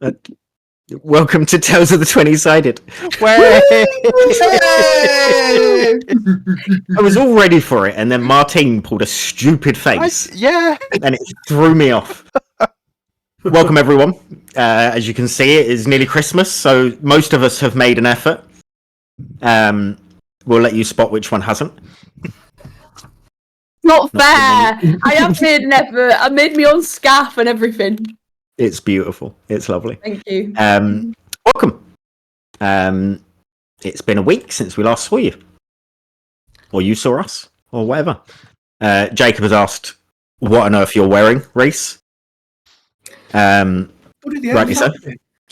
Uh, welcome to Tales of the 20-Sided. I was all ready for it, and then Martine pulled a stupid face. And it threw me off. Welcome, everyone. As you can see, it is nearly Christmas, so most of us have made an effort. We'll let you spot which one hasn't. Not fair. I have made an effort. I made my own scarf and everything. It's beautiful. It's lovely. Thank you. Welcome. It's been a week since we last saw you. Or you saw us, or whatever. Jacob has asked, what on earth you're wearing, Reese? Rightly so.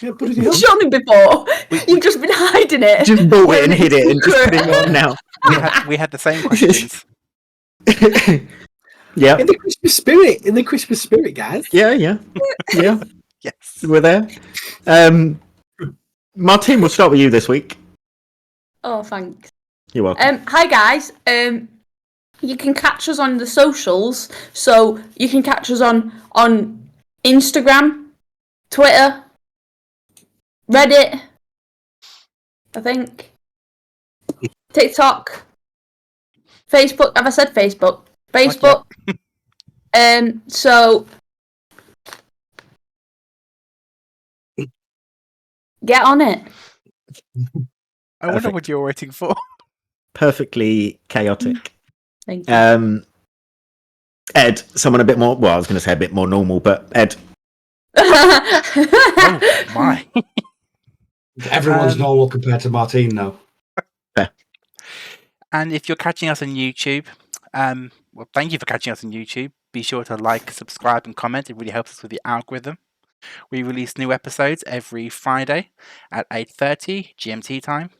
You've shown him before. You've just been hiding it. Just bought it and hid it and just putting it on now. We had the same questions. Yeah. In the Christmas spirit, guys. Yeah. Yes. We're there. Martine, we'll start with you this week. Oh, thanks. You're welcome. Hi, guys. You can catch us on the socials. So you can catch us on Instagram, Twitter, Reddit, I think, TikTok, Facebook. Have I said Facebook? Facebook. So get on it. I wonder what you're waiting for. Perfectly chaotic. Thank you. Ed, someone a bit more, well, I was going to say a bit more normal, but Ed. Oh, my. Everyone's normal compared to Martine, though. Yeah. And if you're catching us on YouTube, well, thank you for catching us on YouTube. Be sure to like, subscribe, and comment. It really helps us with the algorithm. We release new episodes every Friday at 8:30 GMT time.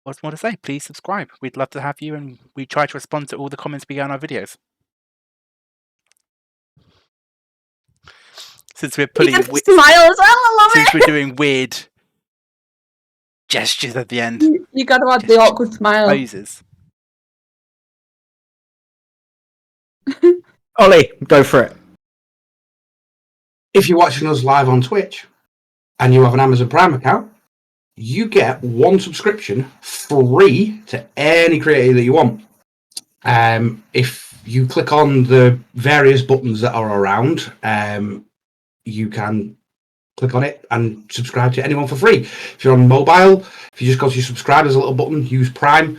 What's more to say? Please subscribe. We'd love to have you, and we try to respond to all the comments we get on our videos. Since we're putting smile as well. I love since it. we're doing weird gestures at the end. You got to have the awkward smile. Poses. Ollie, go for it. If you're watching us live on Twitch and you have an Amazon Prime account, you get one subscription free to any creator that you want. If you click on the various buttons that are around, you can click on it and subscribe to anyone for free. If you're on mobile, if you just go to your subscribe, there's a little button, use Prime,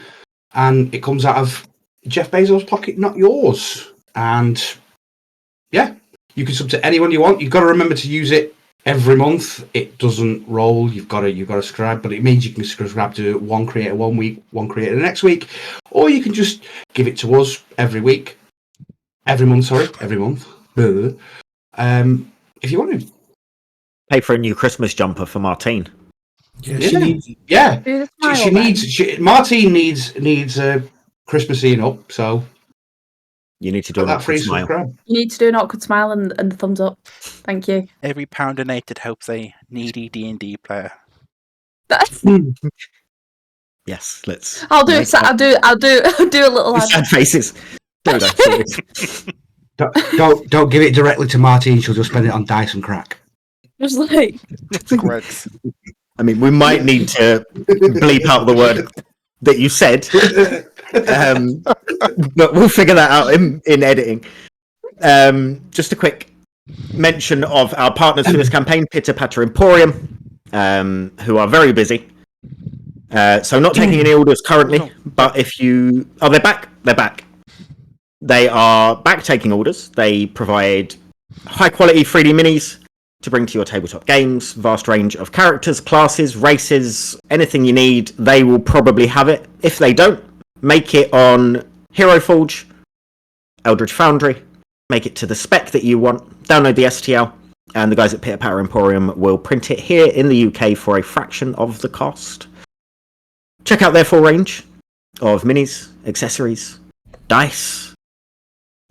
and it comes out of Jeff Bezos' pocket, not yours. And yeah, you can sub to anyone you want. You've got to remember to use it every month. It doesn't roll. You've got to subscribe, but it means you can subscribe to one creator one week, one creator the next week, or you can just give it to us every month. If you want to Pay for a new Christmas jumper for Martine. Martine needs a Christmasing up, so You need to do that free smile. subscribe. You need to do an awkward smile and the thumbs up. Thank you. Every pound donated helps a needy D&D player. Yes, let's. I'll do it. I'll do a little. Sad faces. Don't Don't give it directly to Martine. She'll just spend it on dice and crack. Just like. Gross. I mean, we might need to bleep out the word that you said, but we'll figure that out in editing. Just a quick mention of our partners for this campaign, Pitter Patter Emporium, who are very busy. So not taking any orders currently, but if you... Oh, they're back. They're back. They are back taking orders. They provide high-quality 3D minis to bring to your tabletop games, vast range of characters, classes, races, anything you need. They will probably have it. If they don't, make it on Hero Forge, Eldritch Foundry, make it to the spec that you want, download the STL, and the guys at Pitter Patter Emporium will print it here in the UK for a fraction of the cost. Check out their full range of minis, accessories, dice,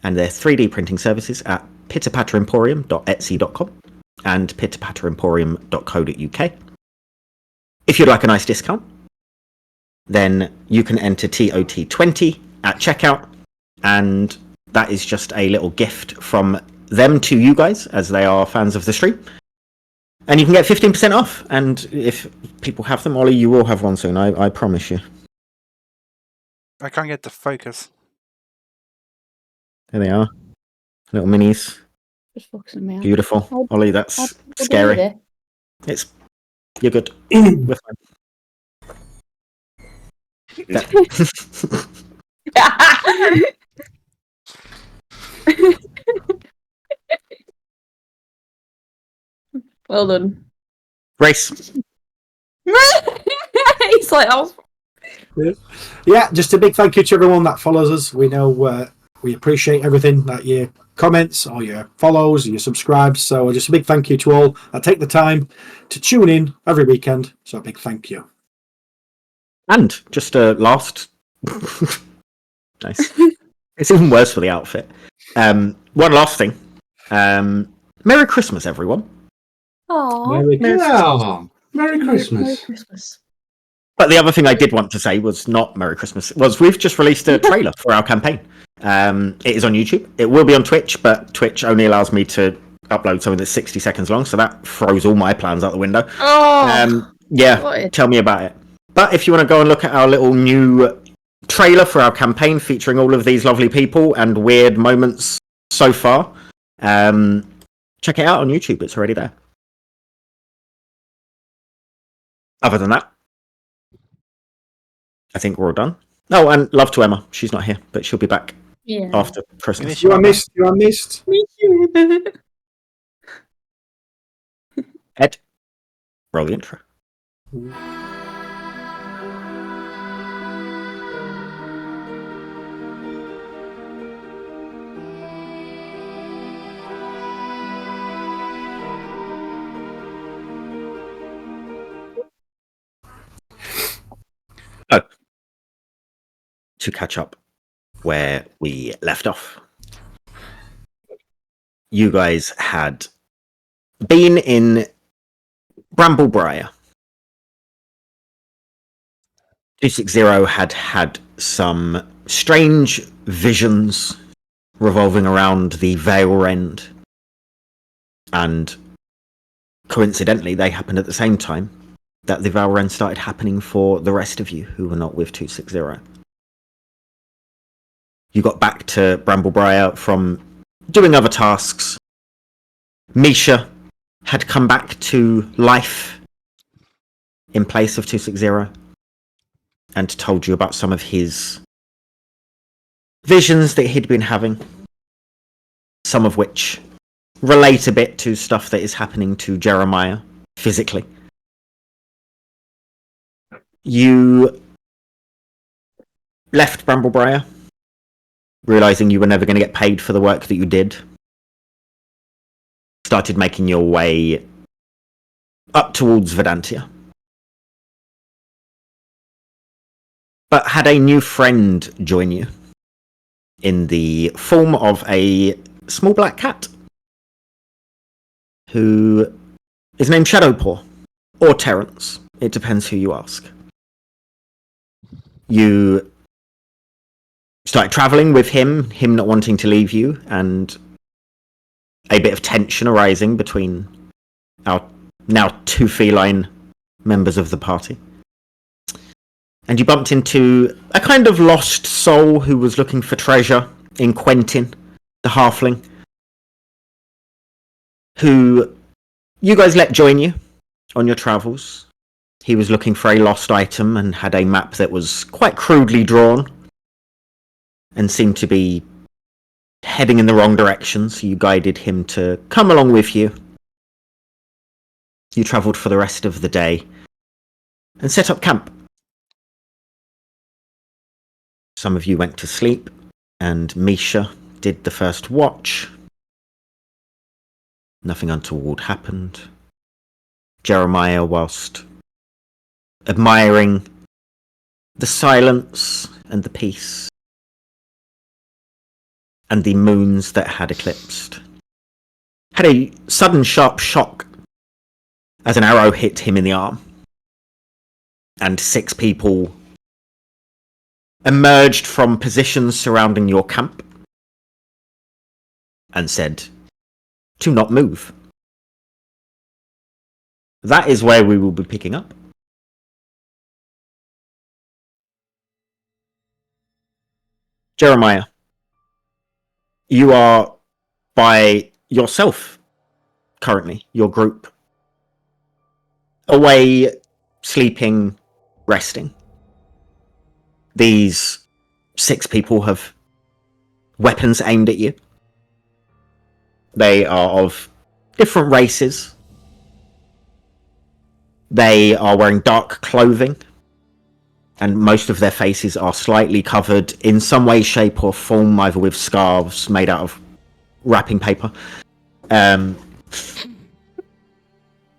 and their 3D printing services at pitterpatteremporium.etsy.com and pitterpatteremporium.co.uk. If you'd like a nice discount, then you can enter TOT20 at checkout, and that is just a little gift from them to you guys, as they are fans of the stream. And you can get 15% off. And if people have them, Ollie, you will have one soon. I promise you. I can't get the focus. There they are. Little minis. Just focusing me on. Beautiful. How- Ollie, how that's people do scary. it? It's you're good. We're fine. Well done. Grace. He's like, oh, Yeah, just a big thank you to everyone that follows us. We know we appreciate everything, that your comments or your follows or your subscribes. So just a big thank you to all that take the time to tune in every weekend. So a big thank you. And just a last. Nice. It's even worse for the outfit. One last thing. Merry Christmas, everyone. aw, Merry Christmas. Yeah. Merry Merry Christmas. Christmas. But the other thing I did want to say was not Merry Christmas. Was we've just released a trailer for our campaign. It is on YouTube. It will be on Twitch, but Twitch only allows me to upload something that's 60 seconds long, so that throws all my plans out the window. Oh, Yeah, what is- tell me about it. But if you want to go and look at our little new trailer for our campaign featuring all of these lovely people and weird moments so far, check it out on YouTube. It's already there. Other than that, I think we're all done. Oh, and love to Emma. She's not here, but she'll be back yeah. after Christmas. You are missed. You are missed. Ed, roll the intro. Oh, to catch up where we left off. You guys had been in Bramblebriar. 260 had some strange visions revolving around the Vale Rend. And coincidentally, they happened at the same time that the Vale Rend started happening for the rest of you who were not with 260. You got back to Bramblebriar from doing other tasks. Misha had come back to life in place of 260 and told you about some of his visions that he'd been having, some of which relate a bit to stuff that is happening to Jeremiah physically. You left Bramblebriar, realizing you were never going to get paid for the work that you did. Started making your way up towards Verdantia. But had a new friend join you in the form of a small black cat who is named Shadowpaw or Terrence. It depends who you ask. You started traveling with him not wanting to leave you, and a bit of tension arising between our now two feline members of the party. And you bumped into a kind of lost soul who was looking for treasure in Quentin, the halfling, who you guys let join you on your travels. He was looking for a lost item and had a map that was quite crudely drawn and seemed to be heading in the wrong direction, so you guided him to come along with you. You travelled for the rest of the day and set up camp. Some of you went to sleep, and Misha did the first watch. Nothing untoward happened. Jeremiah, whilst admiring the silence and the peace and the moons that had eclipsed, had a sudden sharp shock as an arrow hit him in the arm, and 6 people emerged from positions surrounding your camp and said to not move. that is where we will be picking up. Jeremiah, you are by yourself currently, your group. Away, sleeping, resting. These 6 people have weapons aimed at you. They are of different races. They are wearing dark clothing, and most of their faces are slightly covered in some way, shape, or form, either with scarves made out of wrapping paper, either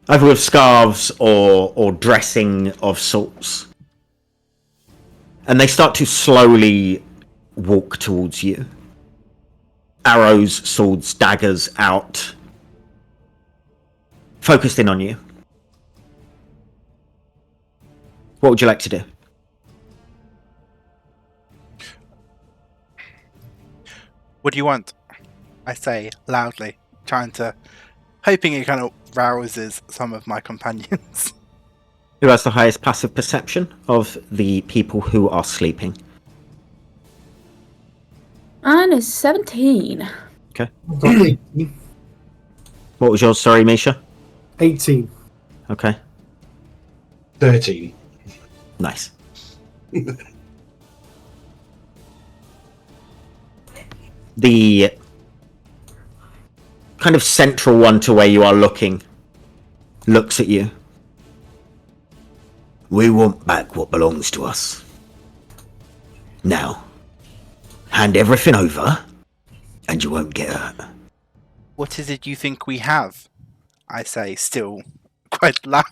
with scarves or dressing of sorts. And they start to slowly walk towards you. Arrows, swords, daggers out, focused in on you. What would you like to do? What do you want? I say loudly, hoping it kind of rouses some of my companions. Who has the highest passive perception of the people who are sleeping? Mine is 17. Okay. I've got 18. What was yours? Sorry, Misha. 18. Okay. 13. Nice. The kind of central one to where you are looking looks at you. We want back what belongs to us. Now, hand everything over, and you won't get hurt. What is it you think we have? I say, still quite loud.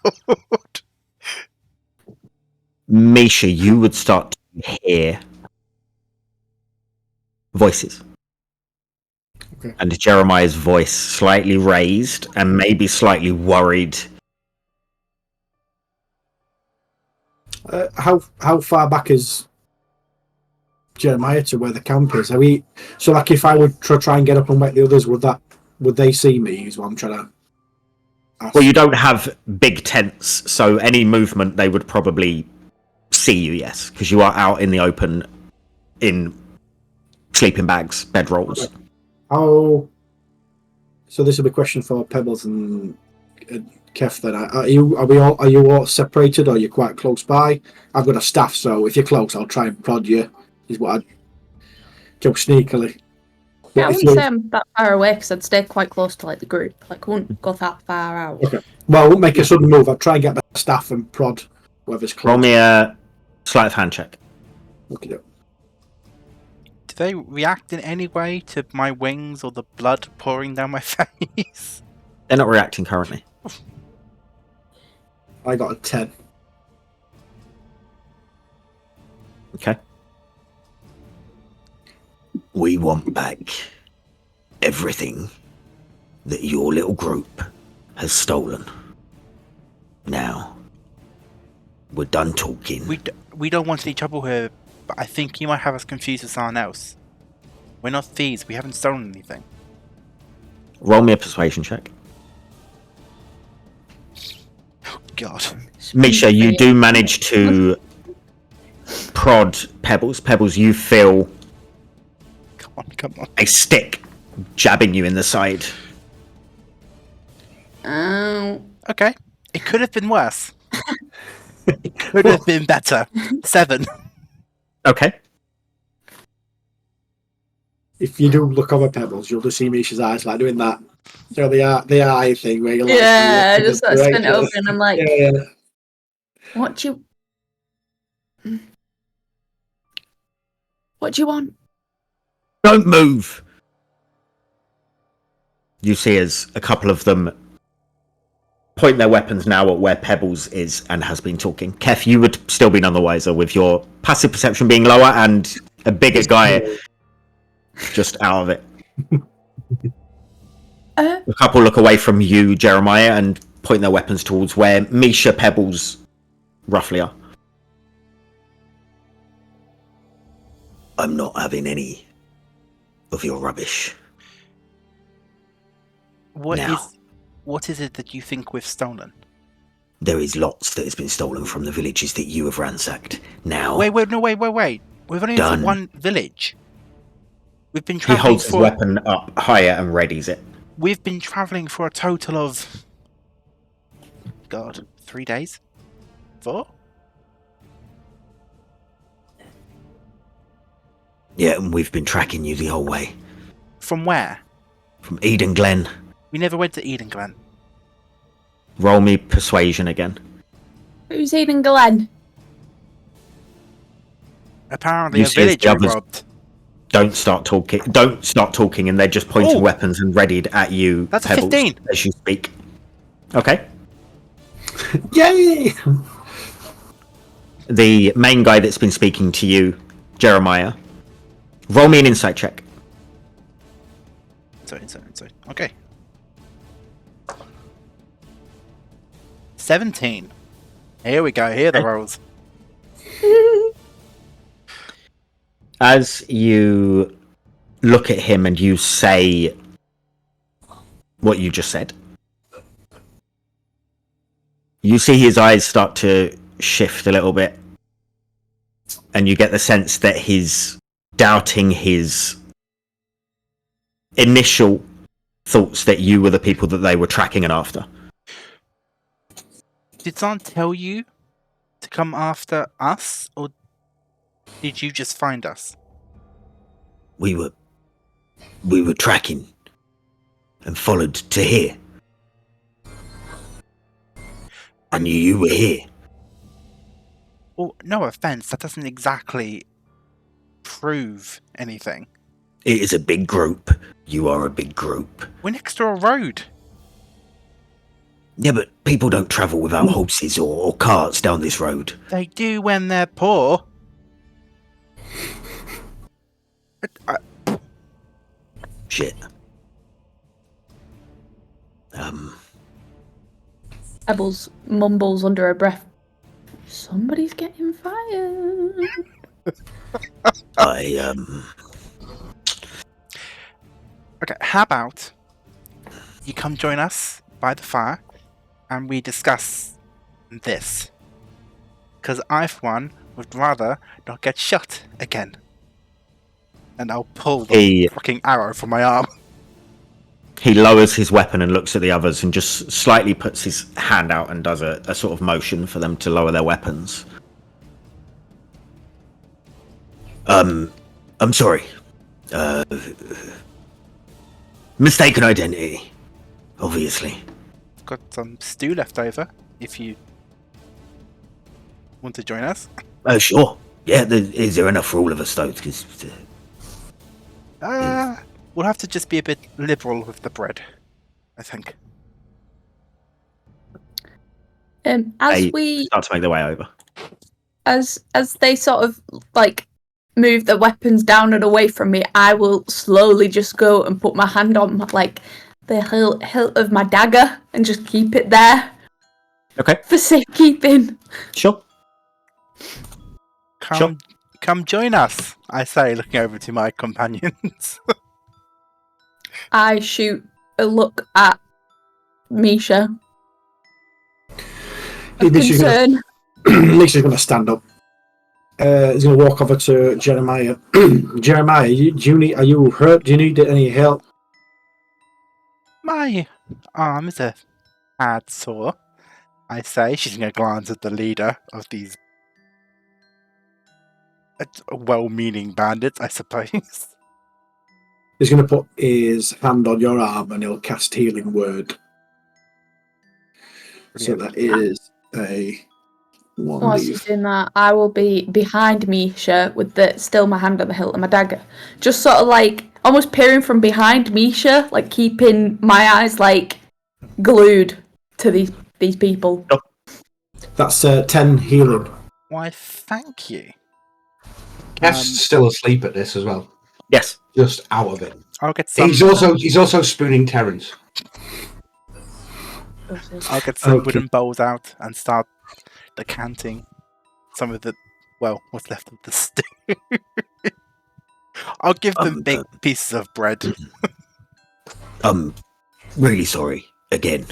Misha, you would start to hear voices. Okay. And Jeremiah's voice slightly raised and maybe slightly worried. How far back is Jeremiah to where the camp is? Are we so like if I would try and get up and wake the others, would they see me? Is what I'm trying to ask. Well, you don't have big tents, so any movement they would probably see you, yes, because you are out in the open in sleeping bags, bedrolls. Okay. Oh, so this will be a question for Pebbles and Kef. Then are you all separated, or are you quite close by? I've got a staff, so if you're close, I'll try and prod you. Is what I'd go sneakily. Yeah, I But if wouldn't you- say I'm that far away because I'd stay quite close to like the group. Like, I wouldn't go that far out. Okay. Well, I won't make a sudden move. I'll try and get the staff and prod whoever's close. Roll me a sleight of hand check. Okay. Do they react in any way to my wings or the blood pouring down my face? They're not reacting currently. I got a 10. Okay. We want back everything that your little group has stolen. Now, we're done talking. We don't want any trouble here, but I think you might have us confused with someone else. We're not thieves. We haven't stolen anything. Roll me a persuasion check. Oh, God. Misha, you do manage to prod Pebbles. Pebbles, you feel Come on. a stick jabbing you in the side. Oh. Okay. It could have been worse. It could have been better. 7. Okay. If you do look over Pebbles, you'll just see Misha's eyes like doing that. You know, the eye thing where you're like, Yeah, I just sort of spin it over and I'm like, yeah. what do you want? Don't move! You see as a couple of them point their weapons now at where Pebbles is and has been talking. Kef, you would still be none the wiser with your passive perception being lower and a bigger guy just out of it. A couple look away from you, Jeremiah, and point their weapons towards where Misha, Pebbles roughly are. I'm not having any of your rubbish. What Now. is it that you think we've stolen? There is lots that has been stolen from the villages that you have ransacked. Now, Wait. We've only been Done. to one village. We've been he traveling holds his for. weapon up higher and readies it. We've been traveling for a total of. God, 3 days? 4? Yeah, and we've been tracking you the whole way. From where? From Eden Glen. We never went to Eden Glen. Roll me persuasion again. Who's Eden Glen? Apparently, You a see as village the we others- robbed. Don't start talking, and they're just pointing Oh. weapons and readied at you. That's a Pebbles, 15. as you speak. Okay. Yay! The main guy that's been speaking to you, Jeremiah. Roll me an insight check. Sorry. Okay. 17. Here we go. Here are the Okay. rolls. As you look at him and you say what you just said, you see his eyes start to shift a little bit, and you get the sense that he's doubting his initial thoughts that you were the people that they were tracking and after. Did someone tell you to come after us, or did you just find us? We were tracking and followed to here. I knew you were here. Well, no offense, that doesn't exactly prove anything. It is a big group. You are a big group. We're next to a road. Yeah, but people don't travel without horses or carts down this road. They do when they're poor. Shit. Pebbles mumbles under her breath. Somebody's getting fired. Okay, how about you come join us by the fire and we discuss this? Because I, for one, would rather not get shot again. And I'll pull the fucking arrow from my arm. He lowers his weapon and looks at the others and just slightly puts his hand out and does a sort of motion for them to lower their weapons. I'm sorry. Mistaken identity. Obviously. I've got some stew left over, if you want to join us. Sure. Yeah, is there enough for all of us, though? 'Cause, We'll have to just be a bit liberal with the bread, I think. As they we start to make their way over. as they sort of like move their weapons down and away from me, I will slowly just go and put my hand on like the hilt of my dagger and just keep it there Okay. for safekeeping. Sure. Come join us, I say, looking over to my companions. I shoot a look at Misha. Of concern. Lisa's going to stand up. He's going to walk over to Jeremiah. Jeremiah, are you hurt? Do you need any help? My arm is a tad sore, I say. She's going to glance at the leader of these well-meaning bandits, I suppose. He's going to put his hand on your arm and he'll cast Healing Word. So that is a 1d4. Whilst he's doing that, I will be behind Misha with still my hand on the hilt of my dagger. Just sort of like almost peering from behind Misha, like keeping my eyes like glued to these people. That's 10 healing. Why, thank you. Kev's still asleep at this as well. Yes. Just out of it. I'll get some. He's also spooning Terrence. I'll get some Okay. wooden bowls out and start decanting some of the what's left of the stew. I'll give them big pieces of bread. Really sorry again.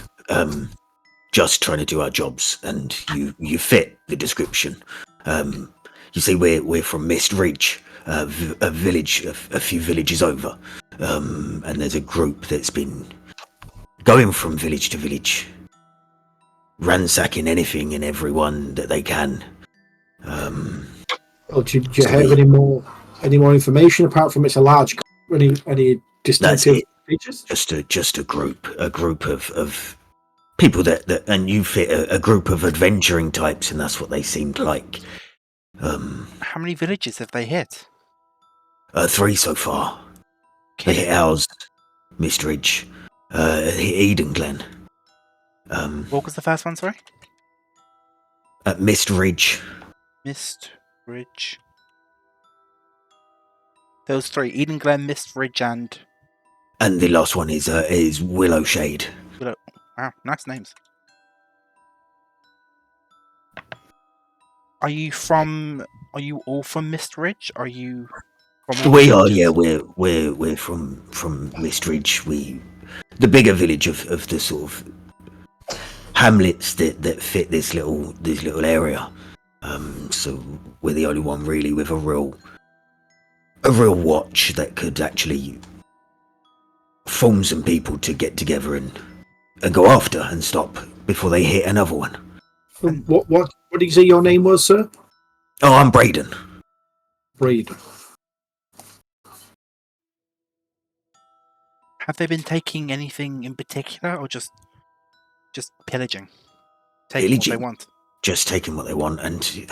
just trying to do our jobs, and you fit the description. You see, we're from Mist Ridge, a village, a few villages over, and there's a group that's been going from village to village, ransacking anything and everyone that they can. Well, do you have any more information apart from it's a large? Any distinctive features? Just a group of people that and you fit a group of adventuring types, and that's what they seemed like. How many villages have they hit? 3 so far. They hit ours, Mist Ridge, hit Eden Glen. What was the first one, sorry? Mist Ridge. Mist Ridge. Those 3, Eden Glen, Mist Ridge, and the last one is Willow Shade. Wow, nice names. Are you all from Mist Ridge? Are you from all We are, villages? yeah, we're from Mist Ridge. The bigger village of the sort of hamlets that fit this little area. So we're the only one really with a real watch that could actually form some people to get together and go after and stop before they hit another one. What did you say your name was, sir? Oh, I'm Braden. Braden. Have they been taking anything in particular, or just pillaging? Taking what they Pillaging? want? Just taking what they want, and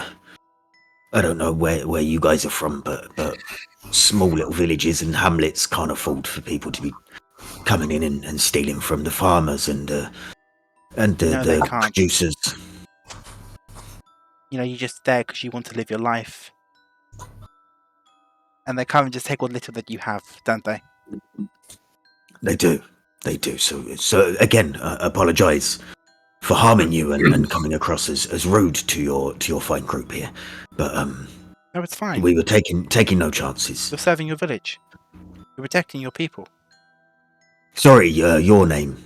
I don't know where you guys are from, but small little villages and hamlets can't afford for people to be coming in and stealing from the farmers and the can't. producers. You're just there because you want to live your life. And they come and just take what little that you have, don't they? They do. So again, apologise for harming you and coming across as rude to your fine group here. But No, it's fine. we were taking no chances. You're serving your village. You're protecting your people. Sorry, your name.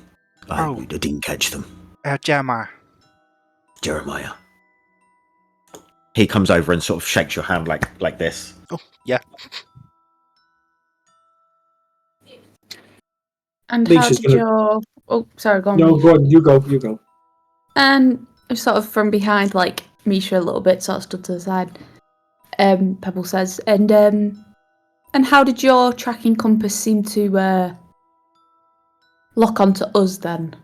I Oh. didn't catch them. Jeremiah. Jeremiah. He comes over and sort of shakes your hand like this. Oh, yeah. And Leash how is did gonna- your... Oh, sorry, go on. No, go on. You go. And sort of from behind, like, Misha a little bit, sort of stood to the side, Pebble says, and how did your tracking compass seem to lock onto us then?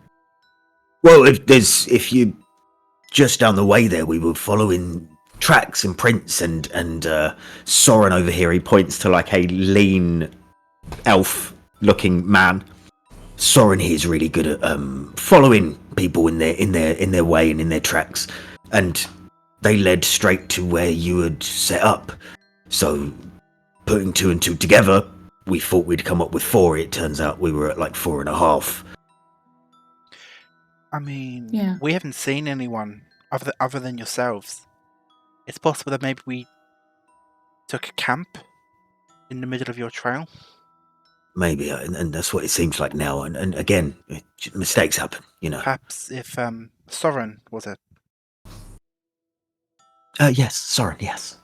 Well, if you just down the way there, we were following tracks and prints and Soren over here, he points to like a lean elf-looking man. Soren here is really good at following people in their way and in their tracks, and they led straight to where you had set up. So, putting 2 and 2 together, we thought we'd come up with 4. It turns out we were at like 4.5. I mean, Yeah. we haven't seen anyone other than yourselves. It's possible that maybe we took a camp in the middle of your trail. Maybe, and that's what it seems like now. And again, mistakes happen, Perhaps if Soren was it? Yes, Soren, yes.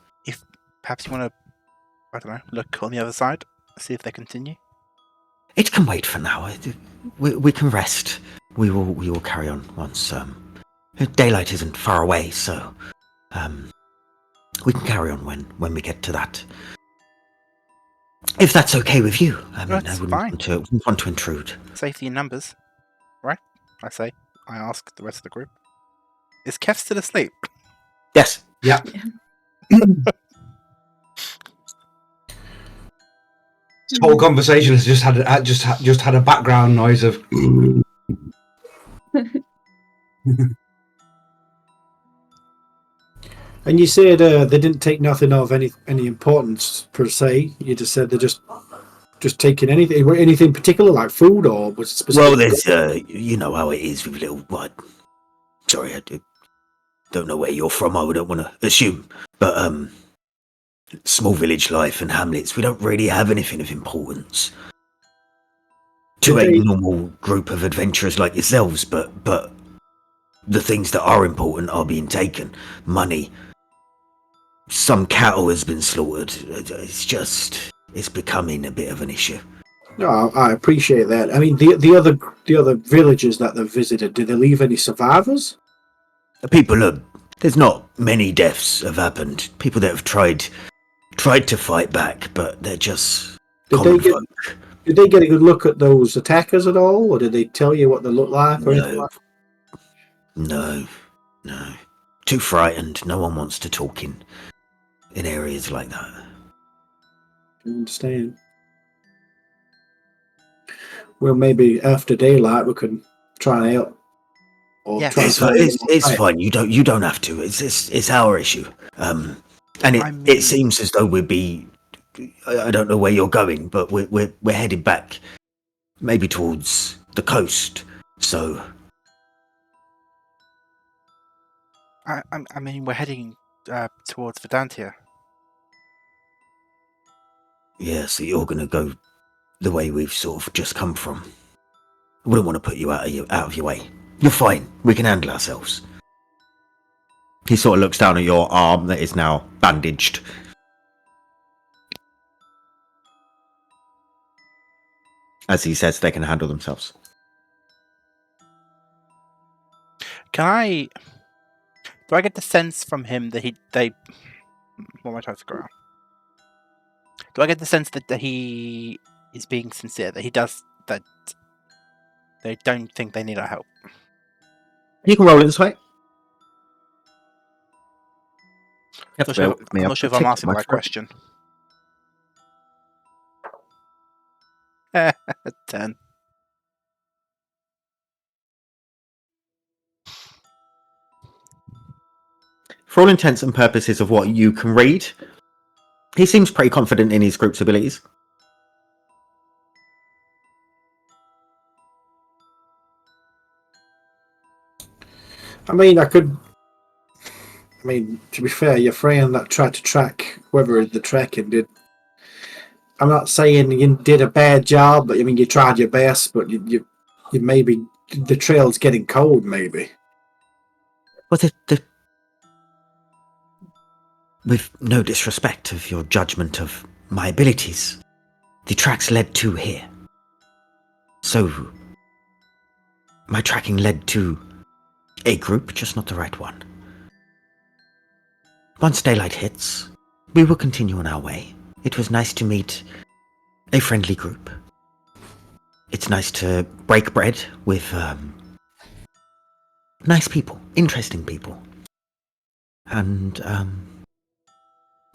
Perhaps you want to, I don't know, look on the other side, see if they continue. It can wait for now. We can rest. We will carry on once daylight isn't far away. So we can carry on when we get to that. If that's okay with you, I mean, That's I fine. wouldn't want to intrude. Safety in numbers, right? I ask the rest of the group. Is Kev still asleep? Yes. Yeah. This whole conversation has just had a background noise of. And you said they didn't take nothing of any importance per se. You just said they're just taking anything particular, like food, or was it specific? Well, there's you know how it is with little what? Sorry, I don't know where you're from. I don't want to assume, but small village life and hamlets, we don't really have anything of importance to a normal group of adventurers like yourselves. But the things that are important are being taken. Money. Some cattle has been slaughtered. It's becoming a bit of an issue. No, I appreciate that. I mean, the other villages that they've visited, did they leave any survivors? There's not many deaths have happened. People that have tried to fight back, but they're just common folk. Did they get a good look at those attackers at all, or did they tell you what they look like? Or anything like No. Too frightened. No one wants to talk in areas like that. I understand. Well, maybe after daylight we could try and help. Or Yeah, try and It's fine. You don't have to. It's our issue. And it seems as though we'd be. I don't know where you're going, but we're headed back, maybe towards the coast. So. I mean, we're heading towards Verdantia. Yeah, so you're gonna go the way we've sort of just come from. I wouldn't want to put you out of your way. You're fine. We can handle ourselves. He sort of looks down at your arm that is now bandaged. As he says they can handle themselves. Do I get the sense from him that what am I trying to figure out? Do I get the sense that he is being sincere, that they don't think they need our help? You can roll insight. I'm not sure if I'm asking the right question. 10. For all intents and purposes of what you can read, he seems pretty confident in his group's abilities. I mean, to be fair, your friend that tried to track whoever the tracking did. I'm not saying you did a bad job, but I mean you tried your best, but you maybe the trail's getting cold, maybe. Well, with no disrespect of your judgment of my abilities, the tracks led to here. So, my tracking led to a group, just not the right one. Once daylight hits, we will continue on our way. It was nice to meet a friendly group. It's nice to break bread with nice people, interesting people. And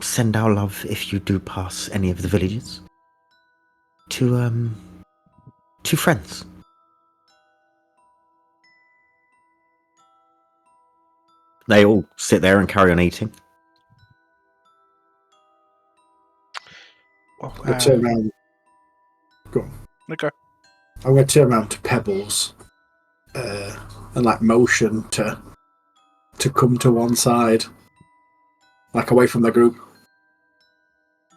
send our love, if you do pass any of the villages, to friends. They all sit there and carry on eating. Well, I turn around. Go on. Okay. I'm going to turn around to Pebbles and like motion to come to one side, like away from the group.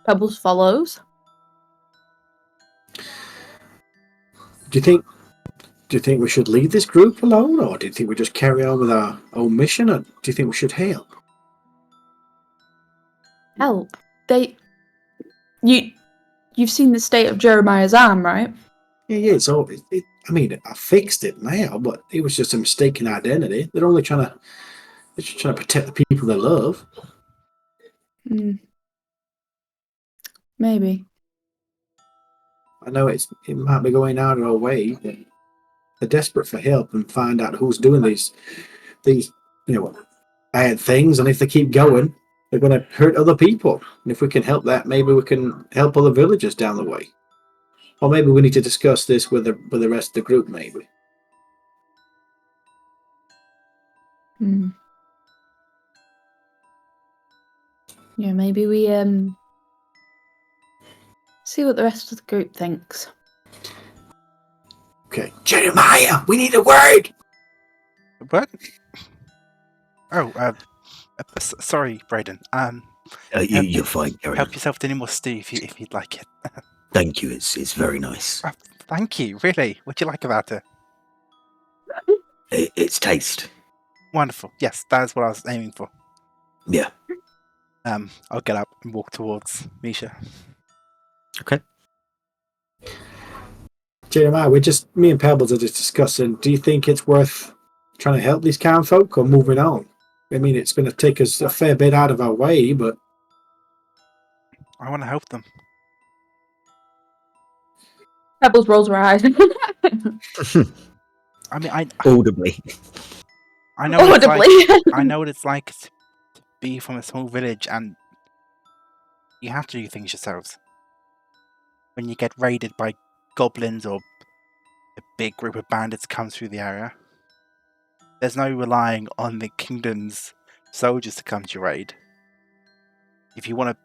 Pebbles follows. Do you think we should leave this group alone, or do you think we just carry on with our own mission, or do you think we should help? Help. You've seen the state of Jeremiah's arm, right? Yeah. So I mean, I fixed it now, but it was just a mistaken identity. They're only trying to protect the people they love. Maybe. I know it might be going out of our way, but they're desperate for help and find out who's doing these bad things, and if they keep going, they're going to hurt other people. And if we can help that, maybe we can help other villagers down the way. Or maybe we need to discuss this with the rest of the group, maybe. Yeah, maybe we see what the rest of the group thinks. Okay, Jeremiah, we need a word. What? Oh, sorry, Brayden. You're fine, Karen. Help yourself to any more stew if you'd like it. Thank you. It's very nice. Thank you. Really, what do you like about it? Its taste. Wonderful. Yes, that's what I was aiming for. Yeah. I'll get up and walk towards Misha. Okay. Jeremiah, me and Pebbles are just discussing. Do you think it's worth trying to help these town folk or moving on? I mean, it's going to take us a fair bit out of our way, but I want to help them. Pebbles rolls her eyes. I mean, Audibly. I know what it's like. Audibly. I know what it's like to be from a small village, and you have to do things yourselves. When you get raided by goblins or a big group of bandits comes through the area, there's no relying on the kingdom's soldiers to come to your aid. If you want to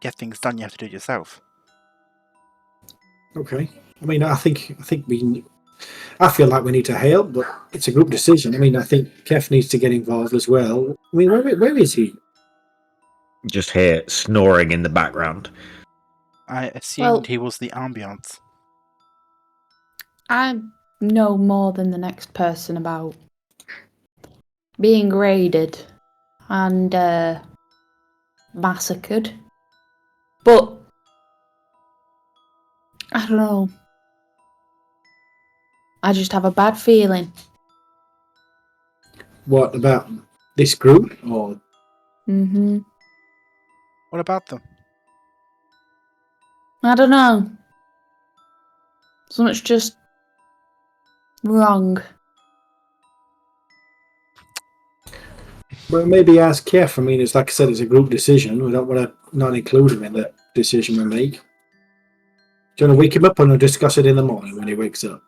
get things done, you have to do it yourself. okay. I mean, I feel like we need to help, but it's a group decision. I mean, I think Kev needs to get involved as well. I mean, where is he? Just hear snoring in the background. I assumed Well- he was the ambiance. I know more than the next person about being raided and massacred. But I don't know. I just have a bad feeling. What about this group? Or Mm-hmm. What about them? I don't know. Something's just wrong. well, maybe ask Kev. I mean, it's like I said, it's a group decision. We don't want to not include him in the decision we make. Do you want to wake him up and we'll discuss it in the morning when he wakes up?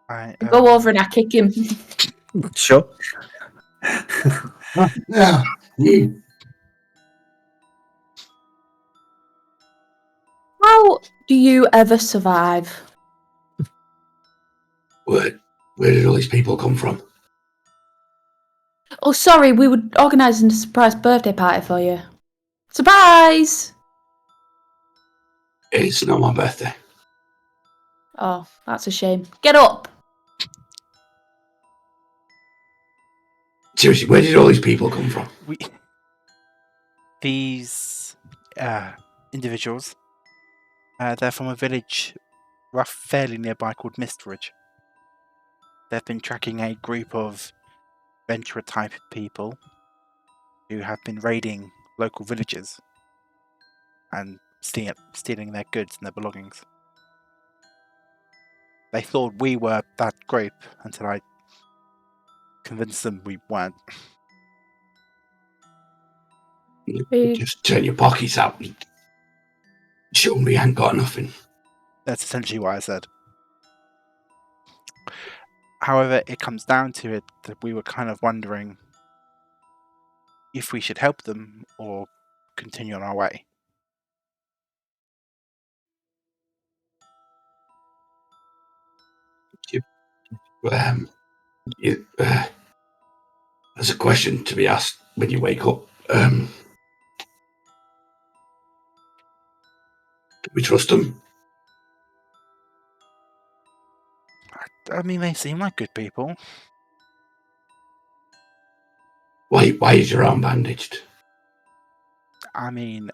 I Go over and I kick him. Sure. Yeah. How do you ever survive? Where did all these people come from? Oh, sorry, we were organising a surprise birthday party for you. Surprise! It's not my birthday. Oh, that's a shame. Get up! Seriously, where did all these people come from? These individuals, they're from a village fairly nearby called Mistridge. They've been tracking a group of venturer type people who have been raiding local villages and stealing their goods and their belongings. They thought we were that group until I convinced them we weren't. Just turn your pockets out and show me you ain't got nothing. That's essentially what I said. However, it comes down to it that we were kind of wondering if we should help them or continue on our way. There's a question to be asked when you wake up. Do we trust them? I mean, they seem like good people. Why is your arm bandaged? I mean,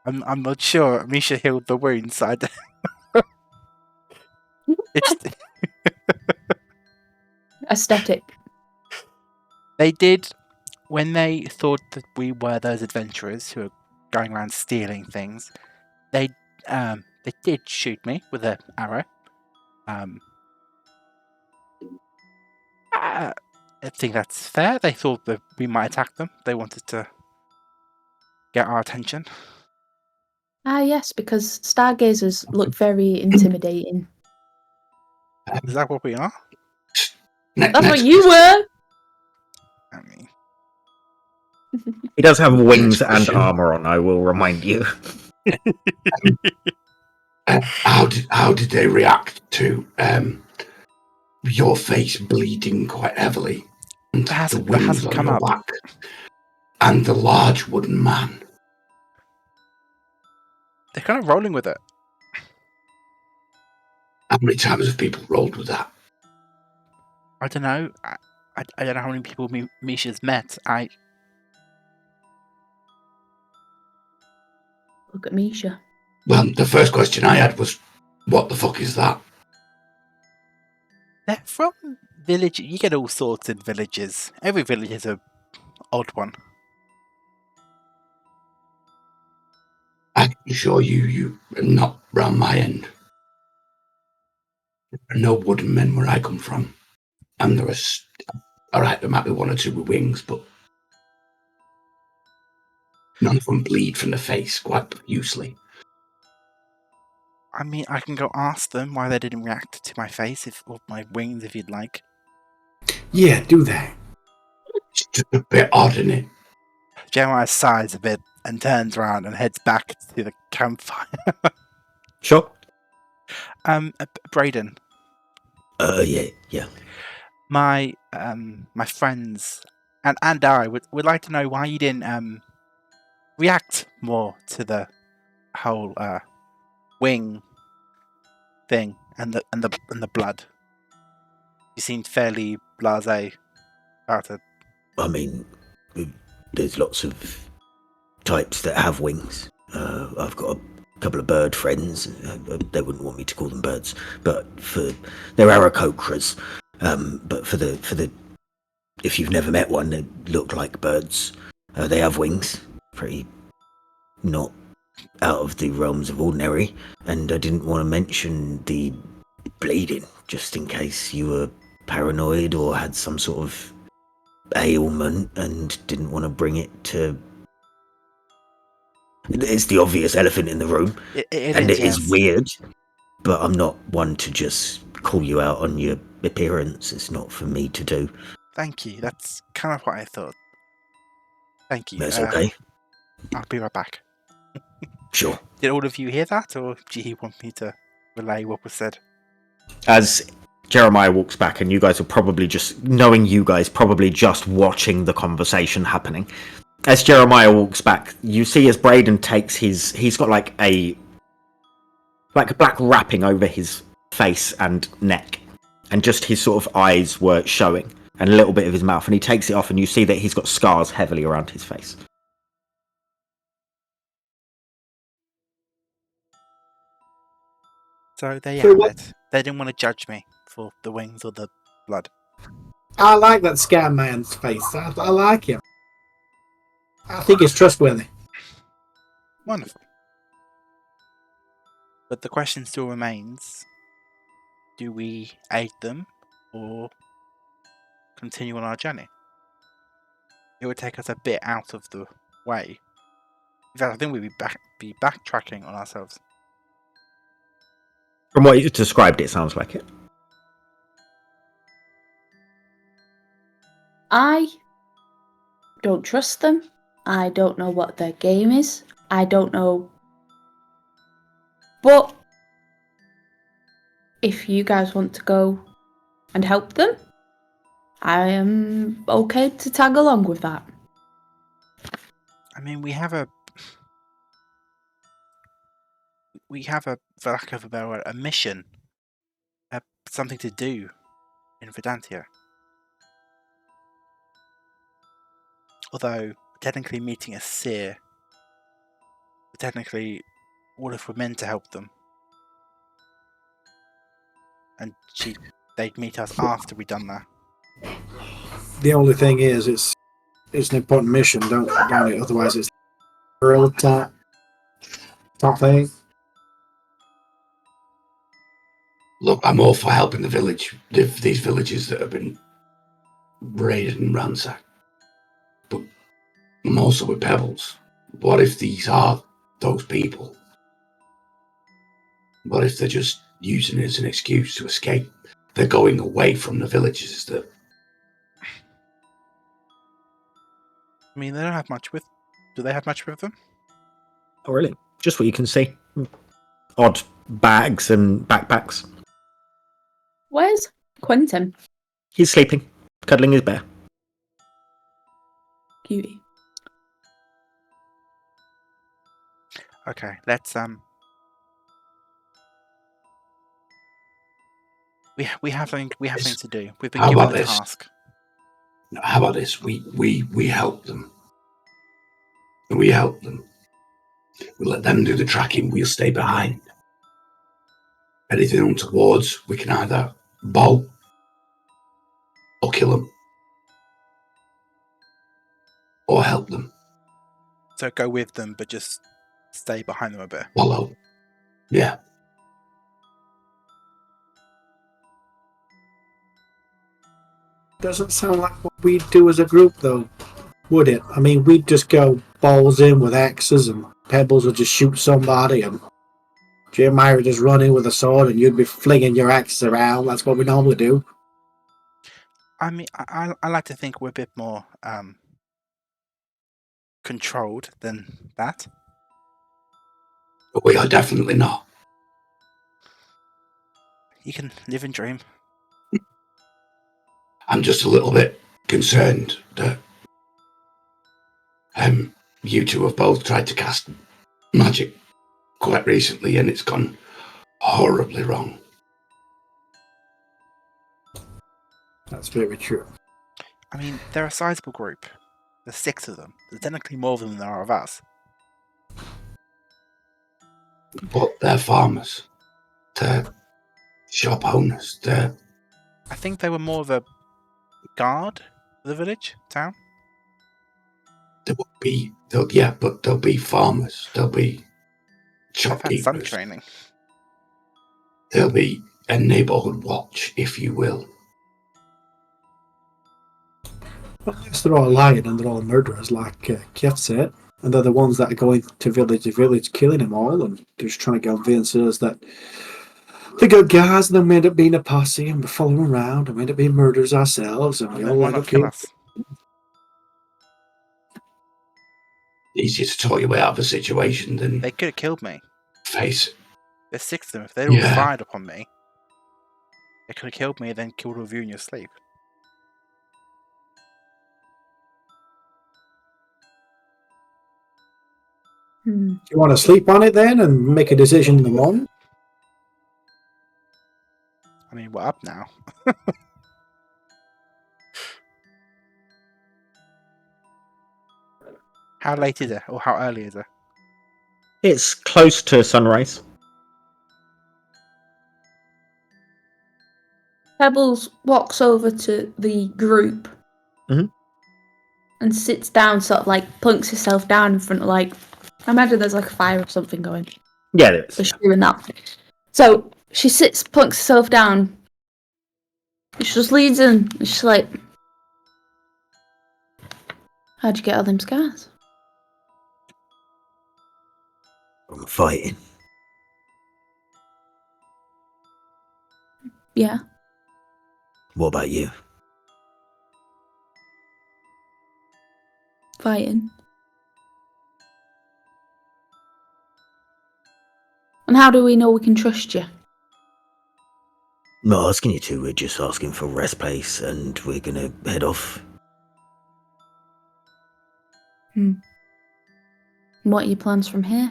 I'm not sure. Misha healed the wounds. It's Aesthetic. They did, when they thought that we were those adventurers who were going around stealing things, they did shoot me with an arrow. I think that's fair. They thought that we might attack them. They wanted to get our attention. Ah, yes, because stargazers look very intimidating. Is that what we are? That's what you were! I mean, He does have wings and question. armor on, I will remind you. How did they react to your face bleeding quite heavily, and That the hasn't wings on come your up. back, and the large wooden man? they're kind of rolling with it. How many times have people rolled with that? I don't know. I don't know how many people Misha's met. Look at Misha. Well, the first question I had was, what the fuck is that? They're from village. You get all sorts in villages. Every village is a odd one. I can assure you are not round my end. There are no wooden men where I come from. And alright, there might be one or two with wings, but none of them bleed from the face quite profusely. I mean, I can go ask them why they didn't react to my face or my wings, if you'd like. Yeah, do that. It's just a bit odd, isn't it? Jeremiah sighs a bit and turns around and heads back to the campfire. Sure. Braden, Yeah. my friends and I would like to know why you didn't react more to the whole wing thing and the blood. You seemed fairly blasé about it. I mean, there's lots of types that have wings. I've got a couple of bird friends. They wouldn't want me to call them birds, but they're aracocras. But for the if you've never met one, they look like birds. They have wings, pretty not out of the realms of ordinary. And I didn't want to mention the bleeding, just in case you were paranoid or had some sort of ailment and didn't want to bring it to. It's the obvious elephant in the room, It it yes. is weird, but I'm not one to just call you out on your appearance. It's not for me to do. Thank you. That's kind of what I thought. Thank you. That's okay. I'll be right back. Sure. Did all of you hear that, or do you want me to relay what was said? As Jeremiah walks back, and you guys are probably just watching the conversation happening. As Jeremiah walks back, you see as Braden takes he's got like a black wrapping over his face and neck, and just his sort of eyes were showing, and a little bit of his mouth, and he takes it off, and you see that he's got scars heavily around his face. So there you So have what- it. They didn't want to judge me for the wings or the blood. I like that scar man's face. I like him. I think he's trustworthy. Wonderful. But the question still remains, do we aid them or continue on our journey? It would take us a bit out of the way. In fact, I think we'd be backtracking on ourselves. From what you described, it sounds like it. I don't trust them. I don't know what their game is. I don't know. But if you guys want to go and help them, I am okay to tag along with that. I mean, we have a, for lack of a better word, a mission, something to do in Verdantia. Although, technically meeting a seer, technically, what if we're meant to help them? And they'd meet us after we'd done that. The only thing is, it's an important mission, don't it? Otherwise, it's real top thing. Look, I'm all for helping these villages that have been raided and ransacked. But I'm also with Pebbles. What if these are those people? What if they're just using it as an excuse to escape? They're going away from the villages that... I mean, they don't have much with. Do they have much with them? Oh, really? Just what you can see. Odd bags and backpacks. Where's Quentin? He's sleeping, cuddling his bear. Cutie. Okay, let's We have something to do. We've been How given about a this? task. How about this? We help them. We help them. We let them do the tracking. We'll stay behind. Anything untowards, we can either bolt or kill them, or help them. So go with them, but just stay behind them a bit. Follow. Yeah. Doesn't sound like what we'd do as a group, though, would it? I mean, we'd just go balls in with axes, and Pebbles would just shoot somebody, and Jeremiah would just run in with a sword, and you'd be flinging your axes around. That's what we normally do. I mean, I like to think we're a bit more controlled than that. But we are definitely not. You can live and dream. I'm just a little bit concerned that you two have both tried to cast magic quite recently, and it's gone horribly wrong. That's very true. I mean, they're a sizable group. There's 6 of them. There's technically more of them than there are of us. But they're farmers. They're shop owners. They're I think they were more of a guard for the village, town. There will be, but they'll be farmers. They'll be They've had some shopkeepers. training. There'll be a neighbourhood watch, if you will. Well, yes, they're all lying and they're all murderers, like Kev said. And they're the ones that are going to village, killing them all, and just trying to convince us that they're good guys, and then we end up being a posse, and we follow them around, and we end up being murderers ourselves, and we And all then why end not up kill being... us? Easier to talk your way out of a situation than They could have killed me. face it. There's 6 of them. If they'd all Yeah. fired upon me, they could have killed me and then killed all of you in your sleep. Do you want to sleep on it then, and make a decision in the morning? I mean, we're up now. How late is it? Or how early is it? It's close to sunrise. Pebbles walks over to the group Mhm. and sits down, sort of like plunks herself down in front of I imagine there's like a fire or something going. Yeah, there is. So she's doing that. So she plunks herself down. She just leads in. And she's like, "How'd you get all them scars?" From fighting. Yeah. What about you? Fighting. And how do we know we can trust you? I'm not asking you to, we're just asking for a rest place and we're gonna head off. And what are your plans from here?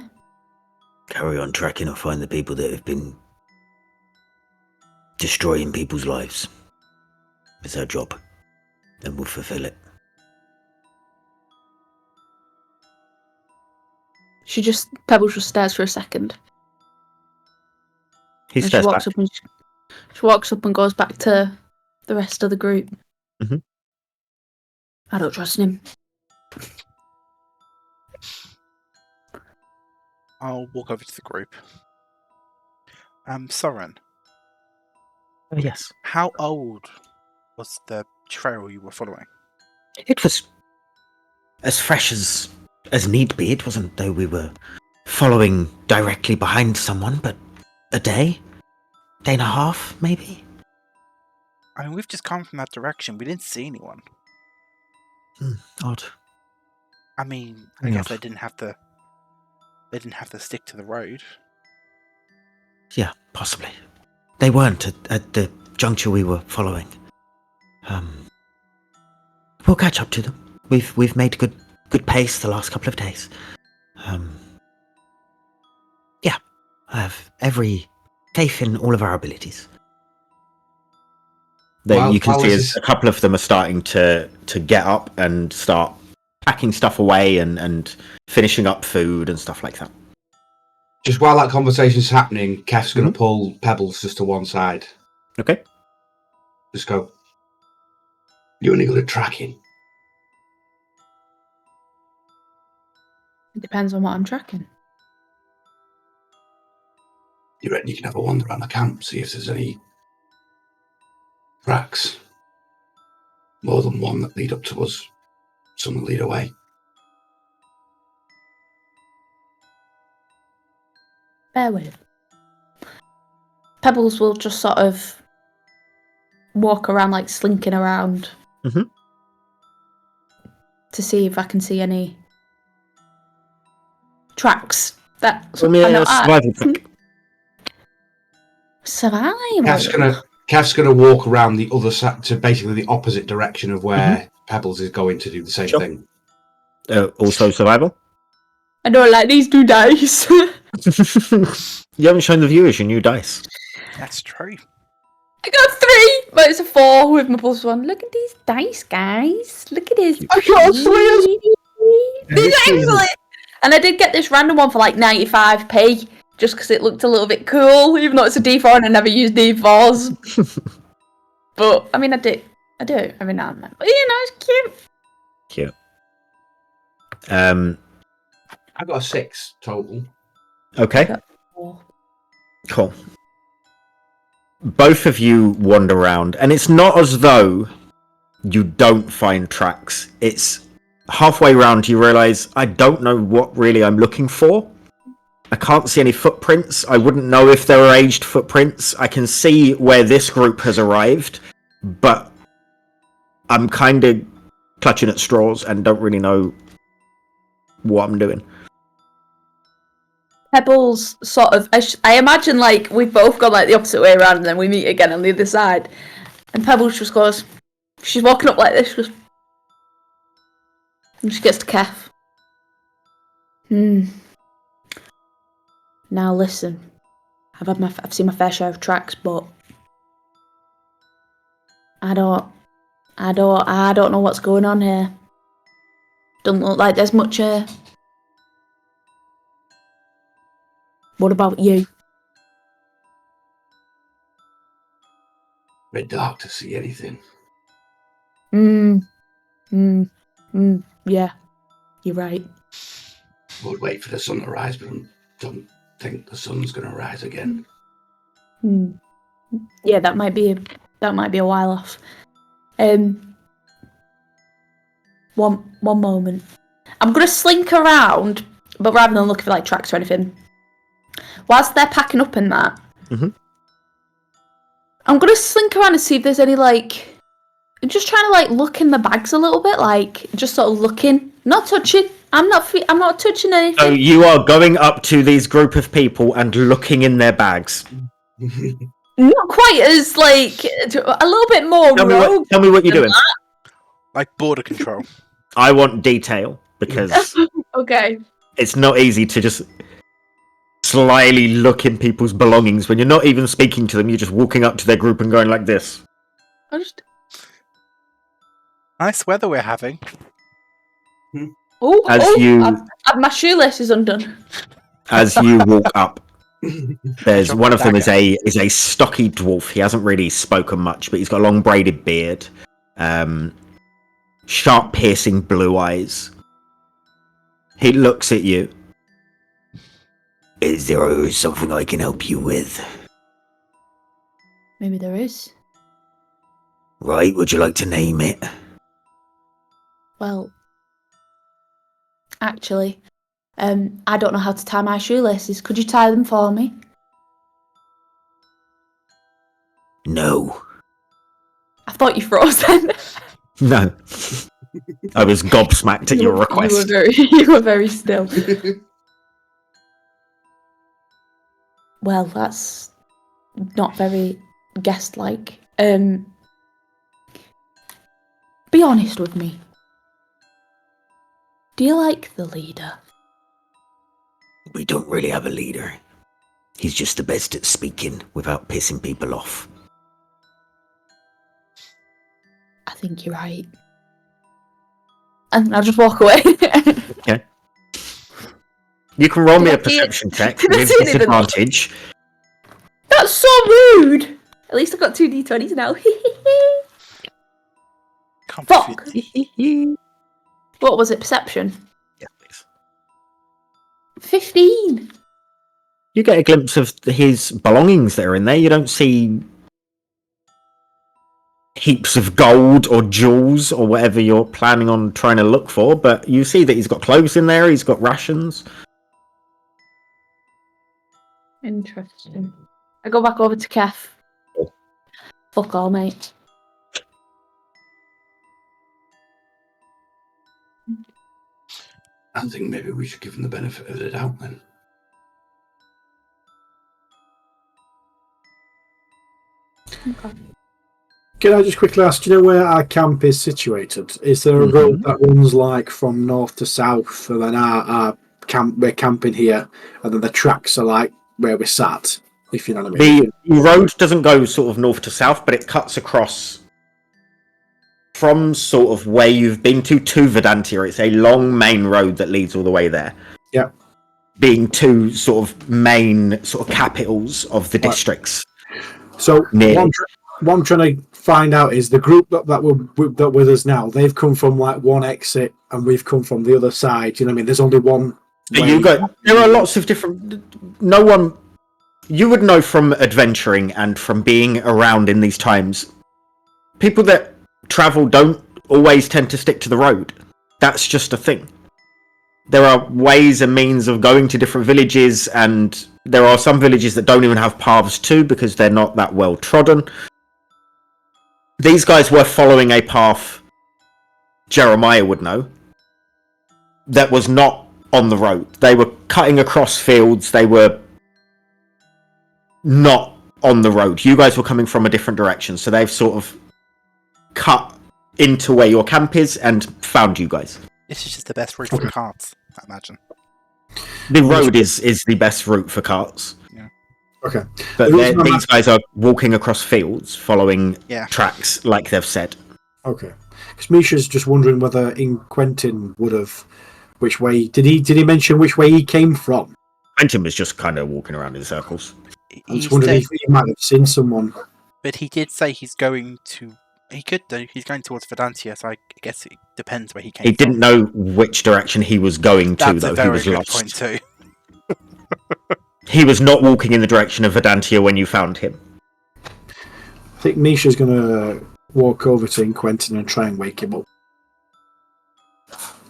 Carry on tracking and find the people that have been destroying people's lives. It's our job, and we'll fulfill it. Pebbles just stares for a second. He And stares back. she walks up and goes back to the rest of the group. Mhm. I don't trust him. I'll walk over to the group. Soren, Oh, yes. how old was the trail you were following? It was as fresh as need be. It wasn't though we were following directly behind someone, but a day and a half, maybe. I mean, we've just come from that direction. We didn't see anyone. Odd. I mean, I Very guess odd. they didn't have to. They didn't have to stick to the road. Yeah, possibly. They weren't at the juncture we were following. We'll catch up to them. We've made good pace the last couple of days. Yeah, I have every faith in all of our abilities. You can see this as a couple of them are starting to get up and start packing stuff away and finishing up food and stuff like that. Just while that conversation's happening, Kef's going Mhm. to pull Pebbles just to one side. Okay. Just go, "You only good at tracking." It depends on what I'm tracking. You reckon you can have a wander around the camp, see if there's any tracks? More than one that lead up to us. Some that lead away. Bear with. Pebbles will just sort of walk around, like slinking around, Mhm. to see if I can see any tracks. That's Give me I know. a survival check. Survival. Kef's gonna walk around the other side to basically the opposite direction of where Pebbles is going to do the same Sure. thing. Also survival. I don't like these two dice. You haven't shown the viewers your new dice. That's true. I got 3, but it's a 4 with my +1. Look at these dice, guys. Look at this. I got 3. These are excellent. And I did get this random one for like 95p, just because it looked a little bit cool, even though it's a D4 and I never use D4s. But I mean, I do it every now and then. But you know, it's cute. Cute. I got a 6 total. Okay. Oh. Cool. Both of you wander around, and it's not as though you don't find tracks. It's halfway round you realise I don't know what really I'm looking for. I can't see any footprints. I wouldn't know if there are aged footprints. I can see where this group has arrived, but I'm kind of clutching at straws and don't really know what I'm doing. Pebbles sort of, I imagine like we've both gone like the opposite way around and then we meet again on the other side. And Pebbles just goes, she's walking up like this, she goes, and she gets to Kef. Now listen, I've seen my fair share of tracks, but I don't know what's going on here. Doesn't look like there's much here. What about you? Bit dark to see anything. Yeah, you're right. Would wait for the sun to rise, but I don't think the sun's gonna rise again. Yeah, that might be a while off. One moment. I'm gonna slink around, but rather than looking for like tracks or anything, whilst they're packing up in that, I'm gonna slink around and see if there's any like. I'm just trying to like look in the bags a little bit, like just sort of looking, not touching. I'm not touching anything. So you are going up to these group of people and looking in their bags. Not quite as like a little bit more rogue. Tell me what you're doing. Like border control. I want detail because Okay. it's not easy to just slyly look in people's belongings when you're not even speaking to them. You're just walking up to their group and going like this. I just. Nice weather we're having. My shoelace is undone. As you walk up, there's one of them is a stocky dwarf. He hasn't really spoken much, but he's got a long braided beard, sharp, piercing blue eyes. He looks at you. Is there something I can help you with? Maybe there is. Right, would you like to name it? Well, actually, I don't know how to tie my shoelaces. Could you tie them for me? No. I thought you froze then. No. I was gobsmacked at your request. You were very still. Well, that's not very guest-like. Be honest with me. Do you like the leader? We don't really have a leader. He's just the best at speaking without pissing people off. I think you're right. And I'll just walk away. Okay. You can roll me Did a I see it? perception check Did I with see it in the notes? disadvantage. That's so rude. At least I got 2 d20s now. Can't Fuck. be- What was it? Perception. Yeah, please. 15. You get a glimpse of his belongings that are in there. You don't see heaps of gold or jewels or whatever you're planning on trying to look for, but you see that he's got clothes in there, he's got rations. Interesting. I go back over to Kef. Oh. Fuck all, mate. I think maybe we should give him the benefit of the doubt then. Okay. Can I just quickly ask, do you know where our camp is situated? Is there a road that runs like from north to south, and then our camp, we're camping here, and then the tracks are like where we sat, if you know what I mean? The road doesn't go sort of north to south, but it cuts across from sort of where you've been to Verdantia. It's a long main road that leads all the way there. Yeah. Being two sort of main sort of capitals of the districts. So Nearly. what I'm trying to find out is the group that were with us now. They've come from like one exit, and we've come from the other side. You know what I mean? There's only one. There are lots of different. No one. You would know from adventuring and from being around in these times. People that travel don't always tend to stick to the road. That's just a thing. There are ways and means of going to different villages, and there are some villages that don't even have paths to because they're not that well trodden. These guys were following a path Jeremiah would know that was not on the road. They were cutting across fields. They were not on the road. You guys were coming from a different direction, so they've sort of cut into where your camp is and found you guys. This is just the best route for carts, I imagine. The road is the best route for carts. Okay. But The reason I'm these guys are walking across fields, following Yeah. tracks, like they've said. Okay. Because Misha's just wondering whether in Quentin would have which way did he mention which way he came from? Quentin was just kind of walking around in circles. I He was wondering said, if he might have seen someone. but he did say he's going to. He could do. He's going towards Verdantia, so I guess it depends where he came He from. didn't know which direction he was going to, That's though. a He very was good lost. point too. He was not walking in the direction of Verdantia when you found him. I think Misha's gonna walk over to Quentin and try and wake him up.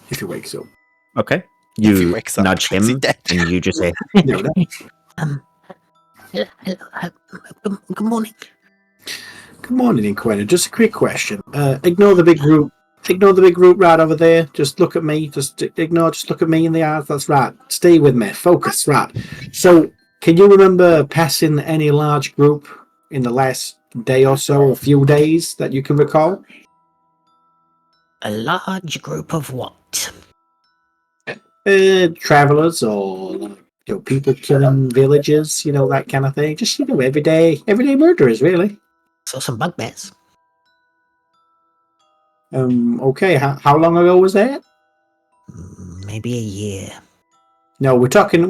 If he wakes up. Okay. If he You wakes up, nudge is he him, dead? and you just say, No, no. Hello, good morning. Good morning, Quentin. Just a quick question. Ignore the big group. Ignore the big group right over there. Just look at me. Just look at me in the eyes. That's right. Stay with me. Focus. Right. So, can you remember passing any large group in the last day or so, a few days that you can recall? A large group of what? Travelers or people killing villages, that kind of thing. Just everyday murderers, really. Saw some bugbears. Okay. How long ago was that? Maybe a year. No, we're talking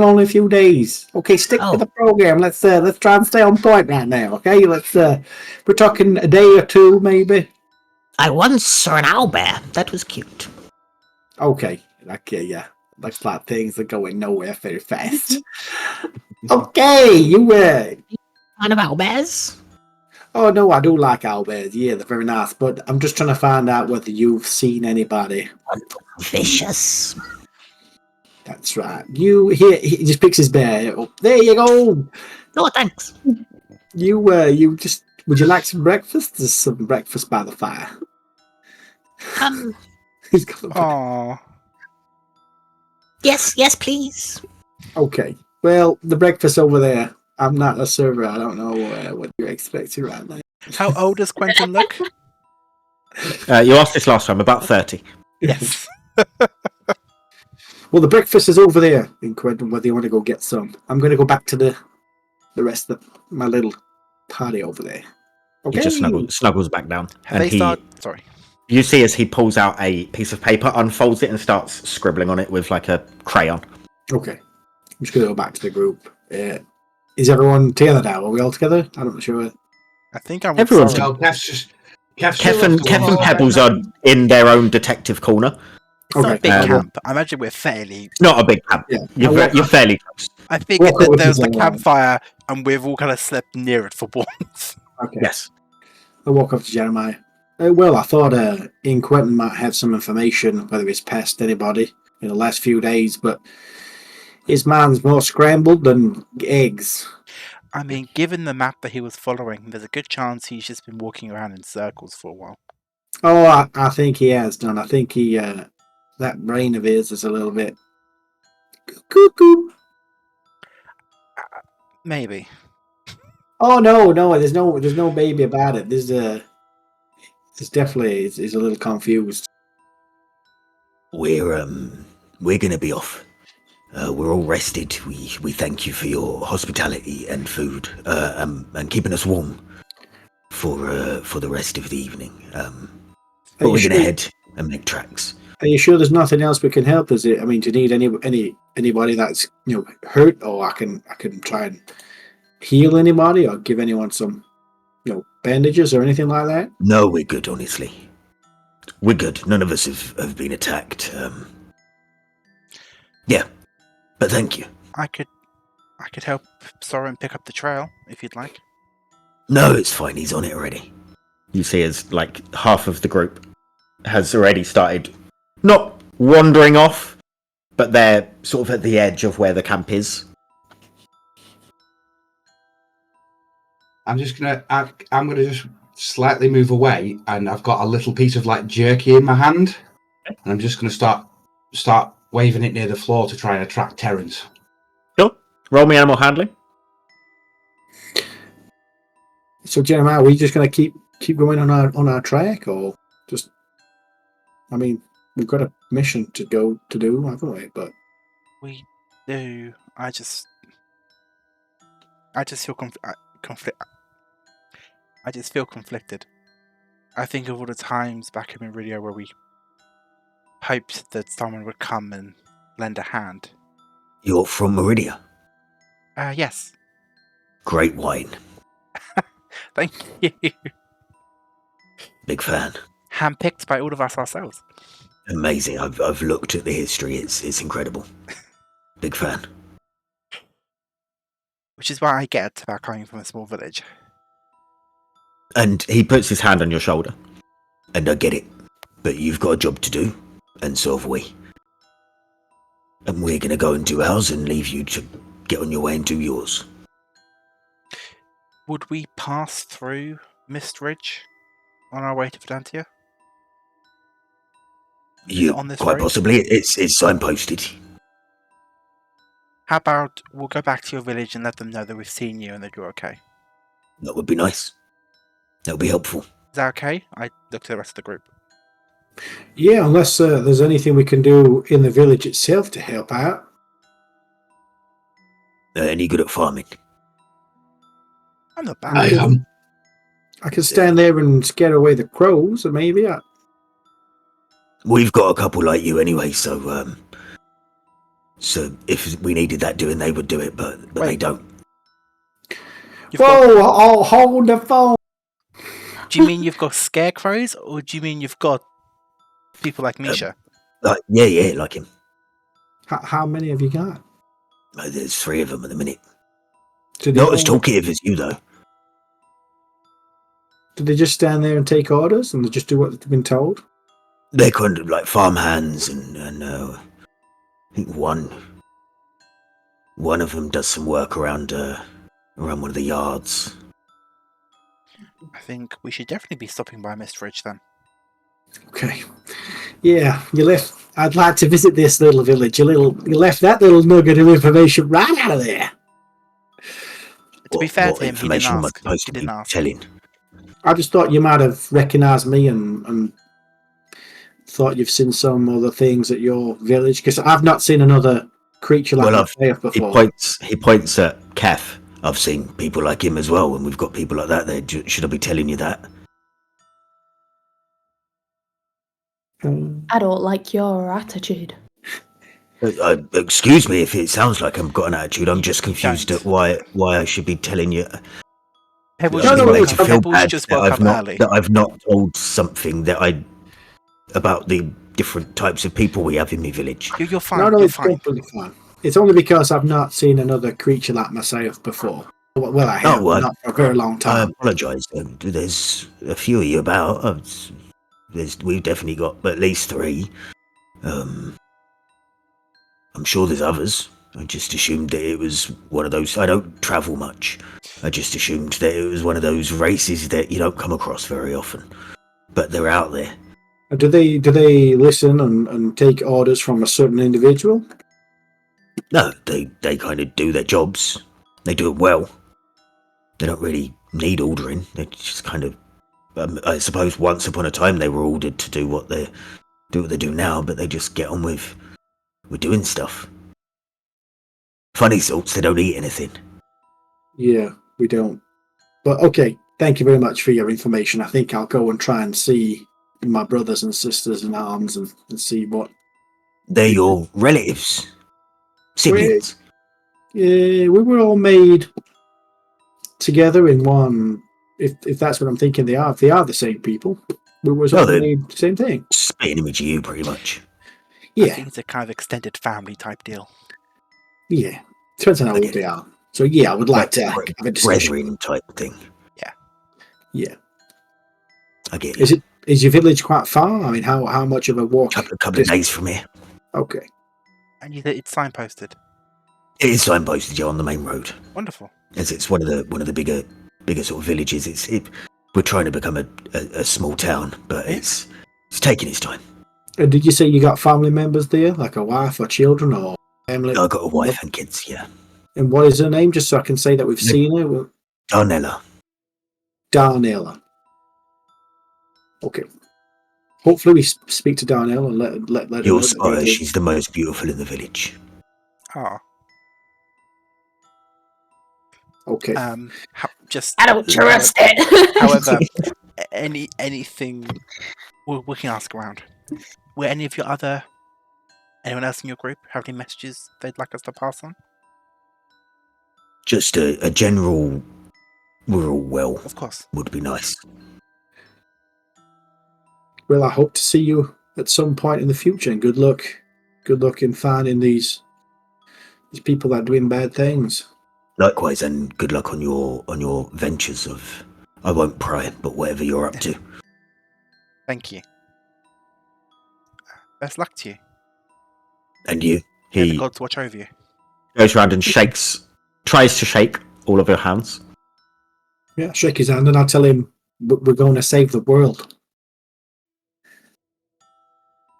only a few days. Okay, stick to the program. Let's try and stay on point right now. Okay, we're talking a day or two, maybe. I once saw an owlbear. That was cute. Okay, yeah. Looks like things are going nowhere very fast. Okay, you Kind of owlbears? Oh no, I do like owlbears. Yeah, they're very nice. But I'm just trying to find out whether you've seen anybody. Vicious. That's right. He just picks his bear up. There you go. Oh, thanks. You just would you like some breakfast? There's some breakfast by the fire. He's got the Oh, Yes, please. Okay. Well, the breakfast over there. I'm not a server. I don't know what you're expecting right now. how old does Quentin look? you asked this last time, about 30. Yes. Well, the breakfast is over there in Quentin, whether you want to go get some. I'm going to go back to the rest of my little party over there. Okay. He just snuggles back down. Have they started? Sorry. You see as he pulls out a piece of paper, unfolds it, and starts scribbling on it with like a crayon. Okay. I'm just going to go back to the group. Is everyone together now? Are we all together? I'm not sure. I think I'm Everyone's sorry. No, Kev's Kev and Pebbles are in their own detective corner. It's not a Okay. big camp. I imagine we're fairly. It's not a big camp. Yeah. You're fairly close. I think Walk that over there's to the the campfire, and we've all kind of slept near it for once. Okay. Yes. I'll walk up to Jeremiah. Well, I thought Ian Quentin might have some information, whether it's pest anybody in the last few days, but his mind's more scrambled than eggs. I mean, given the map that he was following, there's a good chance he's just been walking around in circles for a while. Oh, I think he has done. I think he that brain of his is a little bit cuckoo. Maybe. Oh no, there's no baby about it. There's definitely he's a little confused. We're gonna be off. We're all rested. We thank you for your hospitality and food, and keeping us warm for the rest of the evening. But we're gonna head and make tracks. Are you sure there's nothing else we can help? Is it? I mean, do you need anybody that's hurt, or I can try and heal anybody, or give anyone some bandages or anything like that? No, we're good. Honestly, we're good. None of us have been attacked. Yeah, but thank you. I could help Soren pick up the trail if you'd like. No, it's fine. He's on it already. You see as like half of the group has already started not wandering off, but they're sort of at the edge of where the camp is. I'm gonna just slightly move away, and I've got a little piece of like jerky in my hand, and I'm just gonna start waving it near the floor to try and attract Terrence. Sure. Roll me animal handling. So Jeremiah, are we just going to keep going on our track, or just? I mean, we've got a mission to do, haven't we? But We do. I just feel I just feel conflicted. I think of all the times back in Meridia where we hoped that someone would come and lend a hand. You're from Meridia. Yes. Great wine. Thank you. Big fan. Handpicked by all of us ourselves. Amazing. I've looked at the history. It's incredible. Big fan. Which is what I get about coming from a small village. And he puts his hand on your shoulder. And I get it. But you've got a job to do, and so have we. And we're going to go and do ours and leave you to get on your way and do yours. Would we pass through Mist Ridge on our way to Verdantia? You on this quite road? possibly. It's signposted. How about we'll go back to your village and let them know that we've seen you and that you're okay? That would be nice. That would be helpful. Is that okay? I look to the rest of the group. yeah, unless there's anything we can do in the village itself to help out. Any good at farming? I'm not bad. I am. I can stand there and scare away the crows, or maybe. We've got a couple like you anyway, so if we needed that doing, they would do it, but they don't. Whoa! I'll hold the phone. Do you mean you've got scarecrows, or do you mean you've got people like Misha? Yeah, like him. How many have you got? There's 3 of them at the minute. Do they Not as all- talkative as you, though. Do they just stand there and take orders, and they just do what they've been told? They're kind of like farm hands, and I think one of them does some work around one of the yards. I think we should definitely be stopping by Mist Ridge then. Okay. Yeah, you left. I'd like to visit this little village. You left that little nugget of information right out of there. To be fair What to him, he didn't information am I ask. supposed He to be didn't ask. telling? I just thought you might have recognised me and thought you've seen some other things at your village, because I've not seen another creature like Well, that He before. He points at Kef I've seen people like him as well, and we've got people like that there. Should I be telling you that? I don't like your attitude. Excuse me if it sounds like I've got an attitude. I'm just confused Don't. at why I should be telling you. Pebbles, No, just, no, Made it's you woke, feel Pebbles bad just that woke up early. that I've not told something about the different types of people we have in my village. You're fine. No, You're it's fine. completely fine. It's only because I've not seen another creature like myself before. Well, I have, well, not for a very long I time. apologise. There's a few of you about. We've definitely got at least 3. I'm sure there's others. I just assumed that it was one of those. I don't travel much. I just assumed that it was one of those races that you don't come across very often. But they're out there. Do they listen and take orders from a certain individual? No, they kind of do their jobs. They do it well. They don't really need ordering. They just kind of. I suppose once upon a time they were ordered to do what they do now, but they just get on with doing stuff. Funny sorts. They don't eat anything. Yeah, we don't. But okay, thank you very much for your information. I think I'll go and try and see my brothers and sisters in arms and see what. They're your relatives, siblings. We were all made together in one. If that's what I'm thinking, they are. If they are the same people, we were all they're- made the same thing. Spit an image of you, pretty much. I Yeah, think it's a kind of extended family type deal. yeah. Depends on how old they are. So yeah, I would like to have a discussion. Brethren type thing. Yeah. I get you. Is your village quite far? I mean, how much of a walk? Couple of days from here. Okay. And it's signposted. It is signposted, on the main road. Wonderful. As it's one of the bigger sort of villages. We're trying to become a small town, but it's taking its time. Did you say you got family members there, like a wife or children or family? I've got a wife and kids, yeah. And what is her name, just so I can say that we've seen her? Well, Darnella. Darnella. Okay. Hopefully we speak to Darnell and let her You'll know. spot her. She's the most beautiful in the village. Oh. Okay. Just. I don't trust it. However, anything we can ask around. Were any of anyone else in your group have any messages they'd like us to pass on? Just a general, we're all well, Of course. would be nice. Well, I hope to see you at some point in the future, and good luck. Good luck in finding these people that are doing bad things. Likewise, and good luck on your ventures of, I won't pry, but whatever you're up to. Thank you. Best luck to you. And you? May the He gods watch over you. goes around and tries to shake all of your hands. Yeah, shake his hand, and I'll tell him we're going to save the world.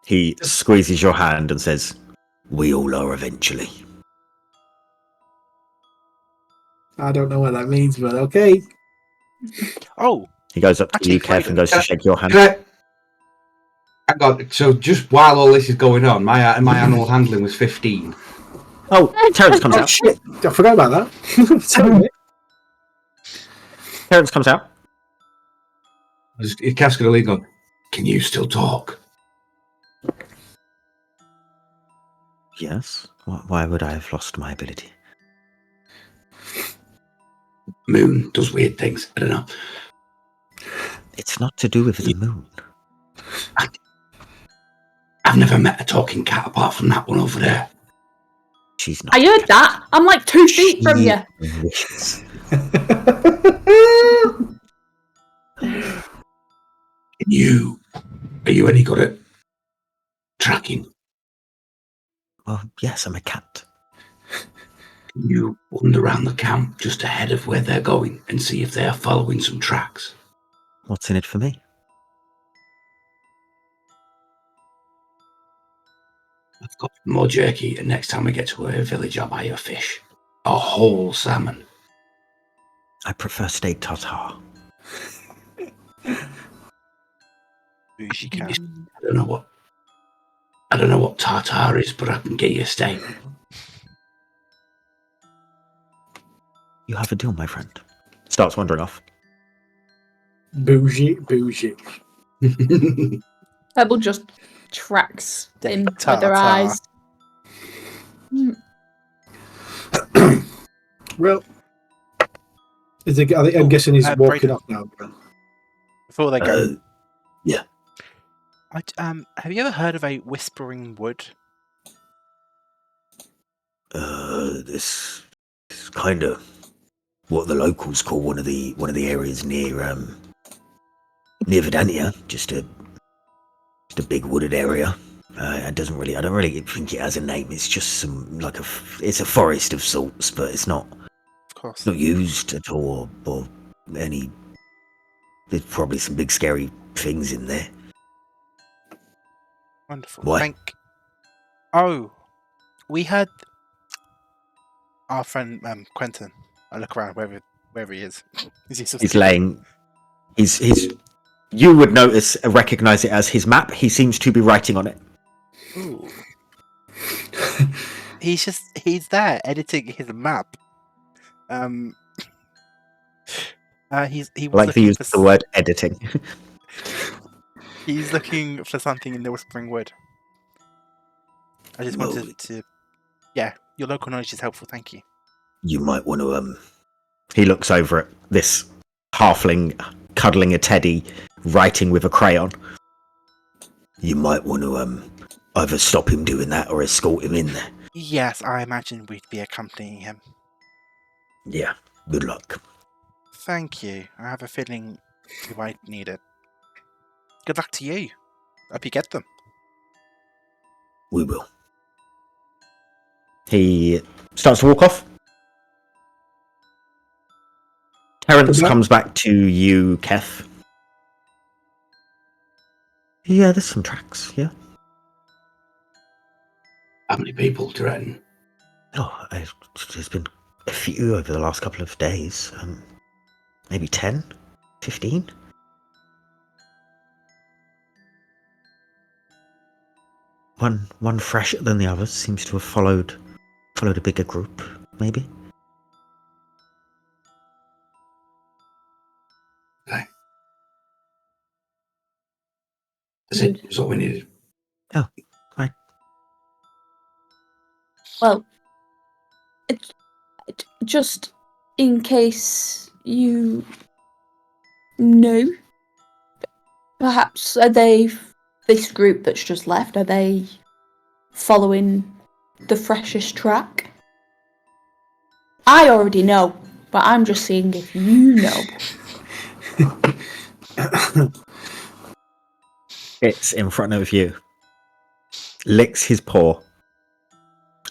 He squeezes your hand and says, We all are eventually. I don't know what that means, but okay. Oh, he goes up to Actually, you, Kev, and goes to shake your hand. Hang on. So just while all this is going on, my animal handling was 15. Oh, Terrence comes Oh out. shit! I forgot about that. Sorry. Terrence comes out. Kev's going to lean on. Can you still talk? Yes. Why would I have lost my ability? Moon does weird things. I don't know. It's not to do with the moon. I've never met a talking cat apart from that one over there. She's not. I heard that. I'm like 2 feet from you. Wishes. Are you any good at tracking? Well, yes, I'm a cat. Can you wander around the camp just ahead of where they're going and see if they're following some tracks? What's in it for me? I've got more jerky, and next time we get to a village, I'll buy you a fish. A whole salmon. I prefer steak tartare. bougie cat. I don't know what tartare is, but I can get you a steak. You have a deal, my friend. Starts wandering off. Bougie. Pebble just tracks him with her Ta-ta. eyes. Hmm. Well, I'm guessing he's walking Brayden. off now. Before they go, Yeah. have you ever heard of a whispering wood? This is kind of what the locals call one of the areas near Verdantia. Just a big wooded area. I don't really think it has a name. It's just it's a forest of sorts, but it's not Of course. not used at all or any. There's probably some big scary things in there. Wonderful. Why? Oh, we had our friend Quentin. I look around wherever he is. Is he still He's sleeping? laying. He's. You would recognize it as his map. He seems to be writing on it. Ooh. He's there editing his map. He was Like to looking use for the word editing. He's looking for something in the Whispering Wood. I just Well, wanted to. Yeah, your local knowledge is helpful. Thank you. You might want to. He looks over at this halfling cuddling a teddy, writing with a crayon. You might want to either stop him doing that or escort him in there. Yes, I imagine we'd be accompanying him. Yeah. Good luck. Thank you. I have a feeling you might need it. Good luck to you. Hope you get them. We will. He starts to walk off. Terrence comes back to you, Kef. Yeah, there's some tracks, yeah. How many people do you reckon? Oh, there's been a few over the last couple of days. Maybe 10? 15? One fresher than the others seems to have followed a bigger group, maybe. Okay. That's it. That's all we needed. Oh, right. Well, just in case you know, perhaps are they this group that's just left? Are they following the freshest track? I already know, but I'm just seeing if you know. It's in front of you. Licks his paw.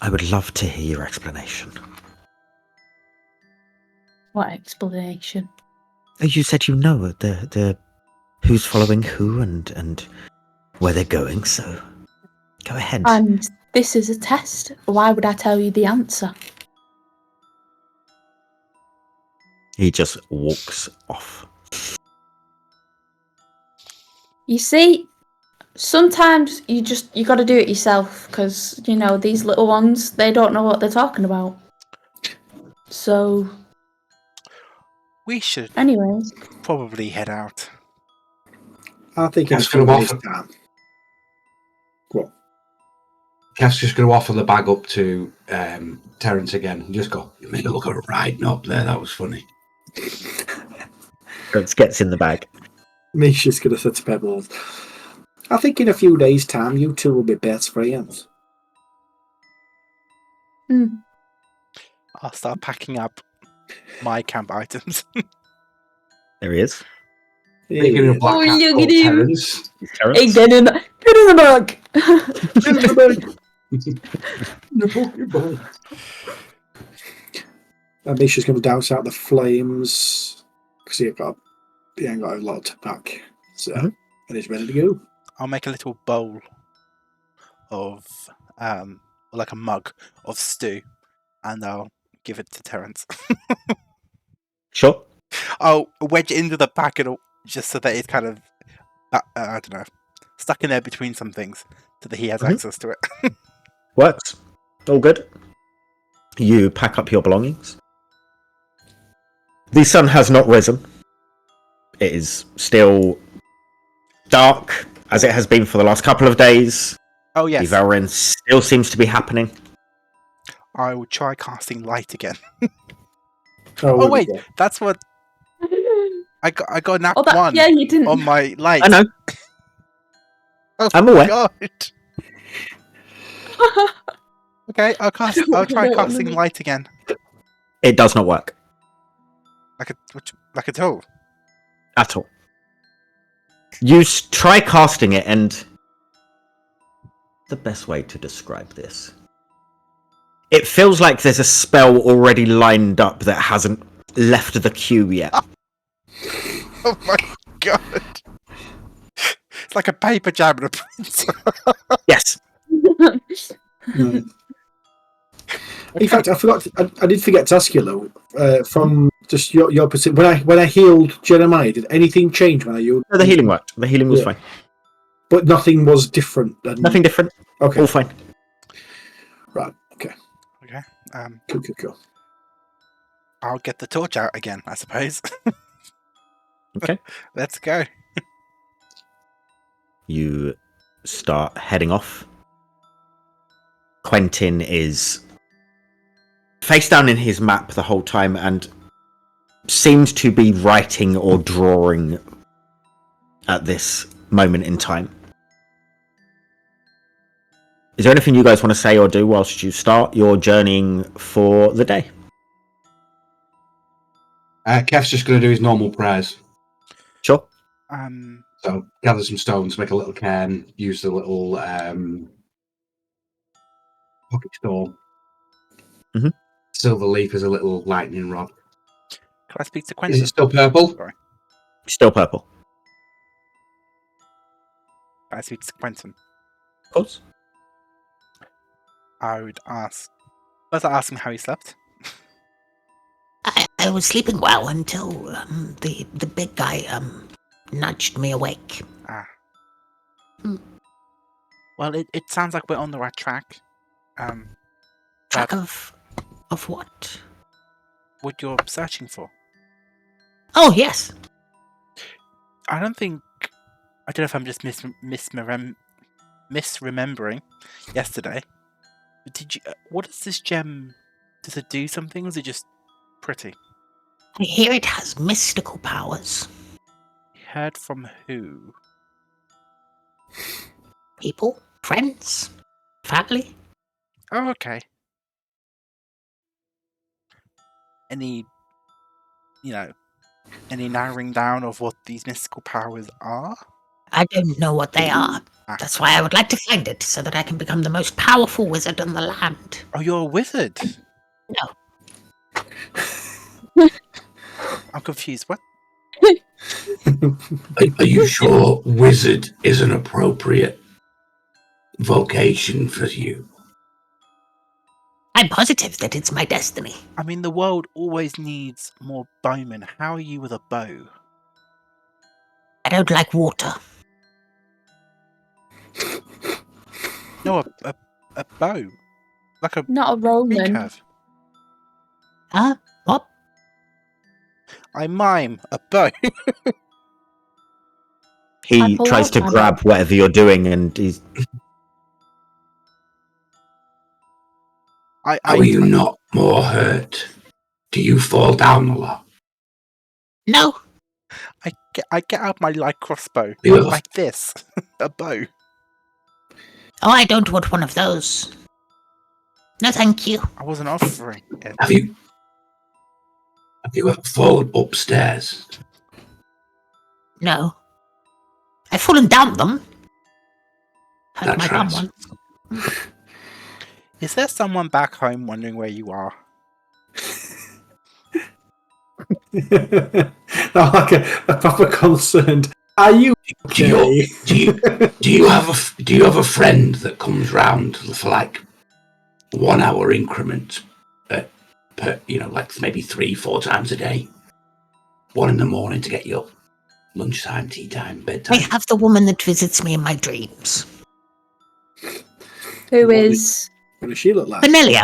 I would love to hear your explanation. What explanation? You said you know the who's following who and where they're going, so go ahead. And this is a test. Why would I tell you the answer? He just walks off. You see, sometimes you got to do it yourself because, you know, these little ones, they don't know what they're talking about. So, We should anyways. probably head out. I think in a Kev's few gonna days' offer. time. Go on. Kev's just going to offer the bag up to Terrence again and just go, you made it look a riding up there. That was funny. Terrence gets in the bag. Misha's going to say to Pebbles, I think in a few days' time, you two will be best friends. I'll start packing up my camp items. There he is. Speaking of black Oh, cat look called at him. Terrence. Terrence. Hey, get in the bag! The Pokeball. And Misha's going to douse out the flames because he ain't got a lot to pack. So, and he's ready to go. I'll make a little bowl of, like a mug of stew, and I'll give it to Terrence. Sure. I'll wedge it into the packet just so that it's kind of, I don't know, stuck in there between some things so that he has access to it. Works. All good. You pack up your belongings. The sun has not risen. It is still dark, as it has been for the last couple of days. Oh, yes. The Valorant still seems to be happening. I will try casting light again. Oh, Oh, wait. That's what... I got nap Oh, that, one yeah, you didn't. on my light. I know. Oh, I'm aware. God. Okay, I'll try casting light again. It does not work Like at all. at all. You try casting it, and the best way to describe this. It feels like there's a spell already lined up that hasn't left the queue yet. Oh my God. It's like a paper jam and a printer. Yes. In fact, I forgot. I did forget to ask you, Lou. From just your perspective, when I healed Jeremiah, did anything change when I healed? The healing worked. The healing was Yeah. fine. But nothing was different. Nothing different. Okay. All fine. Right. Okay. Okay. Cool. I'll get the torch out again, I suppose. Okay. Let's go. You start heading off. Quentin is face down in his map the whole time and seems to be writing or drawing at this moment in time. Is there anything you guys want to say or do whilst you start your journeying for the day? Kev's just going to do his normal prayers. Sure. So gather some stones, make a little cairn, use the little pocket storm. Mhm. Silver leaf as a little lightning rod. Can I speak to Is Quentin? it still purple? Sorry. Still purple. Can I speak to Quentin? Of course. I would ask... First, I asked him how he slept. I was sleeping well until the big guy nudged me awake. Well, it sounds like we're on the right track. Track of what? What you're searching for. Oh yes. I don't know if I'm just misremembering yesterday. But did you? What is this gem? Does it do something? Or is it just pretty? I hear it has mystical powers. Heard from who? People, friends, family. Oh, okay. Any narrowing down of what these mystical powers are? I don't know what they are. Ah. That's why I would like to find it, so that I can become the most powerful wizard in the land. Oh, you're a wizard. No. I'm confused. What? Are you sure wizard is an appropriate vocation for you? I'm positive that it's my destiny. I mean, the world always needs more bowmen. How are you with a bow? I don't like water. No, a bow. Like a Not a Roman. recurve. Huh? What? I mime a bow. He I pull tries out to my grab whatever you're doing, and he's Are you not more hurt? Do you fall down a lot? No. I get out my light crossbow Yeah. like this, a bow. Oh, I don't want one of those. No, thank you. I wasn't offering it. Have you ever fallen upstairs? No. I've fallen down them. Hurt That my bum tracks. once. Is there someone back home wondering where you are? Like a proper concerned. Are you? Do you have a friend that comes round for like 1 hour increments, per like maybe 3-4 times a day? 1 in the morning to get your lunchtime, tea time, bedtime. I have the woman that visits me in my dreams. Who is? What does she look like? Familiar.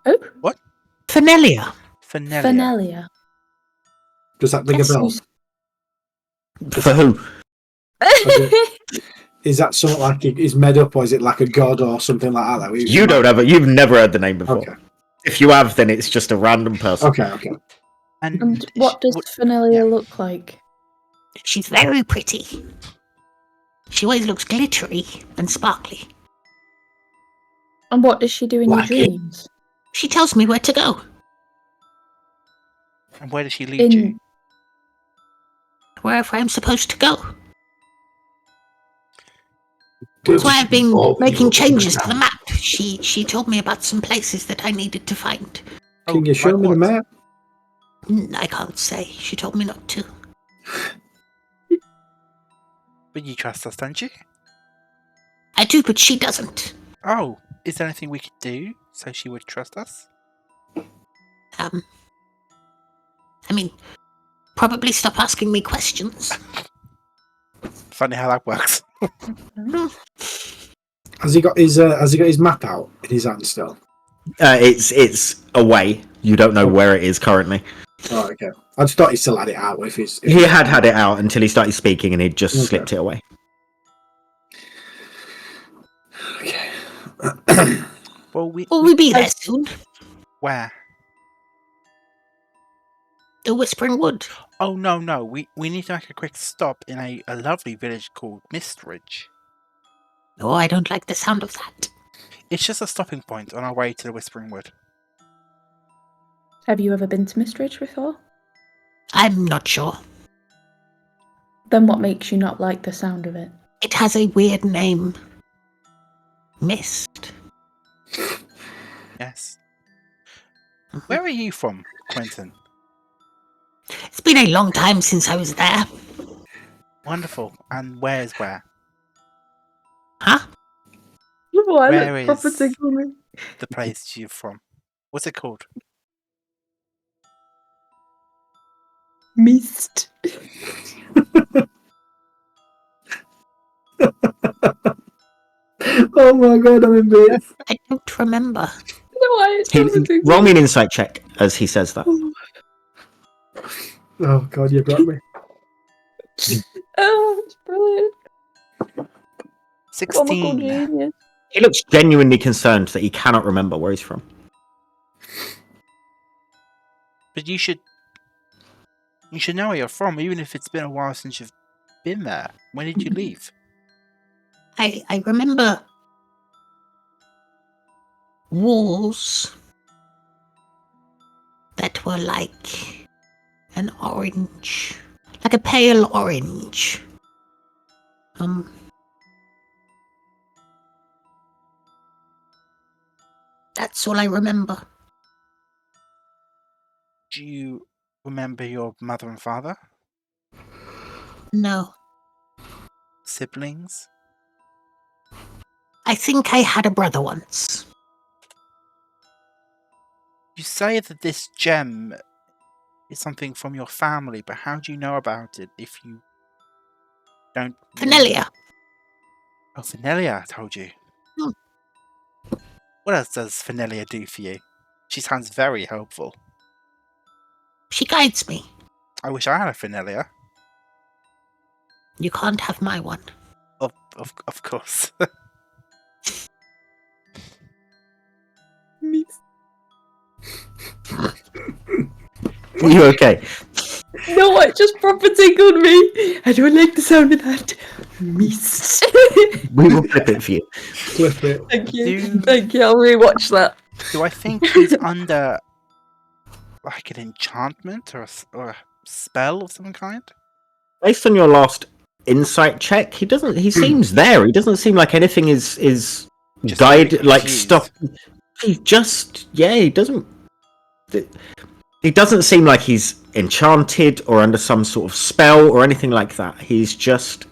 Oh, Familiar. Fenelia. Fenelia. Does that ring a Guess bell? who's- For who? Is that something like he's made up, or is it like a god or something like that? You don't have it. You've never heard the name before. Okay. If you have, then it's just a random person. Okay. And what does Fenelia look like? She's very pretty. She always looks glittery and sparkly. And what does she do in Like your it. dreams? She tells me where to go. And where does she lead you? Wherever I'm supposed to go. Good. That's why I've been Oh, making you- changes to the map. She told me about some places that I needed to find. Can you show like me the what? map? I can't say. She told me not to. But you trust us, don't you? I do, but she doesn't. Oh, is there anything we could do so she would trust us? I mean, probably stop asking me questions. Funny how that works. Has he got his map out in his hand still? It's away. You don't know where it is currently. Oh, okay. I just thought he still had it out if he's. He had it out until he started speaking, and he just Okay. slipped it away. Okay. Well, Will we be there soon? where? The Whispering Wood. Oh no! We need to make a quick stop in a lovely village called Mistridge. Oh, I don't like the sound of that. It's just a stopping point on our way to the Whispering Wood. Have you ever been to Mistridge before? I'm not sure. Then what makes you not like the sound of it? It has a weird name. Mist. Yes. Where are you from, Quentin? It's been a long time since I was there. Wonderful. And where's where? Huh? Why Where look proper is- tickle me? The place you're from. What's it called? Mist. Oh my god, I'm in bed. I don't remember. Why it's proper tickle Roll me an insight check as he says that. Oh god, you brought me. Oh, it's brilliant. 16. Comical genius. He looks genuinely concerned that he cannot remember where he's from. But you should know where you're from, even if it's been a while since you've been there. When did you leave? I remember walls that were like an orange, like a pale orange. That's all I remember. Do you remember your mother and father? No, Siblings? I think I had a brother once. You say that this gem is something from your family, but how do you know about it if you don't... Fenelia. Oh, Fenelia told you. Hmm. What else does Fenelia do for you? She sounds very helpful. She guides me. I wish I had a Fenelia. You can't have my one. Of course. Are you okay? No, it just proper tickled me. I don't like the sound of that. Mist. We will flip it for you. Flip it. Thank you. Do- Thank you. I'll rewatch that. Do I think he's under like an enchantment or a spell of some kind? Based on your last insight check, he doesn't. He seems there. He doesn't seem like anything is Just guide really like confused. stop. He just He doesn't. It doesn't seem like he's enchanted or under some sort of spell or anything like that. He's just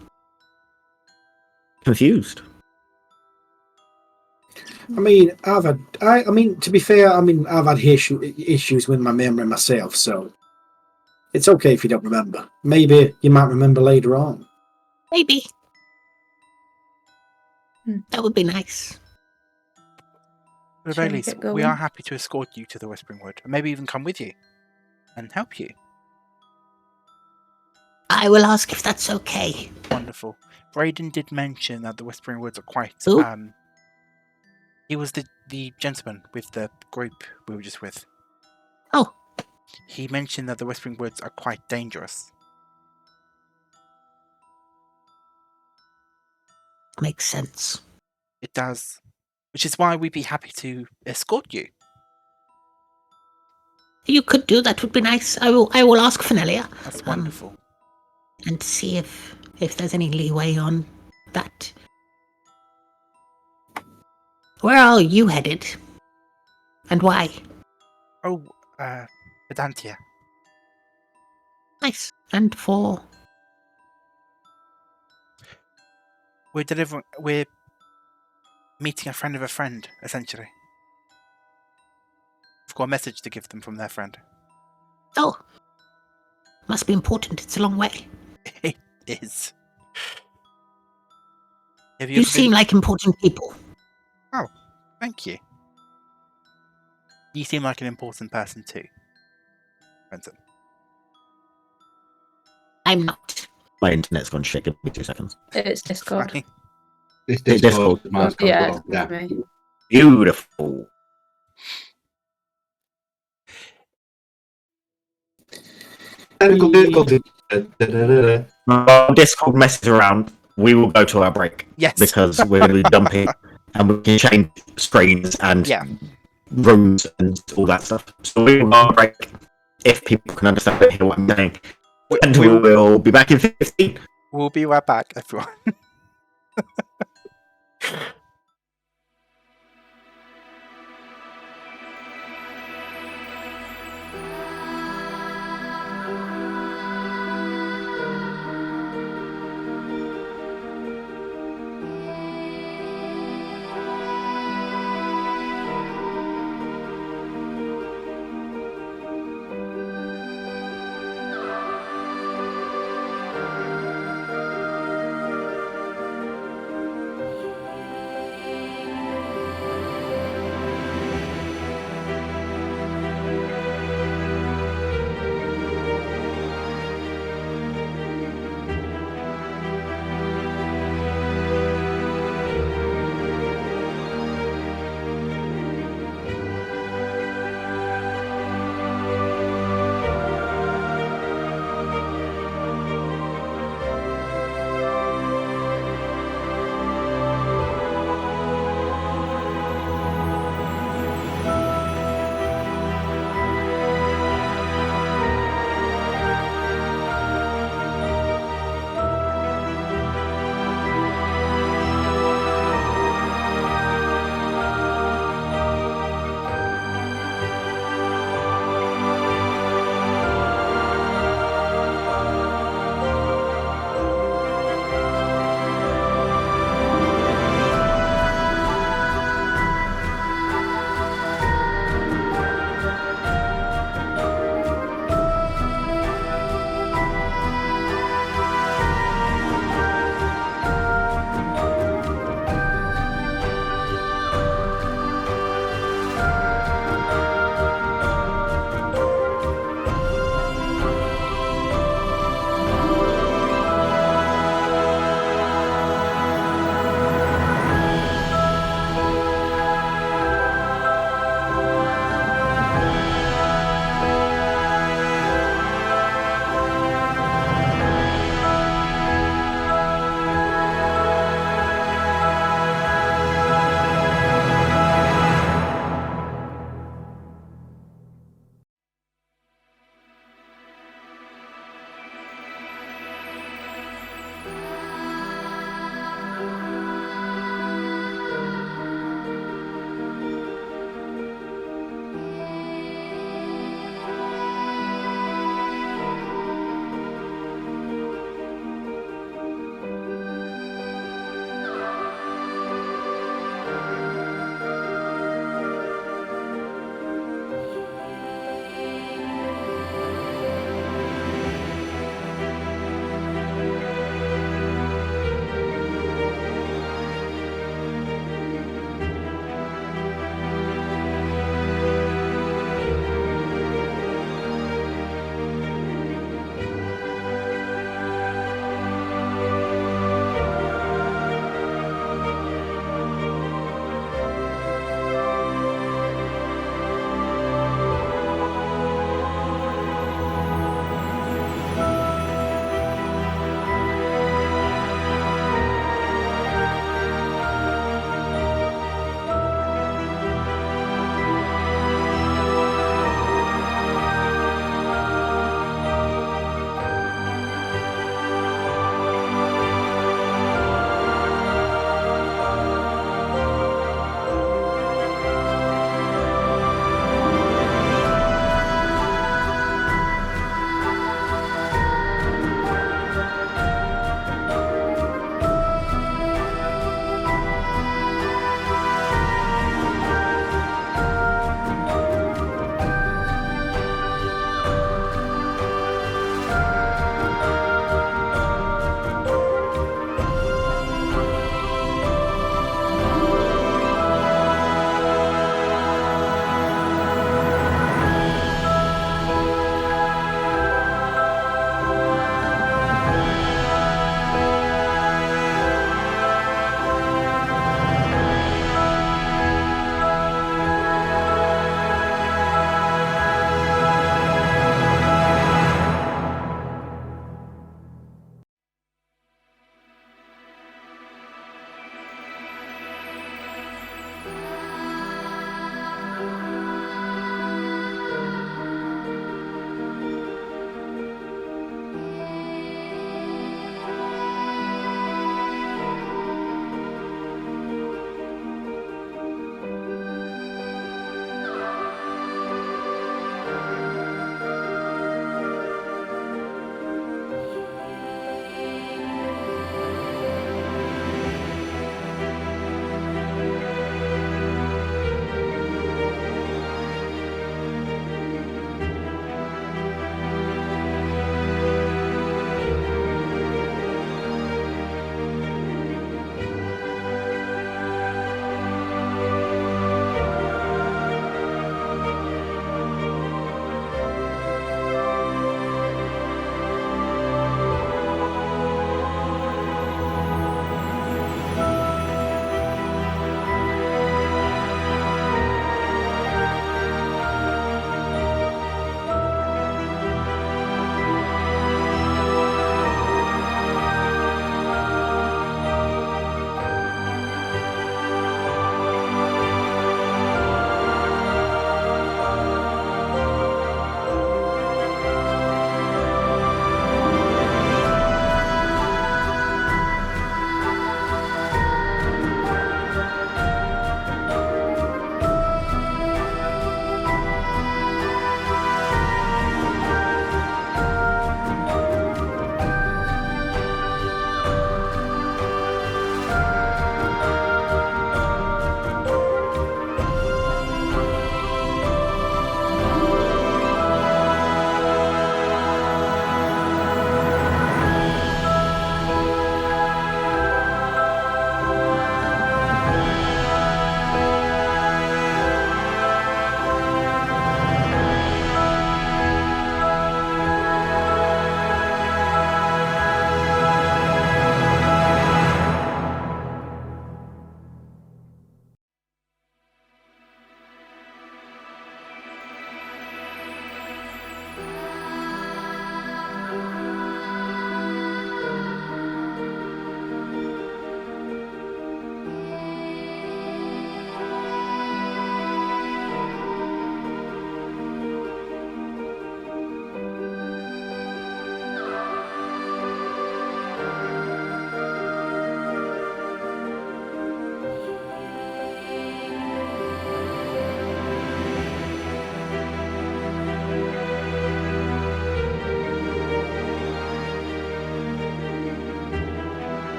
confused. I mean, I mean, to be fair, I mean, I've had issues with my memory myself, so it's okay if you don't remember. Maybe you might remember later on. Maybe. Hmm. That would be nice. At the Shall very we least, get we going? are happy to escort you to the Whispering Wood, and maybe even come with you. and help you. I will ask if that's okay. Wonderful. Braden did mention that the Whispering Woods are quite. Who? He was the gentleman with the group we were just with. Oh. He mentioned that the Whispering Woods are quite dangerous. Makes sense. It does. Which is why we'd be happy to escort you. You could do that. Would be nice. I will ask Fenelia. That's wonderful. And see if there's any leeway on that. Where are you headed? And why? Oh, Verdantia. Nice. And for... We're meeting a friend of a friend, essentially. We've got a message to give them from their friend. Oh. Must be important. It's a long way. It is. You seem like important people. Oh, thank you. You seem like an important person too, Quentin. I'm not. My internet's gone shit. Give me 2 seconds. It's Discord. Fine. This Discord. Discord. Mine's gone Yeah, as well. Yeah. it's me. Beautiful. Technical difficulty. Da-da-da-da. While Discord messes around, we will go to our break. Yes. Because we're going to be dumping and we can change screens and Yeah. rooms and all that stuff. So we will go on a break if people can understand and hear what I'm saying. And we will be back in 15. We'll be right back, everyone.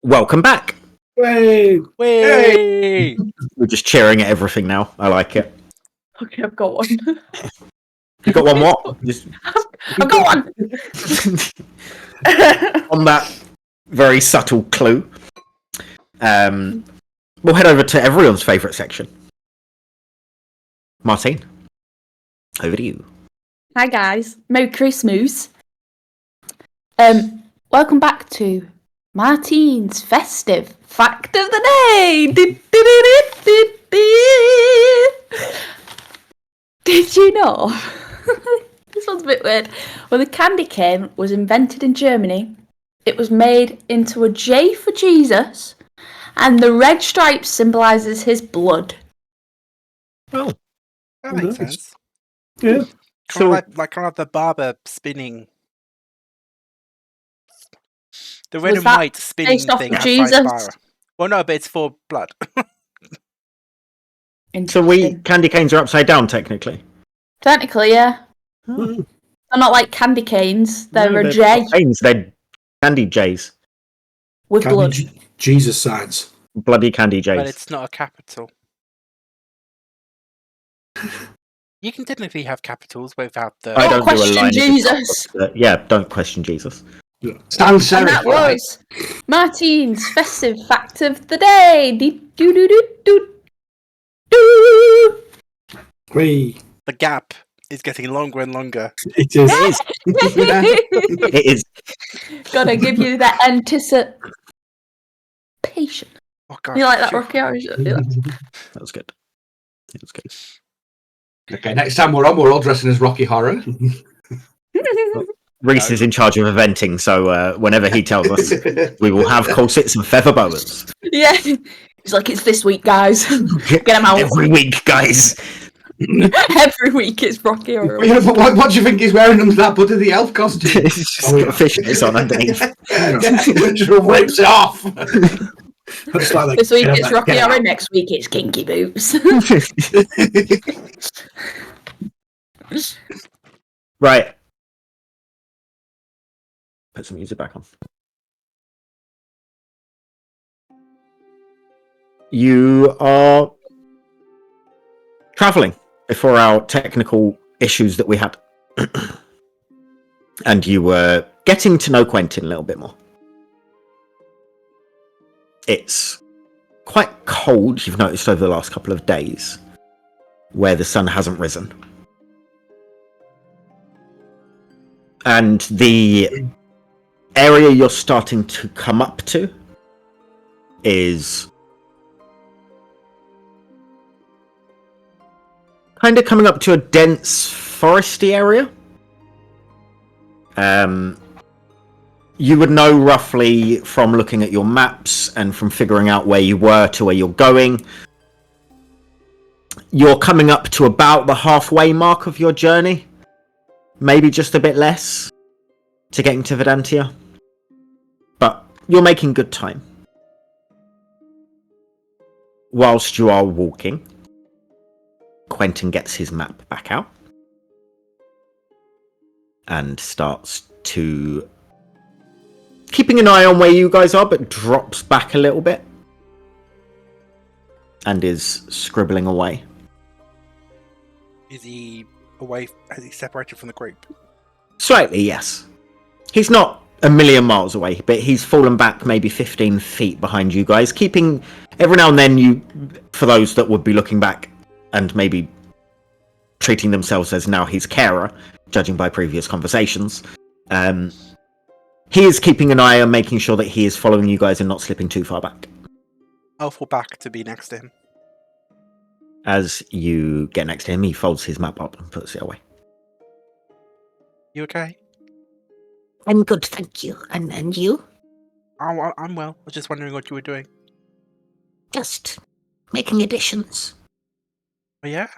welcome back. Way. Way! We're just cheering at everything now. I like it. Okay, I've got one. You got one more? Just I've got one. on that very subtle clue. We'll head over to everyone's favourite section. Martine, over to you. Hi guys, Merry Christmas. Welcome back to Martine's festive fact of the day. Did you know? This one's a bit weird. When the candy cane was invented in Germany, it was made into a J for Jesus, and the red stripe symbolises his blood. Oh, That makes nice. sense. Yeah. So, Kind of the barber spinning. The red Was and that white spinning based off thing of outside Jesus? Spira. Well, no, but it's for blood. candy canes are upside down, technically. Technically, yeah. Mm. They're not like candy canes. They're No, a they're J not canes, they're candy J's. with Candy blood. Jesus signs. Bloody candy J's. But it's not a capital. You can technically have capitals without the. I Don't don't do a question line. Jesus. Yeah, don't question Jesus. Sounds And that serif, right? was Martine's festive fact of the day. Do-do-do-do-do. Way. The gap is getting longer and longer. It is. It is. Gotta give you that anticipation. Oh god! You like that, Rocky? Or is it- That was good. It was good. Okay, next time we're on, we're all dressing as Rocky Horror. Reese is in charge of eventing, so whenever he tells us, we will have corsets and feather boas. Yeah. He's like, it's this week, guys. Get him out. Every week, guys. Every week it's Rocky Horror. Yeah, but what do you think he's wearing under that Buddy the Elf costume? It's just got fishnets on underneath. Just rips it off. I just like that. This week Get it's out. Rocky Get out. Horror, next week it's Kinky Boots. Right. Put some music back on. You are traveling before our technical issues that we had. And you were getting to know Quentin a little bit more. It's quite cold, you've noticed, over the last couple of days, where the sun hasn't risen. And the area you're starting to come up to is kind of coming up to a dense foresty area. You would know roughly from looking at your maps and from figuring out where you were to where you're going. You're coming up to about the halfway mark of your journey. Maybe just a bit less to getting to Verdantia. But you're making good time. Whilst you are walking, Quentin gets his map back out and starts to keeping an eye on where you guys are, but drops back a little bit and is scribbling away. Is he away? Has he separated from the group? Slightly, yes. He's not a million miles away, but he's fallen back maybe 15 feet behind you guys, keeping every now and then you, for those that would be looking back and maybe treating themselves as now his carer, judging by previous conversations, he is keeping an eye on making sure that he is following you guys and not slipping too far back. I'll fall back to be next to him. As you get next to him, he folds his map up and puts it away. You okay? I'm good, thank you. And you? Oh, I'm well. I was just wondering what you were doing. Just making additions. Oh yeah?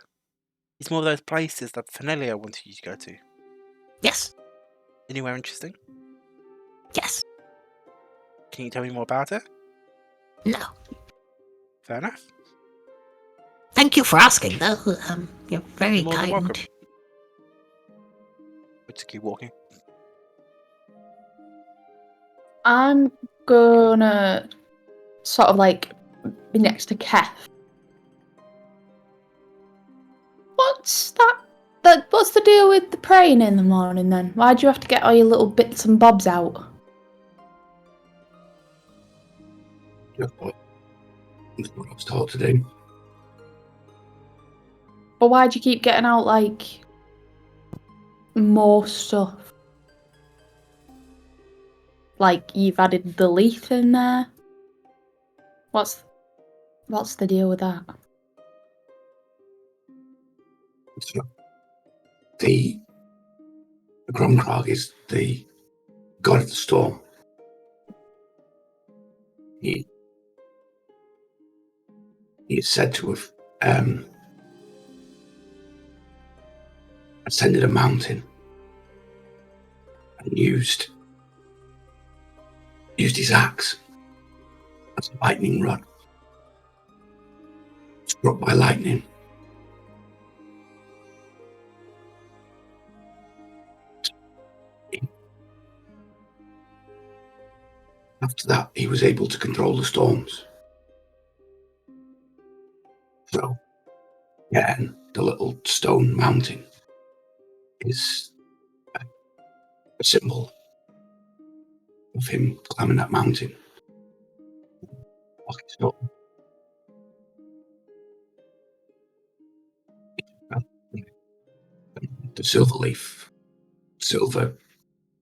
It's more of those places that Fenelia wanted you to go to. Yes, Anywhere interesting? yes. Can you tell me more about it? No. Fair enough. Thank you for asking, though. You're very More than kind. welcome. We'll just keep walking. I'm gonna sort of like be next to Kef. What's that? What's the deal with the praying in the morning then? Why'd you have to get all your little bits and bobs out? That's what I was told to do. But why'd you keep getting out like more stuff? Like you've added the leaf in there? What's the deal with that? So, the Gromkrog is the god of the storm. He is said to have ascended a mountain and used his axe as a lightning rod. Struck by lightning. After that, he was able to control the storms. So, again, the little stone mountain is a symbol of him climbing that mountain. Walking stone. The silver leaf. Silver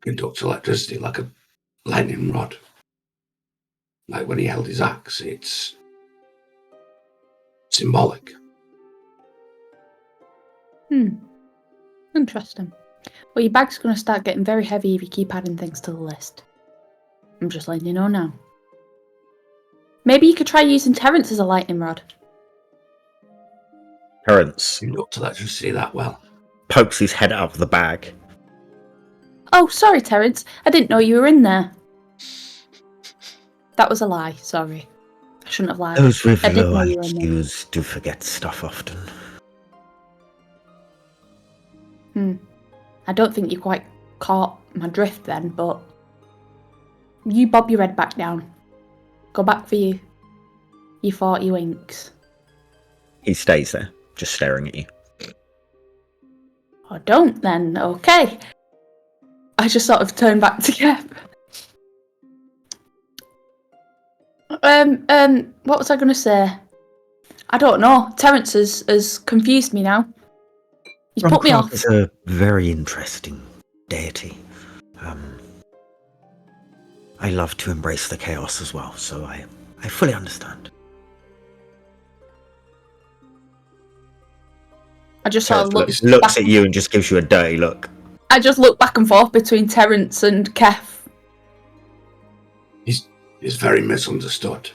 conducts electricity like a lightning rod. Like when he held his axe, it's symbolic. Interesting. Well, your bag's going to start getting very heavy if you keep adding things to the list. I'm just letting you know now. Maybe you could try using Terrence as a lightning rod. Terrence Conduct electricity that well. pokes his head out of the bag. Oh, sorry, Terrence. I didn't know you were in there. That was a lie. Sorry. I shouldn't have lied. Those with I didn't low know you were in there. IQs do forget stuff often. I don't think you quite caught my drift then, but you bob your head back down. Go back for your 40 winks. He stays there, just staring at you. Or don't then, okay. I just sort of turn back to Kep. What was I going to say? I don't know. Terrence has confused me now. He's put me off. Is a very interesting deity. I love to embrace the chaos as well, so I fully understand. I just sort Terrence of looks at you and just gives you a dirty look. I just look back and forth between Terrence and Kef. He's very misunderstood.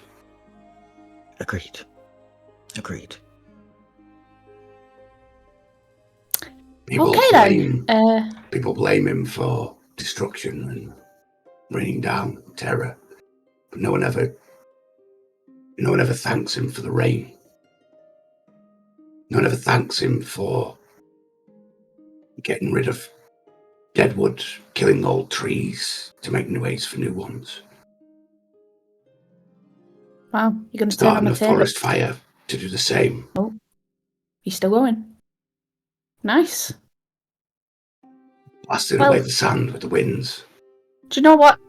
Agreed. People Okay blame, then. People blame him for destruction and raining down terror, but no one ever thanks him for the rain. No one ever thanks him for getting rid of dead wood, killing old trees to make new ways for new ones. Wow, you're going to turn on Starting my a table. forest fire to do the same. Oh, you're still going. Nice. Blasting Well- away the sand with the winds. Do you know what?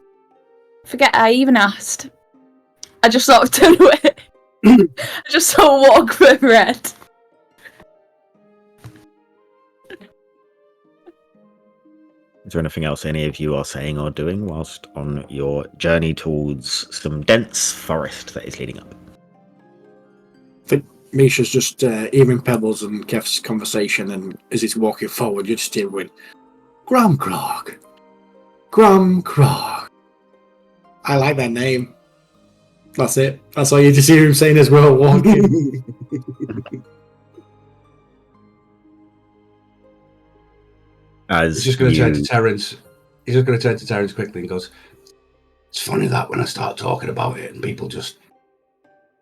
Forget I even asked. I just sort of turn away. I just sort of walk further ahead. Is there anything else any of you are saying or doing whilst on your journey towards some dense forest that is leading up? I think Misha's just hearing Pebbles and Kef's conversation, and as it's walking forward, you're just hearing Gromkrog. Gromkrog. I like that name. That's it. That's all you just hear him saying as well walking. As He's just going to turn to you- Terrence. He's just going to turn to Terrence quickly and goes, "It's funny that when I start talking about it and people just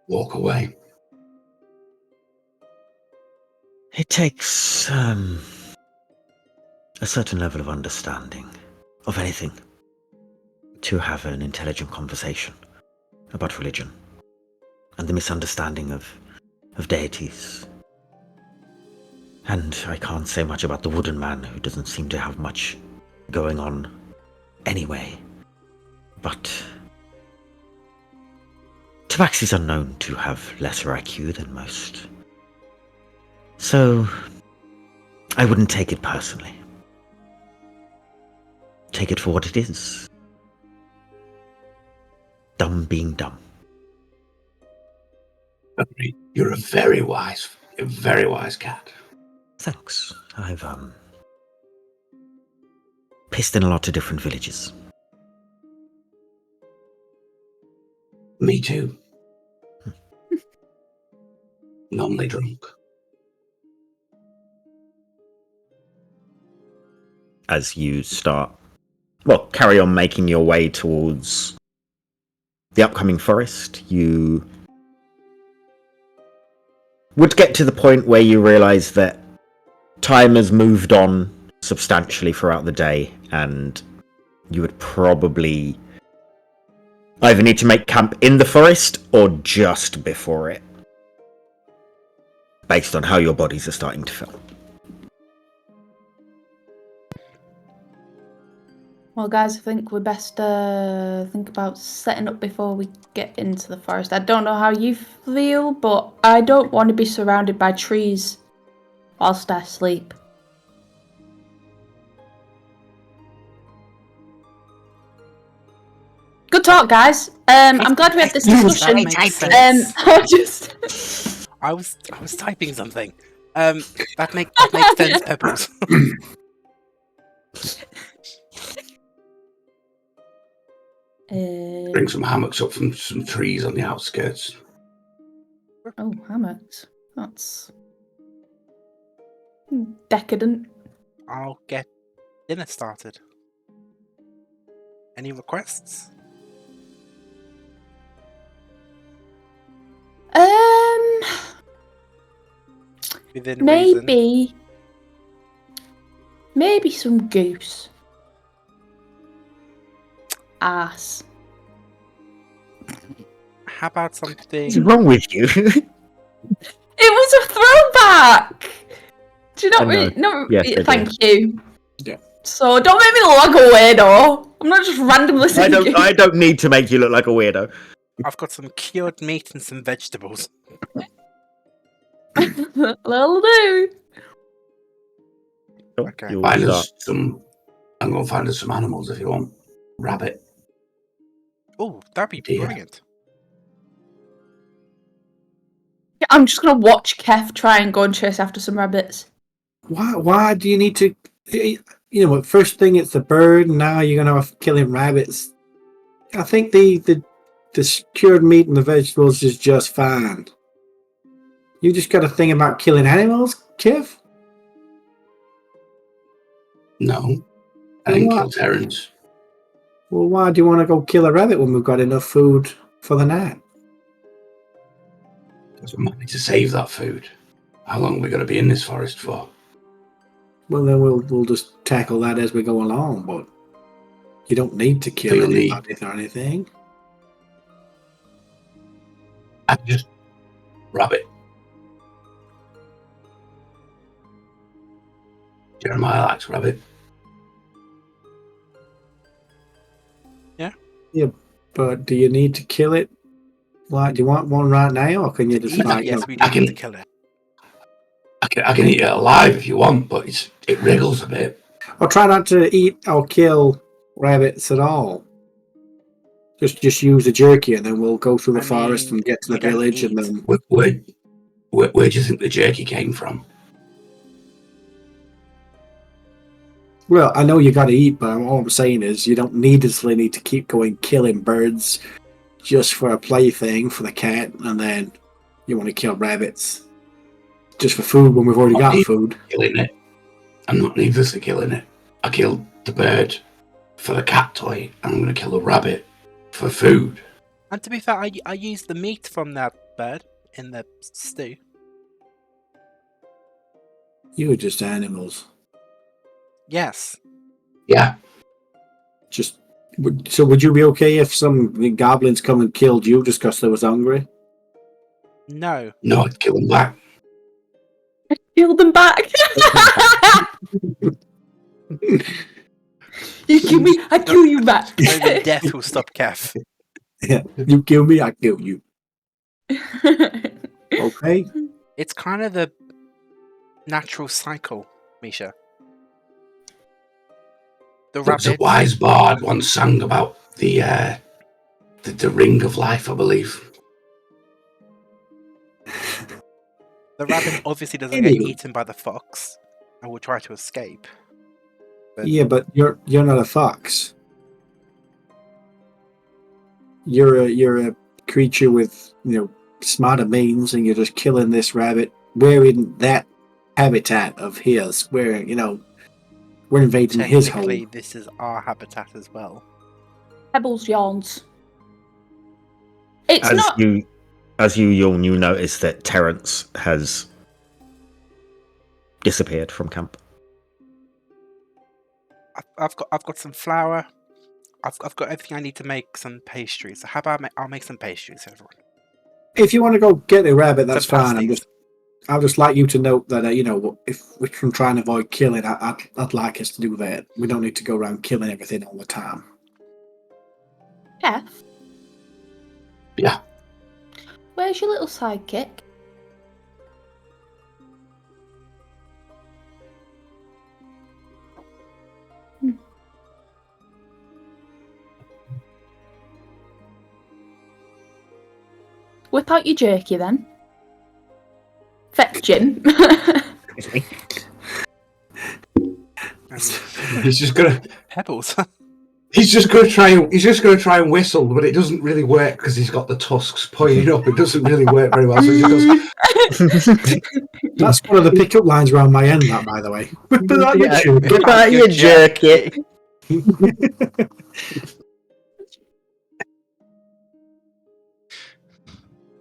walk away." It takes a certain level of understanding of anything to have an intelligent conversation about religion and the misunderstanding of deities. And I can't say much about the wooden man, who doesn't seem to have much going on anyway. But Tabaxi's are known to have lesser IQ than most. So I wouldn't take it personally. Take it for what it is. Dumb being dumb. Agreed. You're a very wise cat. Thanks. I've pissed in a lot of different villages. Me too. Normally drunk. As you carry on making your way towards the upcoming forest, you would get to the point where you realise that time has moved on substantially throughout the day, and you would probably either need to make camp in the forest or just before it, based on how your bodies are starting to feel. Well, guys, I think we're best think about setting up before we get into the forest. I don't know how you feel, but I don't want to be surrounded by trees whilst I sleep. Good talk, guys. I'm glad we had this discussion. That makes sense. I I was typing something. That makes sense, Pebbles. Bring some hammocks up from some trees on the outskirts. Oh, hammocks. That's decadent. I'll get dinner started. Any requests? Within reason. Maybe some goose. Ass. How about What's something? wrong with you? It was a throwback. Do you not I know. really? No, Yes, I do. thank you. Yeah. So don't make me look like a weirdo. I'm not just randomly saying. I don't need to make you look like a weirdo. I've got some cured meat and some vegetables. That'll do. Okay. You'll Find start. us some. I'm going to find us some animals if you want. Rabbit. Oh, that'd be Dear. brilliant. I'm just gonna watch Kef try and go and chase after some rabbits. Why do you need to? You know what? First thing it's the bird, and now you're gonna have killing rabbits. I think the cured meat and the vegetables is just fine. You just got a thing about killing animals, Kev? No. I didn't What? kill Terrence. Well, why do you want to go kill a rabbit when we've got enough food for the night? Because we might need to save that food. How long are we going to be in this forest for? Well, then we'll just tackle that as we go along. But you don't need to kill You'll need- anybody or anything. I just rabbit. Jeremiah likes rabbit. But do you need to kill it? Like, do you want one right now, or can you just Eat it, like? yes, no, we I do can- need to kill it. I can eat it alive if you want, but it wriggles a bit. Or try not to eat or kill rabbits at all. Just use the jerky, and then we'll go through the I forest mean, and get to the we don't village, and eat. then Where do you think the jerky came from? well, I know you got to eat, but all I'm saying is you don't needlessly need to keep going killing birds just for a plaything for the cat, and then you want to kill rabbits just for food when we've already got food. Killing it. I'm not needlessly killing it. I killed the bird for the cat toy, and I'm going to kill the rabbit for food. And to be fair, I used the meat from that bird in the stew. You are just animals. Yes. Yeah. Just So would you be okay if some goblins come and killed you just because they was hungry? No. No, I'd kill him back. Kill them back. You kill me, I kill you back. Only death will stop Kev. Yeah. You kill me, I kill you. Okay. It's kind of the natural cycle, Misha. The There was a rabbit. wise bard once sang about the ring of life, I believe. The rabbit obviously doesn't get eaten by the fox and will try to escape. But Yeah, but you're not a fox. You're a creature with smarter means, and you're just killing this rabbit. We're in that habitat of his. We're invading his home. technically, this is our habitat as well. Pebbles yawns. It's As not. you yawn, you notice that Terrence has disappeared from camp. I've got some flour. I've got everything I need to make some pastries. So how about I'll make some pastries, everyone. If you want to go get the rabbit, that's Some fine. pasties. I'll just like you to note that if we can try and avoid killing, I'd like us to do that. We don't need to go around killing everything all the time. Yeah. Yeah. Where's your little sidekick? Whip out your jerky then. Fetch him. He's just gonna Pebbles. He's just going to try and whistle, but it doesn't really work because he's got the tusks pointing up. It doesn't really work very well. So he just goes, That's one of the pickup lines around my end. That, by the way. Get out your jerky.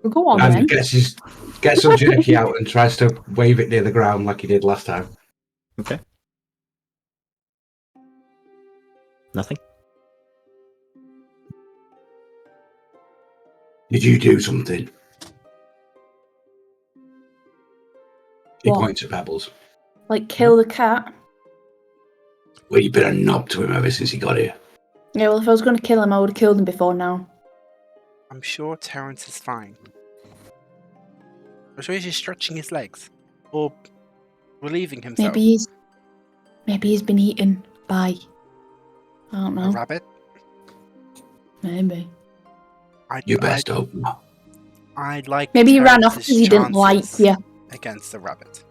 Go on and then. gets some jerky out and tries to wave it near the ground like he did last time. Okay. Nothing. Did you do something? He What? points at Pebbles. Like kill the cat. Well, you've been a knob to him ever since he got here. Yeah, well if I was going to kill him, I would have killed him before now. I'm sure Terrence is fine. I'm sure he's just stretching his legs. Or relieving himself. Maybe he's been eaten by, I don't A know. rabbit? Maybe. You best hope not. I'd like Maybe he ran off Terrence's because he didn't like chances you. against the rabbit.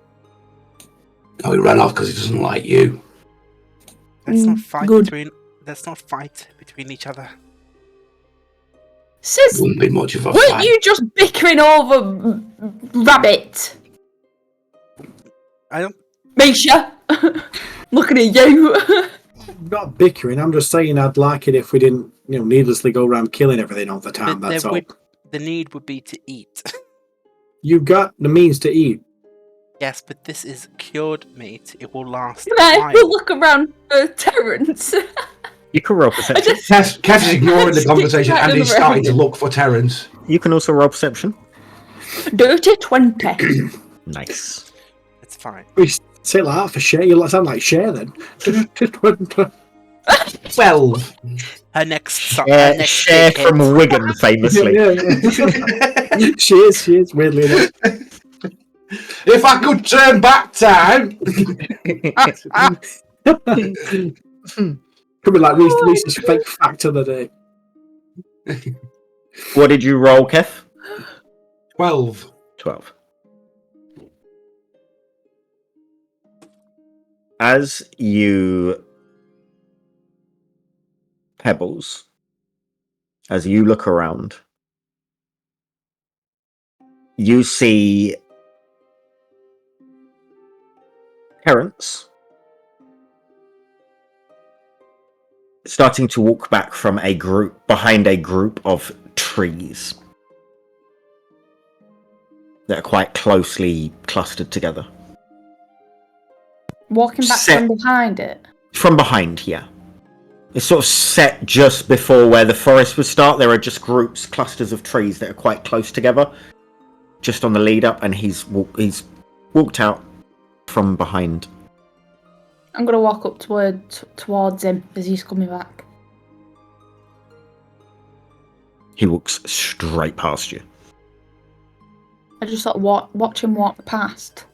No, he ran off because he doesn't like you. Let's not fight good. between each other. Sis, Wouldn't be much of a weren't fight. you just bickering over rabbit? I don't. Misha, looking at you. Not bickering. I'm just saying I'd like it if we didn't, needlessly go around killing everything all the time. That's all. The need would be to eat. You got the means to eat. Yes, but this is cured meat. It will last Can a I while. have a look around for Terrence? You can roll perception. Kev is ignoring the Stick conversation that and in he's the starting to road. look for Terrence. You can also roll perception. Dirty 20. Nice. It's fine. We say like that for share. You sound like share then. 12. Her next song. Share from Wigan, famously. Yeah. She is, weirdly enough. If I could turn back time. Could be like Reese's fake fact of the day. What did you roll, Kev? 12. 12. As you Pebbles, as you look around, you see Terrence starting to walk back from behind a group of trees that are quite closely clustered together. Walking back Set. from behind it. From behind, yeah. It's sort of set just before where the forest would start. There are just groups, clusters of trees that are quite close together, just on the lead up, and he's walked out from behind. I'm gonna walk up towards him as he's coming back. He walks straight past you. I just sort of watch him walk past.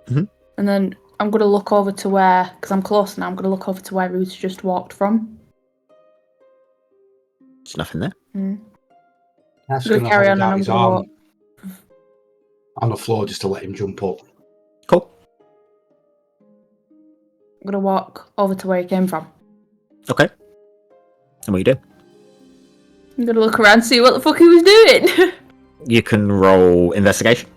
Mhm. And then I'm going to look over to where, because I'm close now, I'm going to look over to where Ruth's just walked from. There's nothing there. That's I'm going to carry on and I'm his going to arm walk. on the floor just to let him jump up. Cool. I'm going to walk over to where he came from. Okay. And what you do? I'm going to look around and see what the fuck he was doing. You can roll investigation.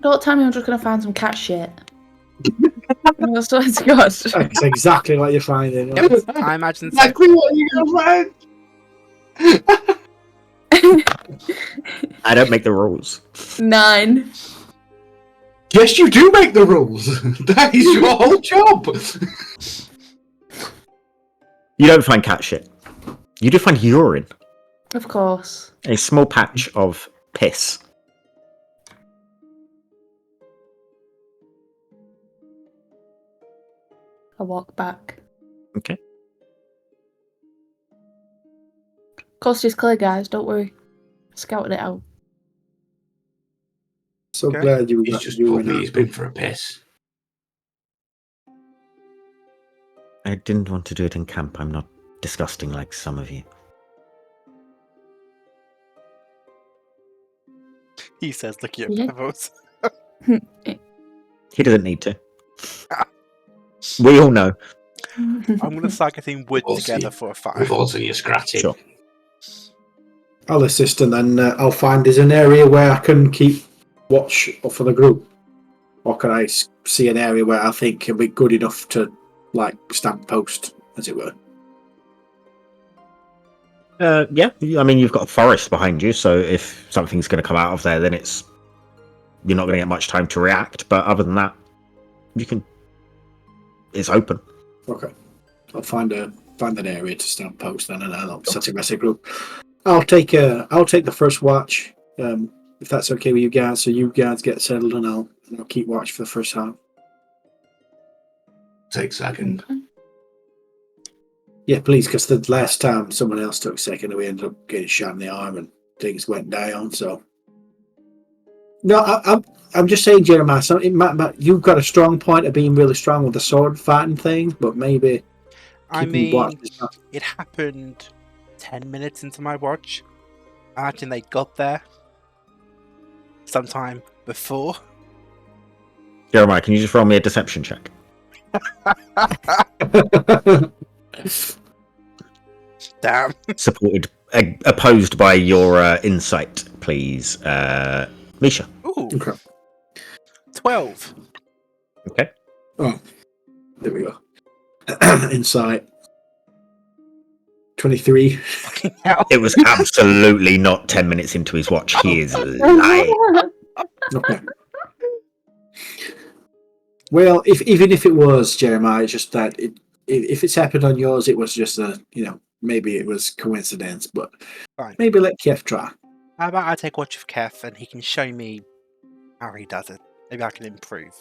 Don't tell me I'm just going to find some cat shit. I swear to God. That's exactly what you're finding. I imagine so. Exactly what you're going to find. I don't make the rules. 9. Yes, you do make the rules. That is your whole job. You don't find cat shit. You do find urine. Of course. A small patch of piss. I walk back. Okay. Coast is clear, guys. Don't worry. Scouted it out. So Okay. glad you He's got just you told and me I. he's been for a piss. I didn't want to do it in camp. I'm not disgusting like some of you. He says, looking at Yeah. Pebbles. He doesn't need to. We all know. I'm going to start getting wood We'll together see. for a fire. We've all seen you scratching. Sure. I'll assist, and then I'll find there's an area where I can keep watch for the group, or can I see an area where I think can be good enough to like stand post, as it were. Yeah, I mean, you've got a forest behind you, so if something's going to come out of there, then you're not going to get much time to react. But other than that, you can. It's open. Okay, I'll find an area to stand post then, and I'll set a message group. I'll take the first watch, if that's okay with you guys. So you guys get settled, and I'll keep watch for the first half. Take second. Yeah, please, because the last time someone else took second, and we ended up getting shot in the arm, and things went down. So, no, I'm just saying, Jeremiah. So you've got a strong point of being really strong with the sword fighting thing, but maybe. I keeping watch mean, is not- it happened 10 minutes into my watch. I imagine they got there sometime before. Jeremiah, can you just roll me a deception check? Damn. Opposed by your insight, please, Misha. Ooh, Okay. 12. Okay. Oh, there we go. Insight. 23. Fucking hell. It was absolutely not 10 minutes into his watch. He is lying. Okay. Well, even if it was, Jeremiah, it's just that if it's happened on yours, it was just maybe it was coincidence, but Fine. maybe let Kev try. How about I take watch of Kef and he can show me how he does it? Maybe I can improve.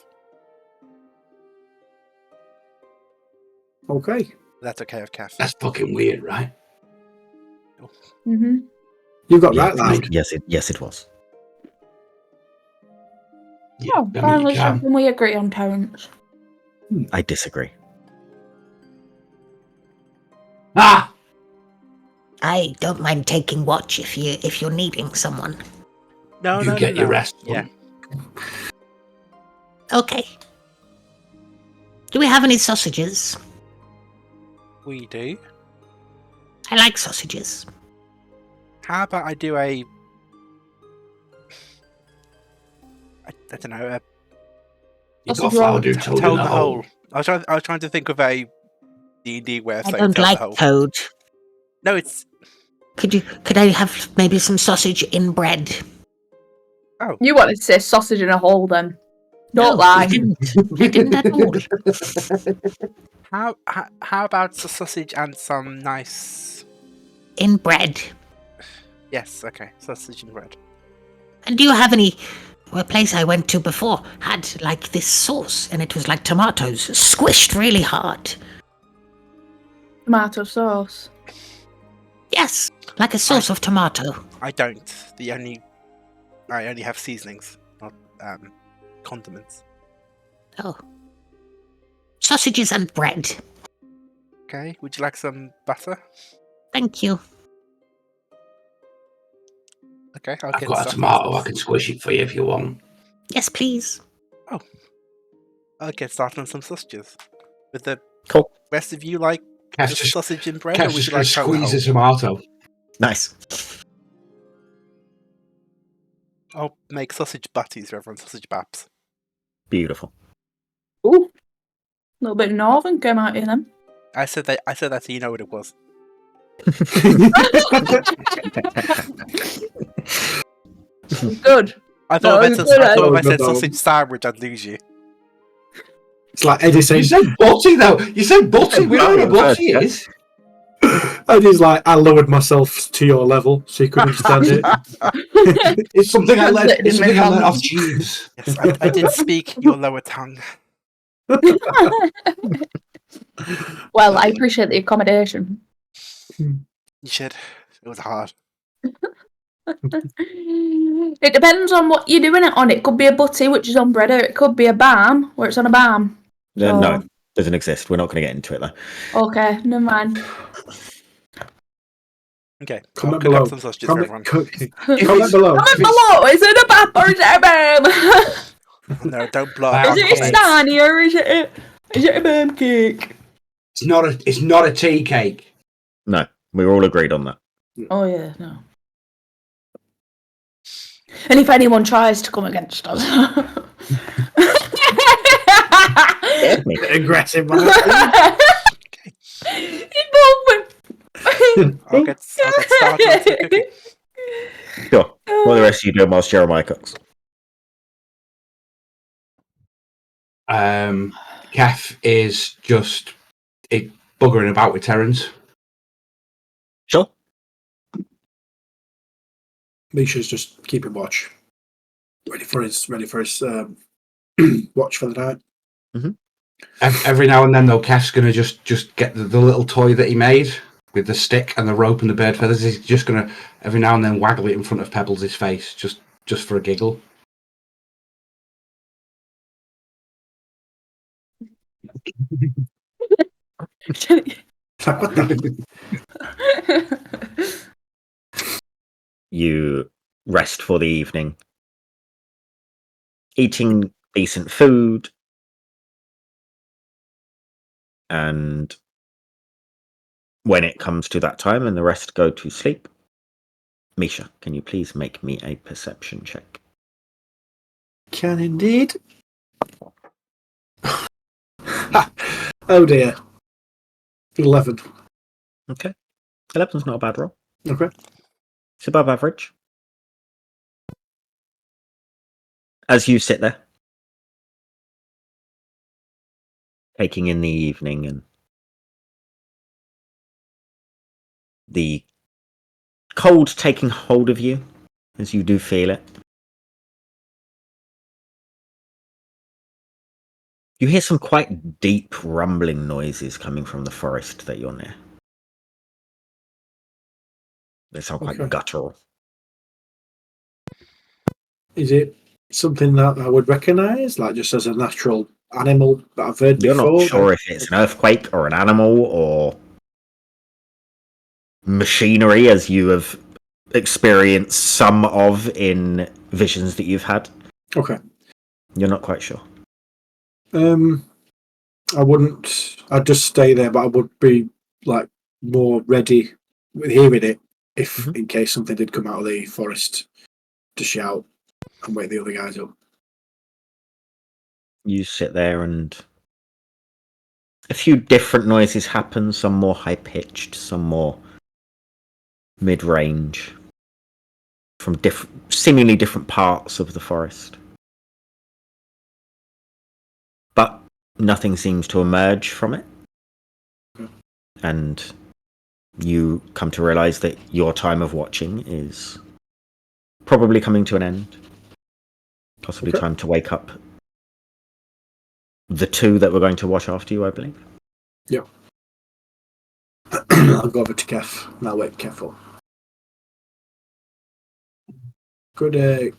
Okay. That's okay with Kef. That's fucking weird, right? Mm-hmm. You got Yeah, that loud. yes, it was. Yeah, Oh, I mean, finally you can. something we agree on, Terrence. I disagree. Ah! I don't mind taking watch if you're needing someone. No, You no, get no, your no. rest. Yeah. Okay. Do we have any sausages? We do. I like sausages. How about I do a... I don't know, You Sausage got flour roll. do toad in toad the the hole. hole. I was trying to think of a D&D way of I saying don't toad like the hole. toad. No, it's... Could I have maybe some sausage in bread? You wanted to say sausage in a hole then. No, Don't lie. I didn't. I didn't at all. How about the sausage and some nice? In bread. Yes, okay, sausage and bread. And do you have any? A place I went to before had like this sauce, and it was like tomatoes squished really hard. Tomato sauce. Yes, like a sauce of tomato. I don't. I only have seasonings, not condiments. Oh. Sausages and bread. Okay, would you like some butter? Thank you. Okay, I'll I've get got a started. tomato. I can squish it for you if you want. Yes, please. I'll get started on some sausages. With the Cool. rest of you like Kev's just just, sausage and bread, or Kev's would just you going like to squeeze a total? tomato. Nice. I'll make sausage butties for everyone. Sausage baps. Beautiful. Ooh. A little bit northern came out in them. I said that so you know what it was. Good. I thought No, if I good, said No. sausage sandwich, I'd lose you. It's like Eddie You saying, said butty, though. You said butty. We know what a butty Yeah. is. Eddie's like, I lowered myself to your level so you could understand it. It's something I learned. Translated It's in something I learned McDonald's. off Jeeves. Yes, I did speak your lower tongue. Well, I appreciate the accommodation. You should. It was hard. It depends on what you're doing it on. It could be a butty, which is on bread, or it could be a balm, where it's on a balm. No, doesn't exist. We're not going to get into it though. Okay, never mind. Okay, Comment I'll cook below. up some sausages for everyone. Comment below. Comment below. Is it a bap or is it a bam? No, don't blow Is up Is our it a comments. stani or is it a bam cake? It's not a tea cake. No, we were all agreed on that. Oh yeah, no. And if anyone tries to come against us, Aggressive, man. involvement. I'll get started on some cooking. Sure. What are the rest of you doing whilst Jeremiah cooks? Kef is just buggering about with Terrence. Sure. Misha's just keeping watch. Ready for his watch for the night. Every now and then, though, Kef's going to just get the little toy that he made with the stick and the rope and the bird feathers. He's just going to every now and then waggle it in front of Pebbles' face, just for a giggle. What the? You rest for the evening, eating decent food, and when it comes to that time and the rest go to sleep, Misha, can you please make me a perception check? Can indeed. Oh dear. 11. Okay. 11's not a bad roll. Okay. It's above average. As you sit there, taking in the evening and the cold taking hold of you as you do feel it, you hear some quite deep rumbling noises coming from the forest that you're near. They sound quite Okay. guttural. Is it something that I would recognise, like just as a natural animal that I've heard You're before? not sure if it's an earthquake or an animal or machinery, as you have experienced some of in visions that you've had. Okay. You're not quite sure. I wouldn't. I'd just stay there, but I would be like more ready with hearing it if, in case something did come out of the forest, to shout and wake the other guys up. You sit there and a few different noises happen, some more high-pitched, some more mid-range, from seemingly different parts of the forest. But nothing seems to emerge from it. and you come to realize that your time of watching is probably coming to an end. Possibly time to wake up the two that were going to watch after you, I believe. Yep. I'll go over to Kev and I'll wake Kev up. Good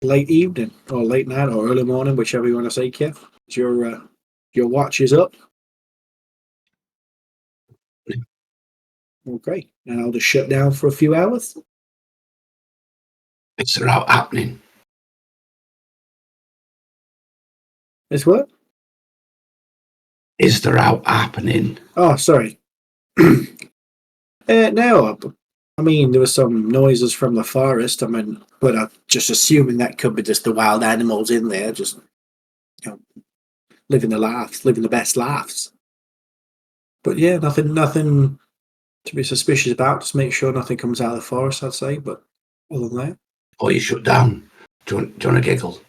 late evening or late night or early morning, whichever you want to say, Kev. Your watch is up. Okay, and I'll just shut down for a few hours. It's out happening. It's what? Is there out happening? Oh, sorry. No, I mean, there were some noises from the forest. I mean, but I'm just assuming that could be just the wild animals in there, just, you know, living the best laughs. But yeah, nothing to be suspicious about. Just make sure nothing comes out of the forest, I'd say. But other than that, Or you shut down. Do you want to giggle?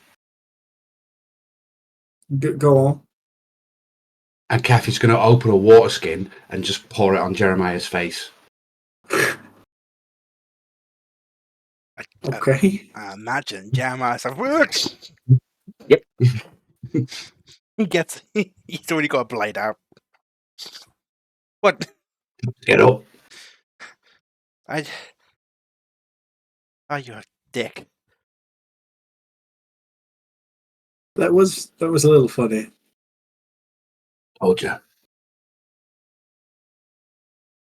go on. And Kathy's going to open a water skin and just pour it on Jeremiah's face. Okay. I imagine Jeremiah's like, Yep. he's already got a blade out. What? Get up. Oh, you're a dick. That was a little funny. Told you.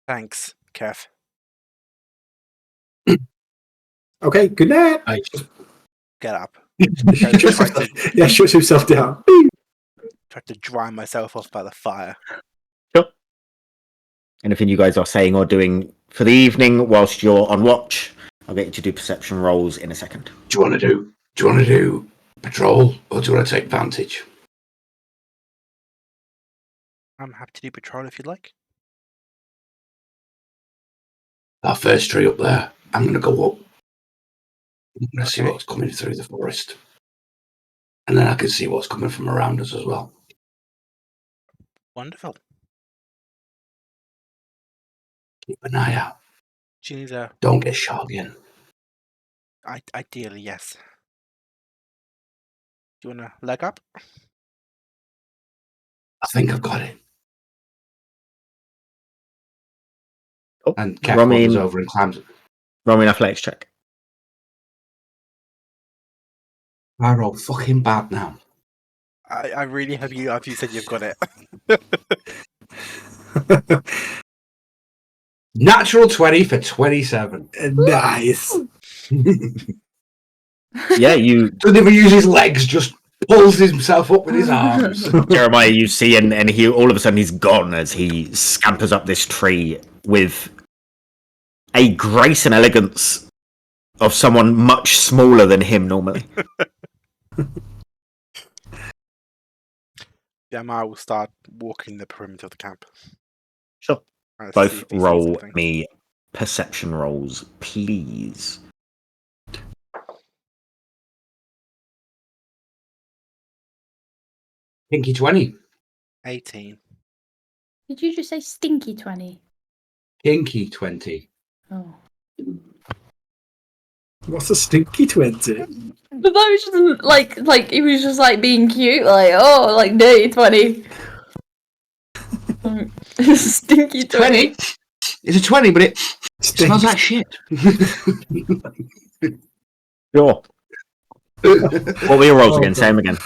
Thanks, Kev. Okay, good night. Get up. Yeah, shuts himself down. Tried to dry myself off by the fire. Sure. Anything you guys are saying or doing for the evening whilst you're on watch, I'll get you to do perception rolls in a second. Do you want to do patrol, or do you want to take vantage? I'm happy to do patrol if you'd like. That first tree up there, I'm going to go up. I'm going to see Okay. what's coming through the forest. And then I can see what's coming from around us as well. Wonderful. Keep an eye out. She needs a... Don't get shot again. Ideally, yes. Do you want to leg up? I think I've got it. Oh, And Kev Romy wanders in- over and climbs it. Roll me an athletics check. I roll fucking bad now. I really hope you said you've got it. Natural 20 for 27. Nice. Yeah, you Doesn't even use his legs, just pulls himself up with his arms. Jeremiah, you see, and he all of a sudden he's gone as he scampers up this tree with a grace and elegance of someone much smaller than him normally. Jeremiah will start walking the perimeter of the camp. Sure. Trying to see Both if he sees roll anything. me perception rolls, please. Pinky 20. 18. Did you just say stinky 20? Pinky 20. Oh. What's a stinky 20? But that was just like he was just like being cute, like, oh, like dirty 20. Stinky 20. It's a 20, but it Stinks. smells like shit. Sure. What were your rolls again? Say them again.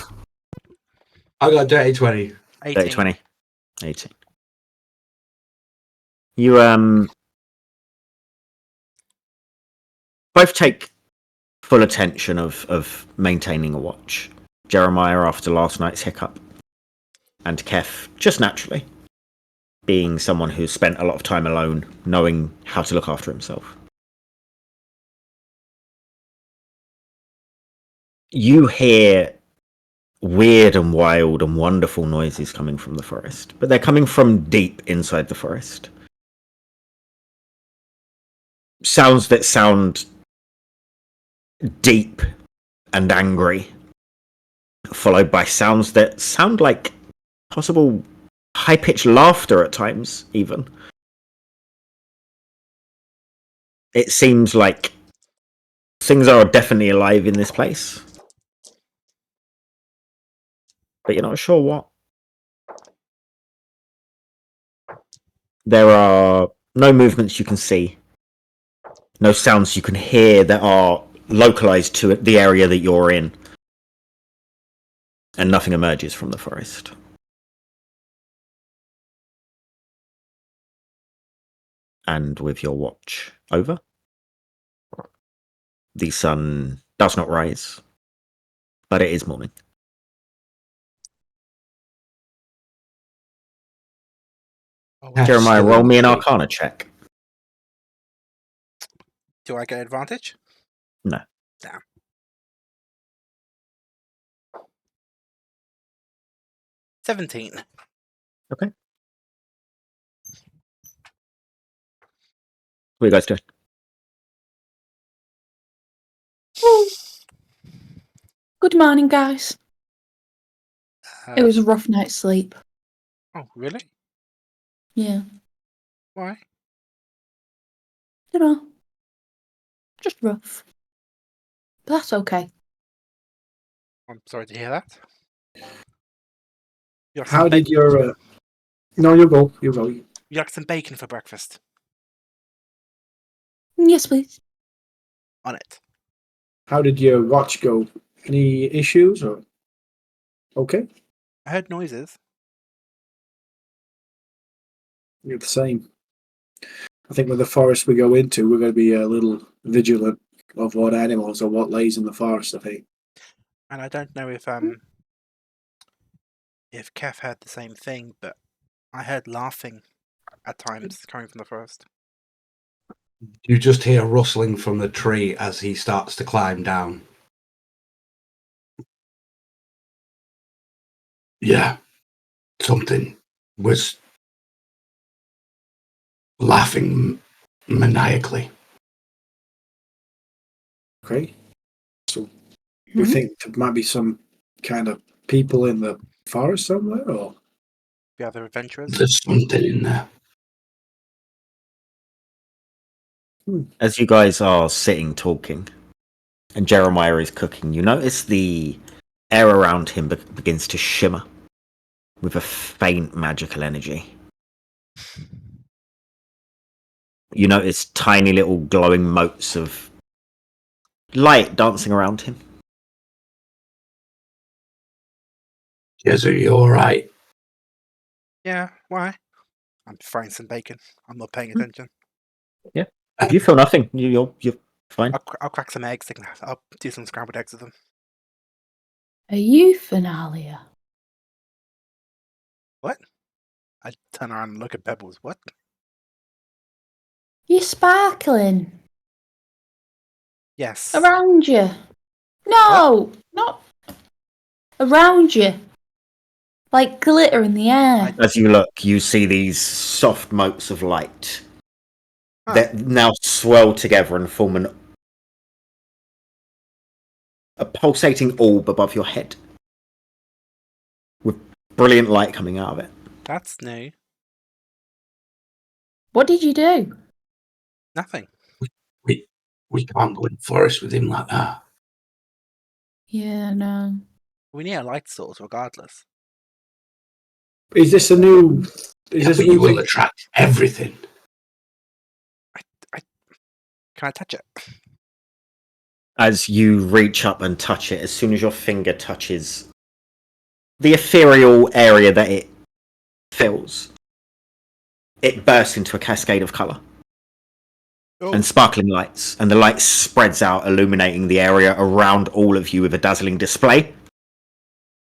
I got dirty 20. 18. 30, 20, 18. You both take full attention of maintaining a watch. Jeremiah after last night's hiccup, and Kef just naturally, being someone who's spent a lot of time alone, knowing how to look after himself. You hear weird and wild and wonderful noises coming from the forest, but they're coming from deep inside the forest. Sounds that sound deep and angry, followed by sounds that sound like possible high-pitched laughter at times, even. it seems like things are definitely alive in this place. But you're not sure what. There are no movements you can see. No sounds you can hear that are localized to the area that you're in. And nothing emerges from the forest. And with your watch over, the sun does not rise, but it is morning. Oh, Yeah. Jeremiah, Still roll in me an the- Arcana check. do I get advantage? No. Damn. $17. Okay. What are you guys doing? Good morning, guys. It was a Uh, rough night's sleep. oh, really? Yeah. Why? You know, just rough. But that's okay. I'm sorry to hear that. You like How some, did your? No, you go. You go. you like some bacon for breakfast? Yes, please. On it. How did your watch go? Any issues or? Okay, I heard noises. you're the same. I think with the forest we go into, we're going to be a little vigilant of what animals or what lays in the forest. I think. And I don't know if Kev heard the same thing, but I heard laughing at times coming from the forest. You just hear rustling from the tree as he starts to climb down. Yeah, something was laughing maniacally. Okay, so we Mhm. think there might be some kind of people in the forest somewhere, or The other adventurers. There's something in there. As you guys are sitting talking, and Jeremiah is cooking, you notice the air around him begins to shimmer with a faint magical energy. You notice tiny little glowing motes of light dancing around him. Yes, are you all right? Yeah, why? I'm frying some bacon. I'm not paying attention. You feel nothing. You're fine. I'll crack some eggs. I'll do some scrambled eggs with them. Are you Finalia? What? I turn around and look at Pebbles. What? You're sparkling Yes. around you. No, not around you. Like glitter in the air. As you look, you see these soft motes of light Huh. that now swirl together and form a pulsating orb above your head with brilliant light coming out of it. That's new. What did you do? Nothing. We can't go in the forest with him like that. Yeah, no. We need a light source regardless. is this a new? Is Yeah, this but a you new will thing? attract everything. Can I touch it? As you reach up and touch it, as soon as your finger touches the ethereal area that it fills, it bursts into a cascade of colour Oh, and sparkling lights, and the light spreads out, illuminating the area around all of you with a dazzling display.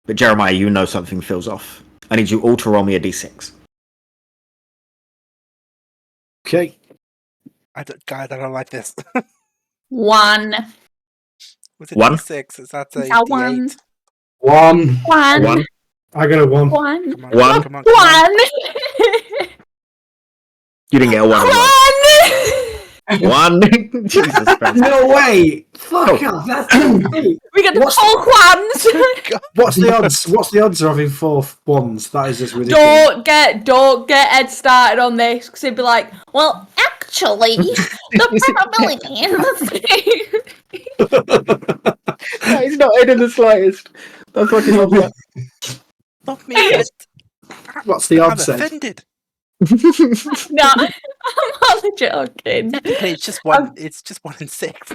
But Jeremiah, you know something feels off. I need you all to roll me a d6. Okay, guys, I don't like this. One. Was it One? D6? Is that a Is that D8? One. One. One. I got a one. One. Come on, One. come on, come on. One. You didn't get a 1 as well. 1. Jesus Christ. No way! Fuck Oh. off! That's hey, We got the What's- full Juans. what's the odds? What's the odds of having 4 ones? That is just ridiculous. Don't get Ed started on this because he'd be like, well, actually, actually, the probability No, he's not in the slightest. That's fucking lovely. Stop me. It. What's the I'm odds then? offended. No, I'm only joking. Technically, it's just one. It's just 1 in 6.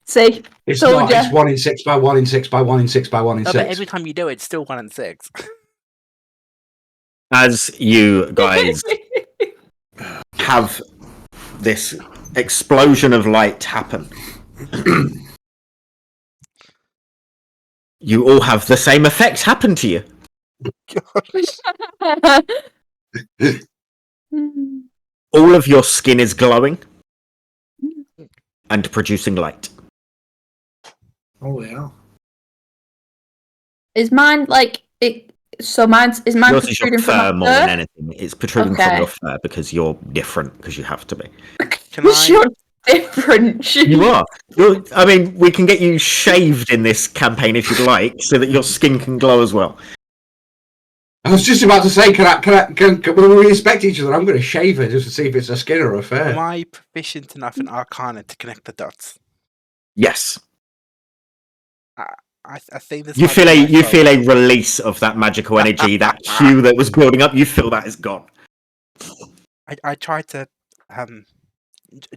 See, It's told not. ya. It's 1 in 6 by 1 in 6 by 1 in 6 by 1 in No, 6. but every time you do it, it's still 1 in 6. As you guys have this explosion of light happen, you all have the same effect happen to you. All of your skin is glowing and producing light. Oh yeah. Is mine like it? So is mine Yours is your protruding from fur my more than fur? anything. It's protruding from Okay. your fur because you're different, because you have to be. Can I? You're different. You are. I mean, we can get you shaved in this campaign if you'd like, so that your skin can glow as well. I was just about to say, can when we inspect each other, I'm going to shave her just to see if it's a skin or a fur. Am I proficient enough in Arcana to connect the dots? Yes. I think this. You might feel be a my you fault. feel a release of that magical energy, that hue that was building up. You feel that is gone. I tried to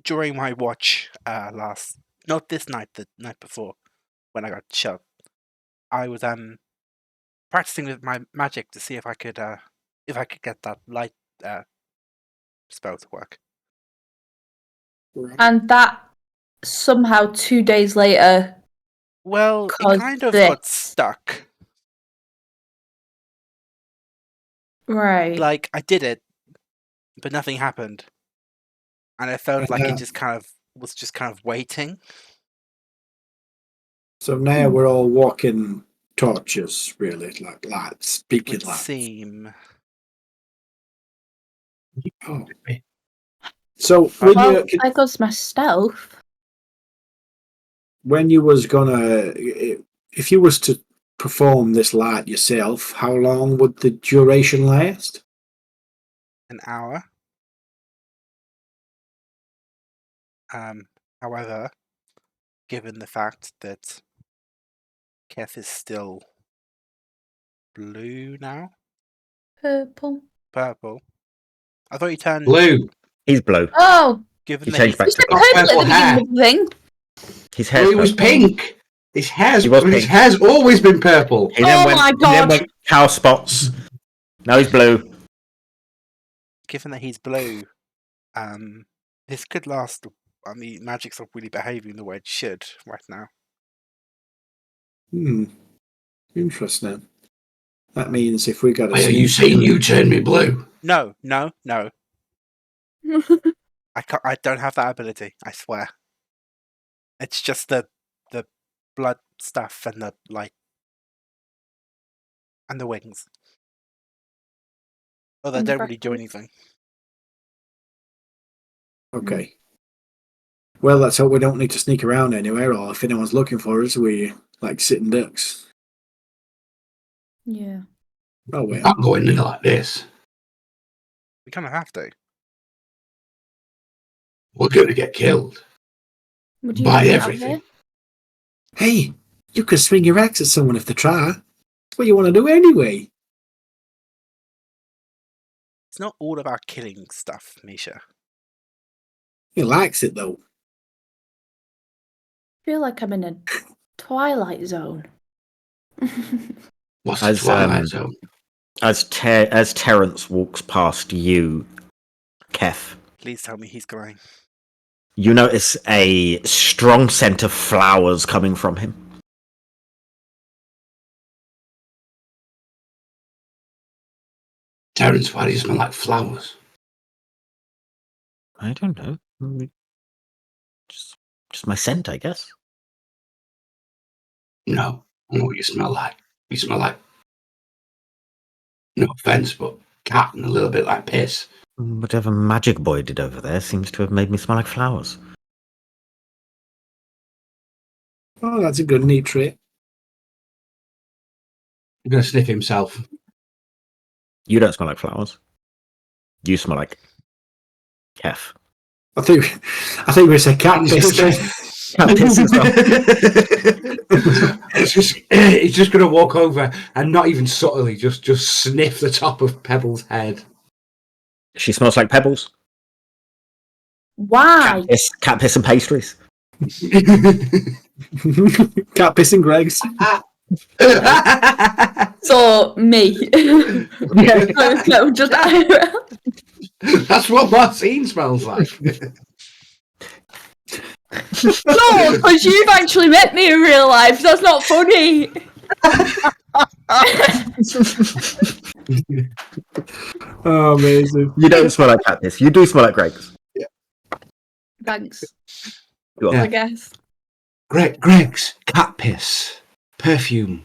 during my watch not this night, the night before, when I got shot. I was practicing with my magic to see if I could get that light spell to work. And that somehow 2 days later. Well, it Caused kind of this. got stuck. Right. Like I did it, but nothing happened, and I felt like it just kind of waiting. So now we're all walking torches, really, like lights, speaking Would lights. seem. Oh. So when well, you there goes my stealth. when you was gonna, if you was to perform this light yourself, how long would the duration last? An hour. However, given the fact that Keth is still blue now, Purple. purple. I thought he turned Blue. He's blue. Oh, Given He that changed he's back you to said blue. purple at purple the beginning hair. of the thing. His Well, hair's it was purple. pink. His hair's He was pink. always been purple. He then Oh went, my he then God. went cow spots. Now he's blue. given that he's blue, this could last. I mean, magic's not really behaving the way it should right now. Interesting. That means if we got Wait, are you saying you turned me blue? No. I don't have that ability. I swear. It's just the blood stuff and the light and the wings. Oh, they And the don't really do freckles. anything. Okay. Well, let's hope we don't need to sneak around anywhere, or if anyone's looking for us, we like sitting ducks. Yeah. Oh well. Not going in like this. We kind of have to. We're going to get killed. Would you By like it out everything. there? Hey, you could swing your axe at someone if they try. That's what you want to do anyway. It's not all about killing stuff, Misha. He likes it though. I feel like I'm in a Twilight Zone. What's As, the Twilight Zone? As Terrence walks past you, Keth, Please tell me he's going. you notice a strong scent of flowers coming from him. Terrence, why do you smell like flowers? I don't know. Just my scent, I guess. No, I know what you smell like. You smell like, no offense, but cat and a little bit like piss. Whatever Magic Boy did over there seems to have made me smell like flowers. Oh, that's a good, neat trait. I'm going to sniff himself. You don't smell like flowers. You smell like Kef. I think we said cat piss. Cat piss as well. He's just going to walk over and not even subtly just sniff the top of Pebble's head. She smells like pebbles. Why? Cat piss and pastries. Cat piss and Greg's. So me. No, just That's what Martine smells like. no, because you've actually met me in real life. That's not funny. Oh, amazing. You don't smell like cat piss. You do smell like Greg's. Thanks. You are. I guess. Greg's cat piss perfume.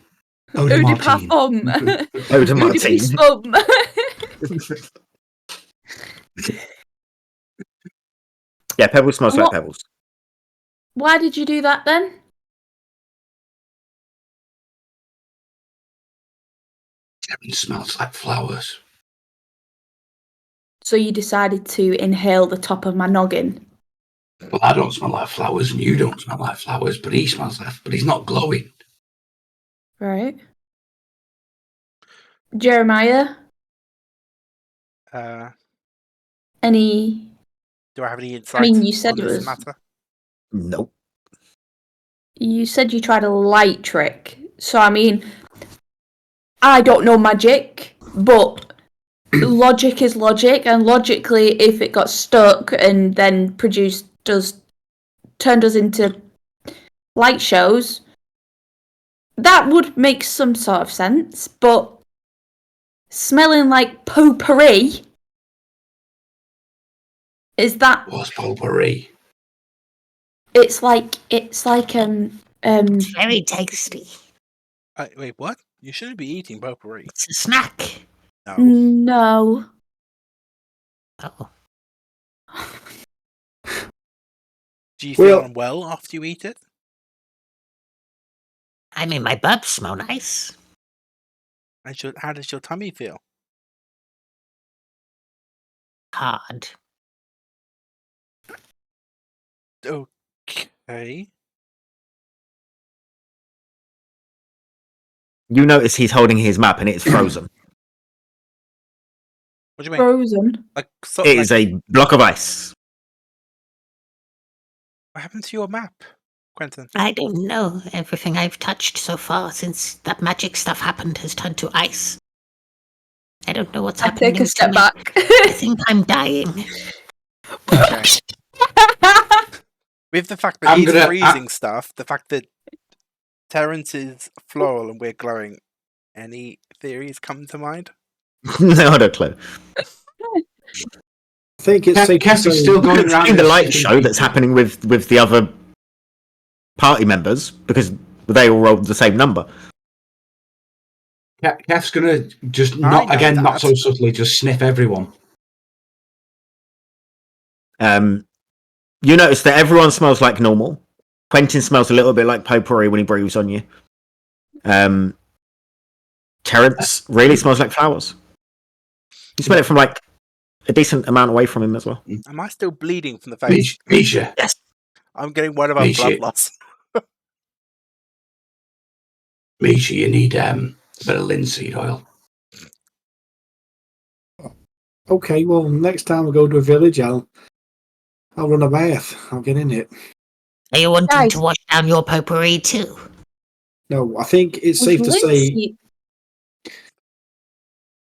Eau de Martine. parfum. Eau de Martine. Spum. Yeah, pebbles smells like What? pebbles. Why did you do that then? It smells like flowers. So you decided to inhale the top of my noggin. Well, I don't smell like flowers, and you don't smell like flowers, but he smells like. But he's not glowing. Right. Jeremiah, any... Do I have any insight? I mean, you said on it this was... matter? Nope. You said you tried a light trick. So, I mean, I don't know magic, but logic is logic, and logically, if it got stuck and then turned us into light shows, that would make some sort of sense, but smelling like potpourri, is that... What's potpourri? It's like Very tasty. Wait, what? You shouldn't be eating potpourri. It's a snack. No. no. Oh. Do you feel Well- unwell after you eat it? I mean, my bubs smell nice. And how does your tummy feel? Hard. Okay. You notice he's holding his map and it's frozen. What do you mean? Frozen. It is a block of ice. What happened to your map, Quentin? I don't know. Everything I've touched so far since that magic stuff happened has turned to ice. I don't know what's I happening. take a step to me. back. I think I'm dying. Okay. With the fact that he's freezing stuff, the fact that Terrence is floral and we're glowing, any theories come to mind? No, I don't clue. I think it's safe to Kev say... is still going It's around the light show that's happening with the other party members because they all rolled the same number. Kev's gonna just I not know that. so subtly, just sniff everyone. You notice that everyone smells like normal. Quentin smells a little bit like potpourri when he breathes on you. Terrence really smells like flowers. You smell it from like a decent amount away from him as well. Am I still bleeding from the face? Misha, Yes. I'm getting one of our Misha. blood loss. Misha, you need a bit of linseed oil. Okay, well, next time we go to a village, I'll run a bath. I'll get in it. Are you wanting Guys. to wash down your potpourri too? No, I think it's With safe to say... linseed.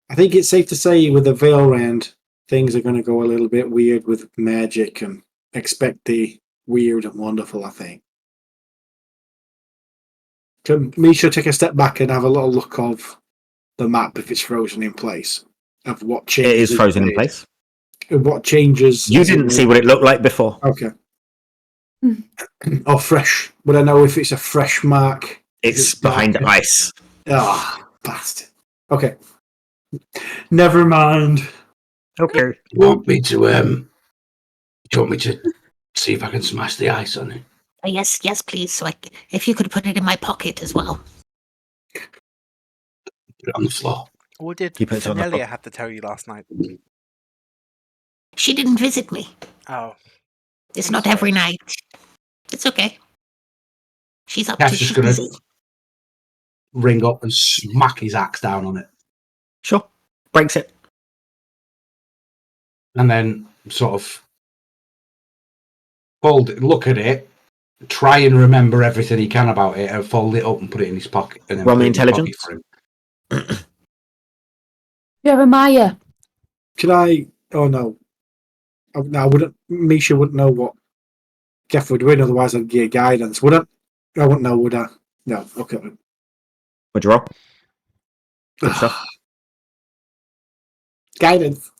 I think it's safe to say with the veil round, things are going to go a little bit weird with magic and expect the weird and wonderful, I think. Can Misha take a step back and have a little look of the map if it's frozen in place? Of what changes? It is frozen in made? place. What changes? You didn't see what it looked like before. Okay. Hmm. Or fresh. Would I know if it's a fresh mark? It's behind ice. Ah, bastard. Okay. Never mind. Okay. You want me to see if I can smash the ice on it? Yes, please. So if you could put it in my pocket as well. Put it on the floor. What did He puts it on the Cornelia floor. have to tell you last night? She didn't visit me. Oh, It's I'm not sorry. every night. It's okay. She's up Cat's to. just She's gonna busy. ring up and smack his axe down on it, Sure. Breaks it. and then sort of look at it, try and remember everything he can about it, and fold it up and put it in his pocket, and then Roll put me it in his pocket intelligence. for him. Jeremiah. Can I? Oh no. No, I wouldn't. Misha wouldn't know what Jeff would win. Otherwise, I'd give guidance. Wouldn't? I wouldn't know. Would I? No. Okay. What'd you roll? Good stuff. Guidance.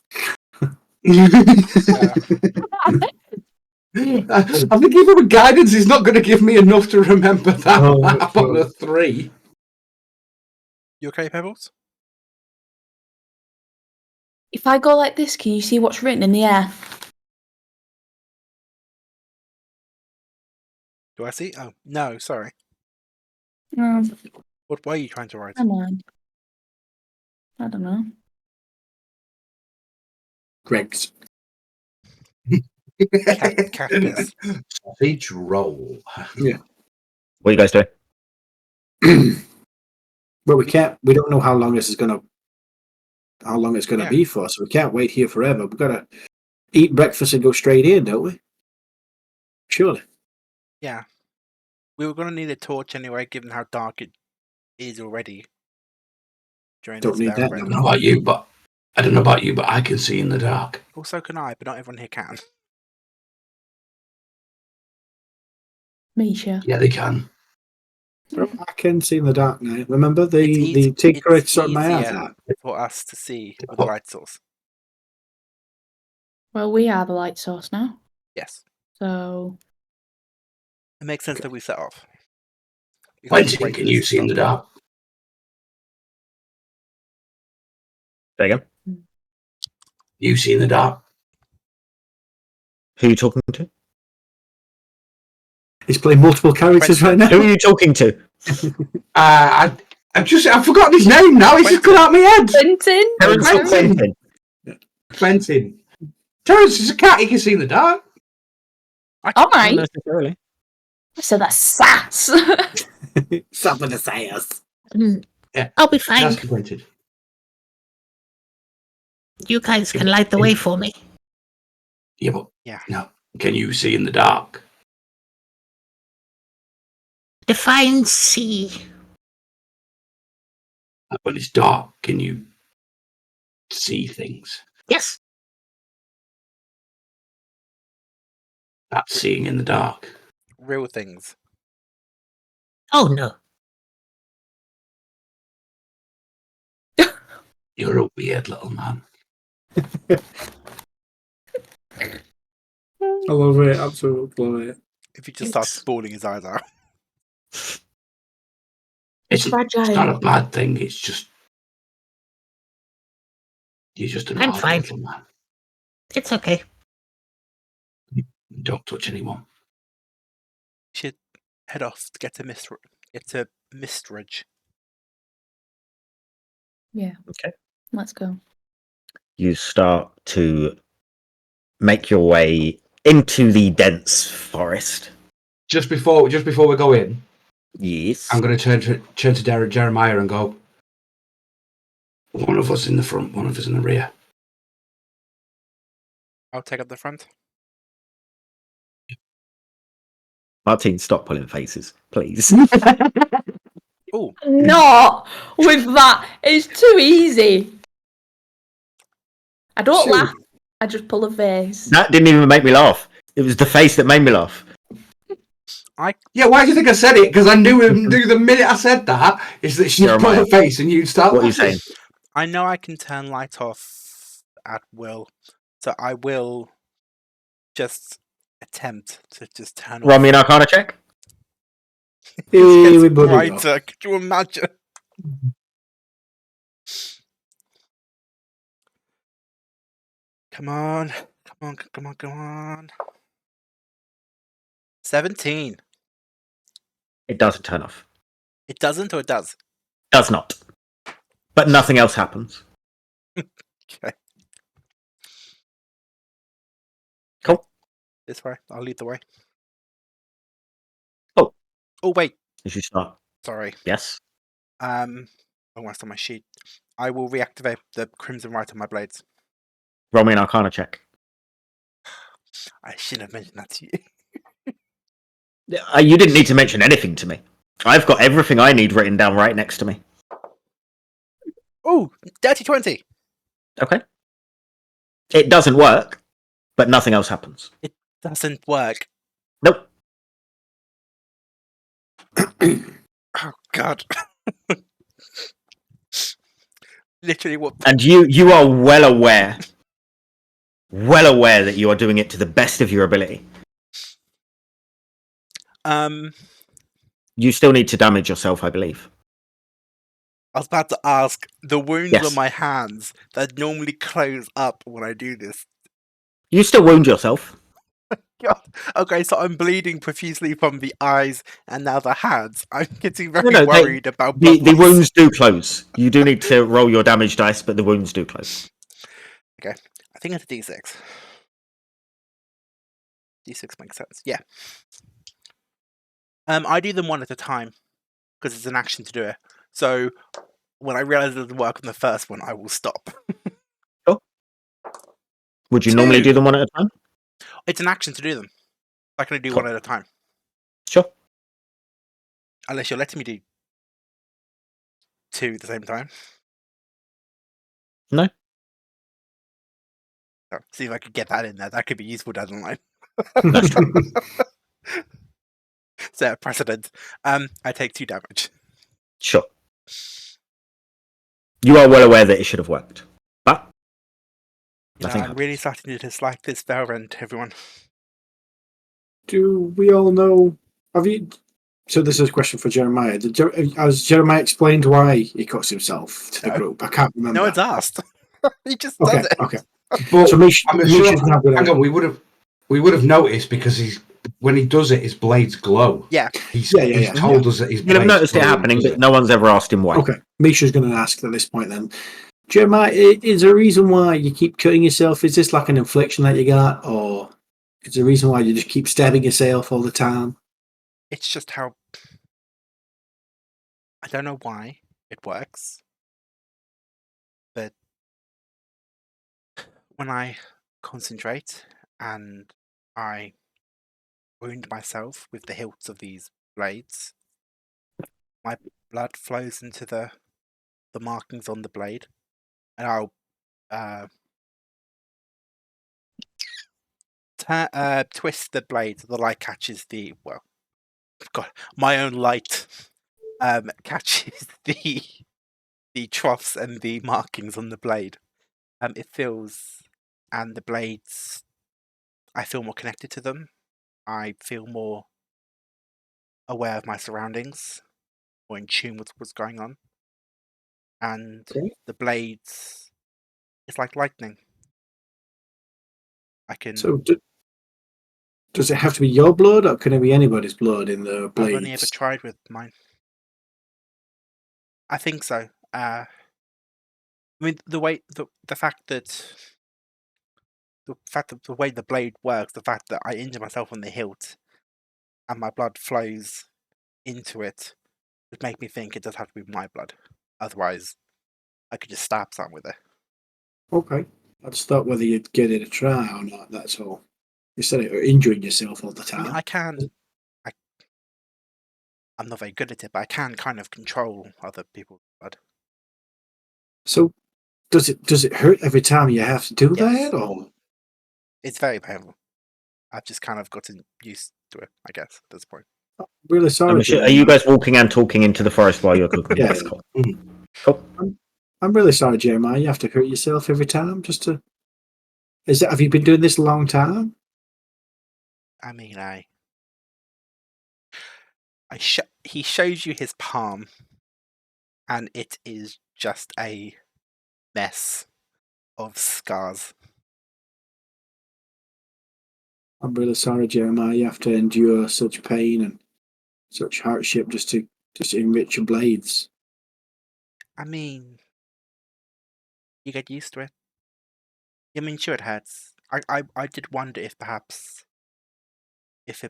I think even with guidance, he's not going to give me enough to remember that Oh, map on a 3. You okay, Pebbles? If I go like this, can you see what's written in the air? Do I see? Oh, no, sorry. Um, What were you trying to write? come on. I don't know. Greg's. Cactus. Sausage roll. What are you guys doing? But we can't. We don't know how long this is gonna. How long it's gonna Yeah. be for? So we can't wait here forever. We've got to eat breakfast and go straight in, don't we? Surely. Yeah. We were going to need a torch anyway, given how dark it is already. During Don't this need very, that very I now. don't know about you, but I can see in the dark. Also can I, but not everyone here can. Misha. Yeah, they can. I can see in the dark now. Remember the It's secrets on my easier heart? for us to see with the light source. Well, we are the light source now. Yes. So, It makes sense that we set off. Because Quentin, break can this you see in the stuff. dark? There you go. You see in the dark? Who are you talking to? He's playing multiple characters right now. Who are you talking to? I've forgotten his name now. He's just gone out of my head. Quentin? Terrence or Quentin. Quentin? Quentin. Terrence is a cat. He can see in the dark. All Not right. necessarily. So that's sass. Something to say us. Yeah. I'll be fine. Ask Quentin. You guys can light the way for me. Yeah, but Yeah. no. Can you see in the dark? Define see. When it's dark, can you see things? Yes. That's seeing in the dark. Real things. Oh no. You're a weird little man. I love it. Absolutely love it. If he just starts bawling his eyes out. It's Fragile. not a bad thing. It's just you're just an I'm odd fine. little man. It's okay. Don't touch anyone. Should head off to get to Mistridge. Yeah. Okay. Let's go. You start to make your way into the dense forest. Just before we go in, Yes. I'm going to turn to Jeremiah and go. One of us in the front, one of us in the rear. I'll take up the front. Martine, stop pulling faces, please. Oh, Not with that. It's too easy. I don't Shoot. laugh. I just pull a face. That didn't even make me laugh. It was the face that made me laugh. Yeah, why do you think I said it? Because I knew the minute I said that is that she'd pull Jeremiah, her face and you'd start. What are you laughing. saying? I know I can turn light off at will, so I will just attempt to just turn off. Roll me an Arcana check. Here It's we bloody go. brighter. Could you imagine? Come on. Come on. 17. It doesn't turn off. It doesn't, or it does? Does not. But nothing else happens. Okay. this way. I'll lead the way. Oh. Oh wait. As you start. Sorry. Yes. I want on my sheet. I will reactivate the crimson right on my blades. Roll me an Arcana check. I shouldn't have mentioned that to you. You didn't need to mention anything to me. I've got everything I need written down right next to me. Oh, dirty 20. Okay. It doesn't work, but nothing else happens. It doesn't work. Nope. Oh God. Literally what? And you are well aware that you are doing it to the best of your ability. You still need to damage yourself, I believe. I was about to ask. The wounds Yes. on my hands that normally close up when I do this. You still wound yourself. God. Okay, so I'm bleeding profusely from the eyes and now the hands. I'm getting very No, worried about the blood loss. wounds do close. You do need to roll your damage dice, but the wounds do close. Okay, I think it's a D6. D6 makes sense. Yeah. I do them one at a time because it's an action to do it. So when I realize it doesn't work on the first one, I will stop. Sure. Would you normally do them one at a time? It's an action to do them. I can do Cool. one at a time. Sure. Unless you're letting me do 2 at the same time. No. So, see if I could get that in there. That could be useful down the line. That's true. Set a precedent. I take 2 damage. Sure. You are well aware that it should have worked, but nothing I'm really starting to dislike this Verdantia, everyone. Do we all know? Have you? So this is a question for Jeremiah. Has Jeremiah explained why he cuts himself to the group? I can't remember. No one's asked. He just Okay, does it. okay. But So Misha's I'm sure. not gonna- Hang on, we would have noticed because when he does it, his blades glow. Yeah. He's Yeah. told us that his You'll have blades noticed it glow, happening, does but no one's ever asked him why. Okay, Misha's going to ask at this point then. Jeremiah, is there a reason why you keep cutting yourself? Is this like an infliction that you got, or is there a reason why you just keep stabbing yourself all the time? It's just how... I don't know why it works, but when I concentrate and I wound myself with the hilts of these blades, my blood flows into the markings on the blade, and I'll twist the blade so the light catches the... Well, God, my own light catches the troughs and the markings on the blade. It feels... And the blades... I feel more connected to them. I feel more aware of my surroundings, more in tune with what's going on. And the blades, it's like lightning. I can... So does it have to be your blood, or can it be anybody's blood in the blades? I've only ever tried with mine. I think so. I mean, the fact that the way the blade works, the fact that I injure myself on the hilt and my blood flows into it, would make me think it does have to be my blood. Otherwise, I could just stab something with it. Okay. I'd start whether you'd get it a try or not, that's all. Instead of injuring yourself all the time. I mean, I can... I'm not very good at it, but I can kind of control other people's blood. So does it hurt every time you have to do Yes. that, or? It's very painful. I've just kind of gotten used to it, I guess, at this point. Really sorry. Are you guys walking and talking into the forest while you're cooking? Yeah. Yes, cool. Cool. I'm really sorry, Jeremiah. You have to hurt yourself every time just to... Have you been doing this a long time? I mean, he shows you his palm, and it is just a mess of scars. I'm really sorry, Jeremiah. You have to endure such pain and such hardship just to enrich your blades. I mean, you get used to it. I mean, sure it hurts. I did wonder if perhaps if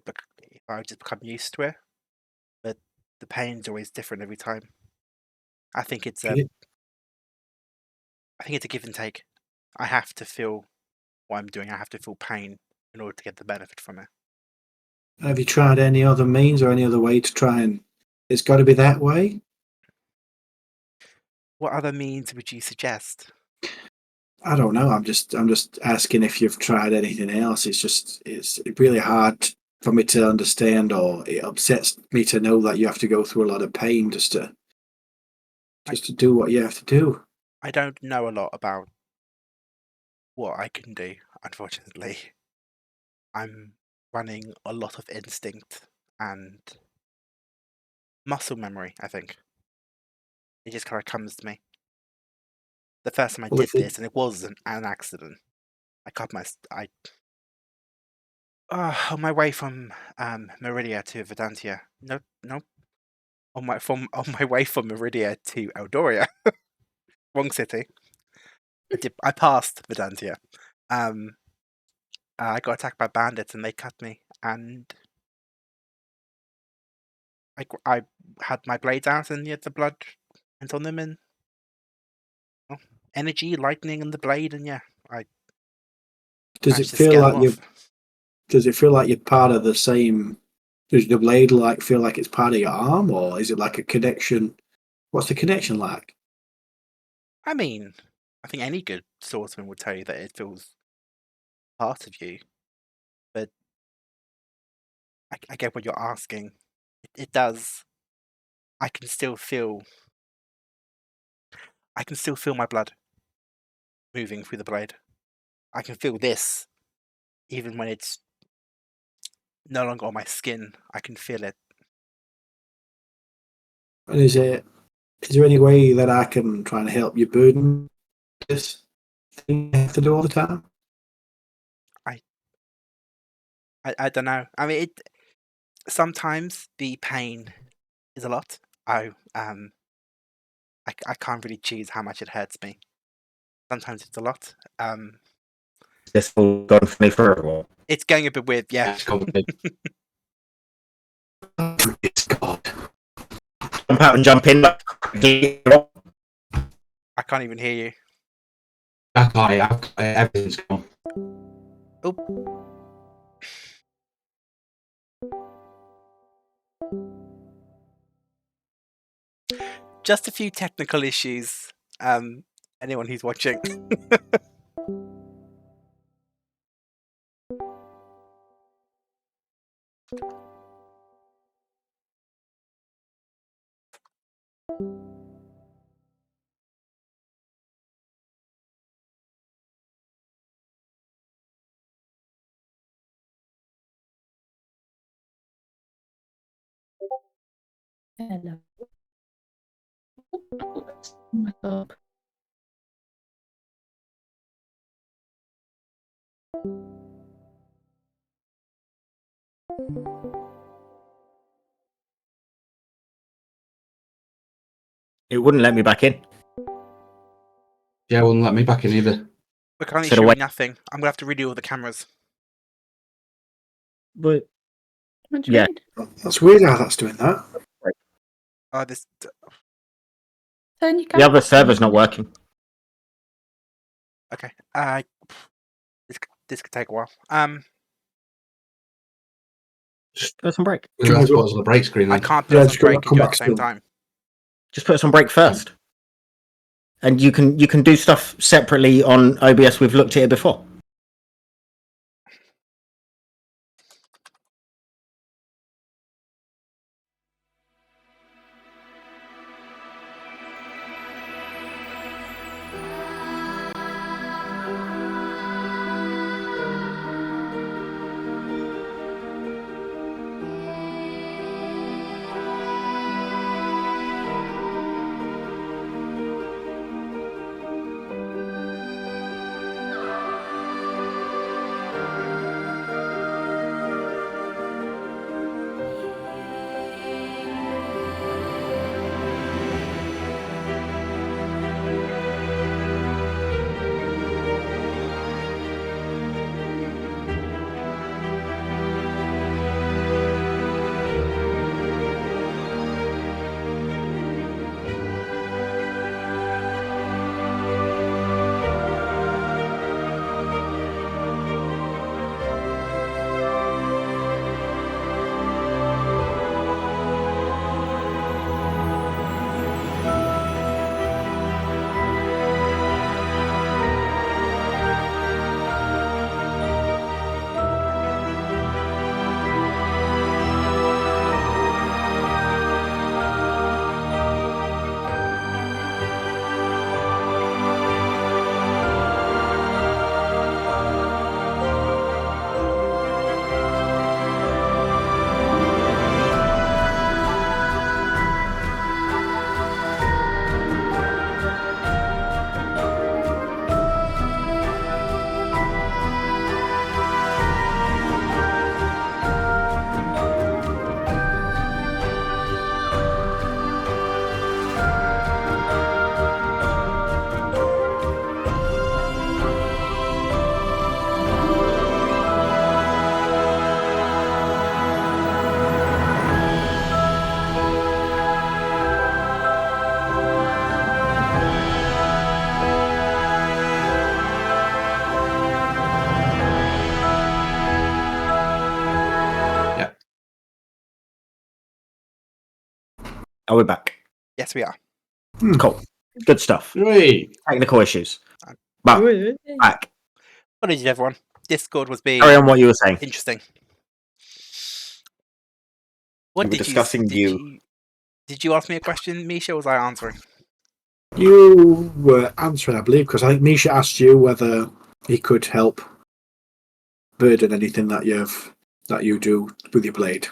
I just become used to it. But the pain's always different every time. I think it's a give and take. I have to feel what I'm doing. I have to feel pain in order to get the benefit from it. Have you tried any other means or any other way to try and? It's got to be that way. What other means would you suggest? I don't know. I'm just asking if you've tried anything else. It's really hard for me to understand, or it upsets me to know that you have to go through a lot of pain just to do what you have to do. I don't know a lot about what I can do, unfortunately. I'm running a lot of instinct and muscle memory, I think. It just kind of comes to me. The first time I Well, did this, and it was an accident. I cut on my way from Meridia to Verdantia. No. On my way from Meridia to Eldoria. Wrong city. I passed Verdantia. I got attacked by bandits and they cut me, and I had my blades out and the blood went on them, and energy, lightning, and the blade, and I Does it managed to feel scare like them you? off. Does it feel like you're part of the same? Does the blade feel like it's part of your arm, or is it like a connection? What's the connection like? I mean, I think any good swordsman would tell you that it feels part of you, but I get what you're asking. It does. I can still feel my blood moving through the blade. I can feel this, even when it's no longer on my skin. I can feel it. And is there any way that I can try and help you burden this thing you have to do all the time? I don't know. I mean, sometimes the pain is a lot. I can't really choose how much it hurts me. Sometimes it's a lot. This all gone for me for a while. It's going a bit weird, yeah. It's complicated. It's God. Jump out and jump in. I can't even hear you. Everything's gone. Oh. Just a few technical issues. Anyone who's watching. Hello. Oh my God. It wouldn't let me back in. Yeah, wouldn't let me back in either. We're currently Said showing away. nothing. I'm gonna have to redo all the cameras. But That's Yeah. weird. That's weird how that's doing that. Oh, this. Turn your the camera other on. server's not working. Okay. This could take a while. Put us on break. We're going to have to put us on the break screen I then. can't put Yeah, us on just come break and do it at back the same soon. time. Just put us on break first. And you can do stuff separately on OBS. We've looked at it before. Are we back? Yes, we are. Cool. Good stuff. Hey. Technical issues. But back. Apologies, everyone. Discord was being Carry on what you were saying. interesting. We What were discussing did you ask me a question, Misha, or was I answering? You were answering, I believe, because I think Misha asked you whether he could help burden anything that you do with your blade.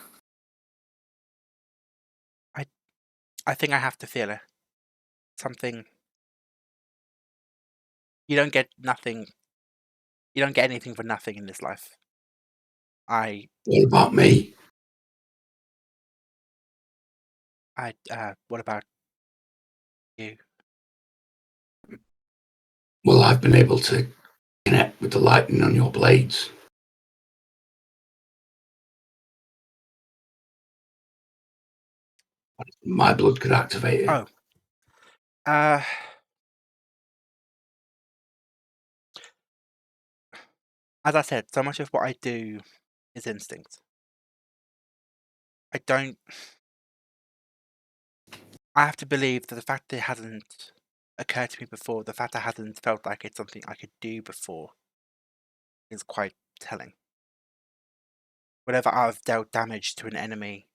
I think I have to feel it. Something. You don't get nothing. You don't get anything for nothing in this life. What about me? What about you? Well, I've been able to connect with the lightning on your blades. My blood could activate it. Oh. As I said, so much of what I do is instinct. I have to believe that the fact that it hasn't occurred to me before, the fact that it hasn't felt like it's something I could do before, is quite telling. Whenever I've dealt damage to an enemy,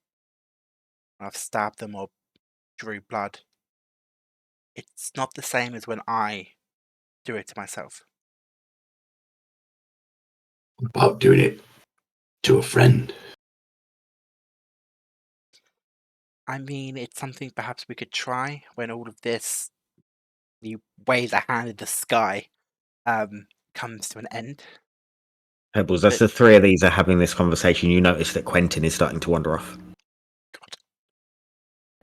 I've stabbed them or drew blood, it's not the same as when I do it to myself. What about doing it to a friend? I mean, it's something perhaps we could try when all of this, the waves a hand in the sky, comes to an end. Pebbles, as the three of these are having this conversation, you notice that Quentin is starting to wander off. God.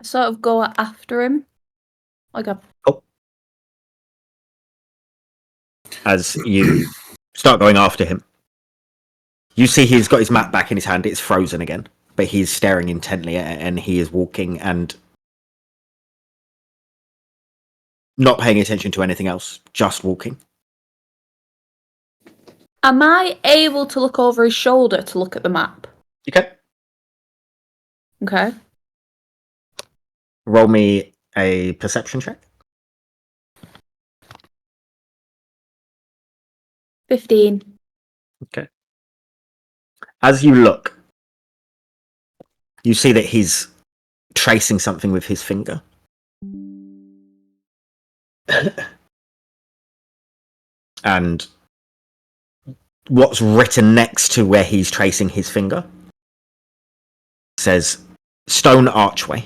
Sort of go after him. Like a. As you start going after him, you see he's got his map back in his hand. It's frozen again, but he's staring intently at it, and he is walking and not paying attention to anything else, just walking. Am I able to look over his shoulder to look at the map? Okay. Okay. Roll me a perception check. 15. Okay. As you look, you see that he's tracing something with his finger. And what's written next to where he's tracing his finger says stone archway.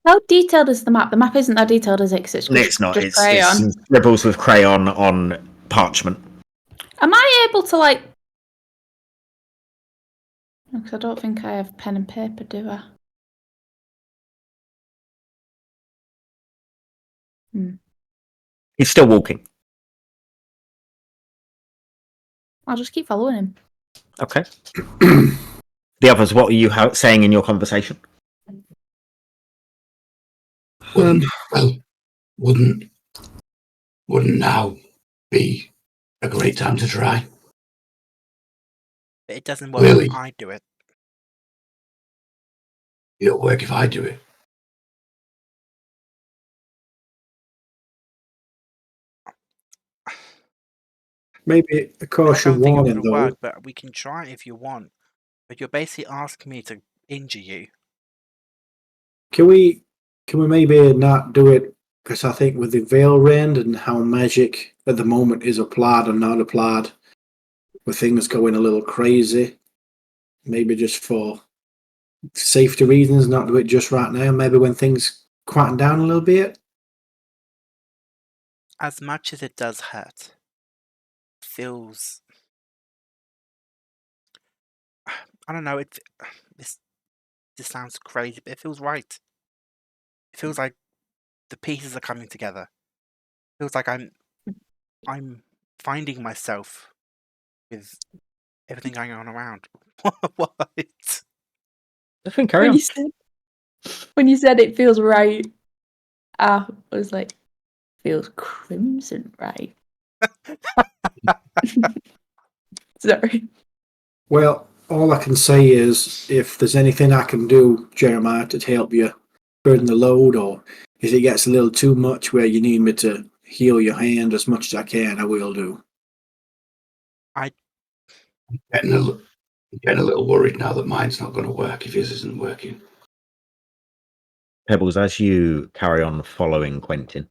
How detailed is the map? The map isn't that detailed, is it? 'Cause It's not. just It's crayon. some scribbles with crayon on parchment. Am I able to, like... Because I don't think I have pen and paper, do I? He's still walking. I'll just keep following him. Okay. The others, what are you saying in your conversation? Wouldn't now be a great time to try? But it doesn't work Really? if I do it. It'll work if I do it. Maybe a I caution don't think it warning, would though. work, but we can try if you want. But you're basically asking me to injure you. Can we maybe not do it? Because I think with the veil rend and how magic at the moment is applied and not applied, with things going a little crazy, maybe just for safety reasons, not do it just right now. Maybe when things quieten down a little bit. As much as it does hurt, it feels... I don't know, this sounds crazy, but it feels right. It feels like the pieces are coming together. It feels like I'm finding myself with everything going on around. What? I think carry on. When you said it feels right, I was like, feels crimson right. Sorry. Well, all I can say is if there's anything I can do, Jeremiah, to help you burden the load, or if it gets a little too much where you need me to heal your hand as much as I can, I will do. Getting a little worried now that mine's not going to work if his isn't working. Pebbles, as you carry on following Quentin,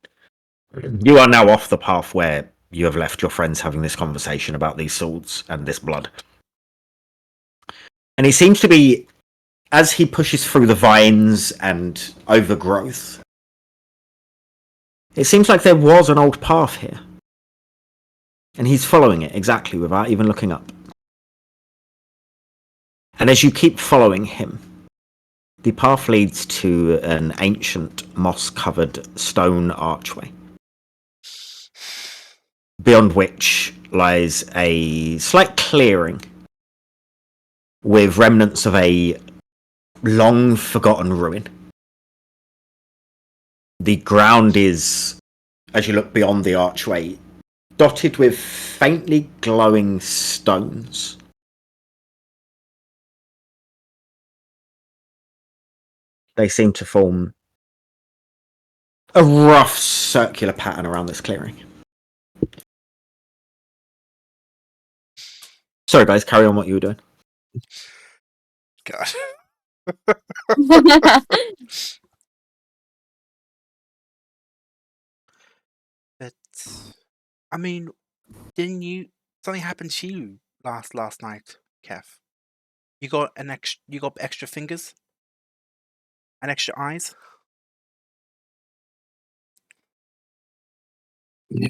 you are now off the path where you have left your friends having this conversation about these swords and this blood. And he seems to be, as he pushes through the vines and overgrowth, it seems like there was an old path here. And he's following it exactly without even looking up. And as you keep following him, the path leads to an ancient moss-covered stone archway, beyond which lies a slight clearing with remnants of a long-forgotten ruin. The ground is, as you look beyond the archway, dotted with faintly glowing stones. They seem to form a rough circular pattern around this clearing. Sorry, guys, carry on what you were doing. God. But I mean, didn't you? Something happened to you last night, Kev. You got extra fingers and extra eyes. Yeah.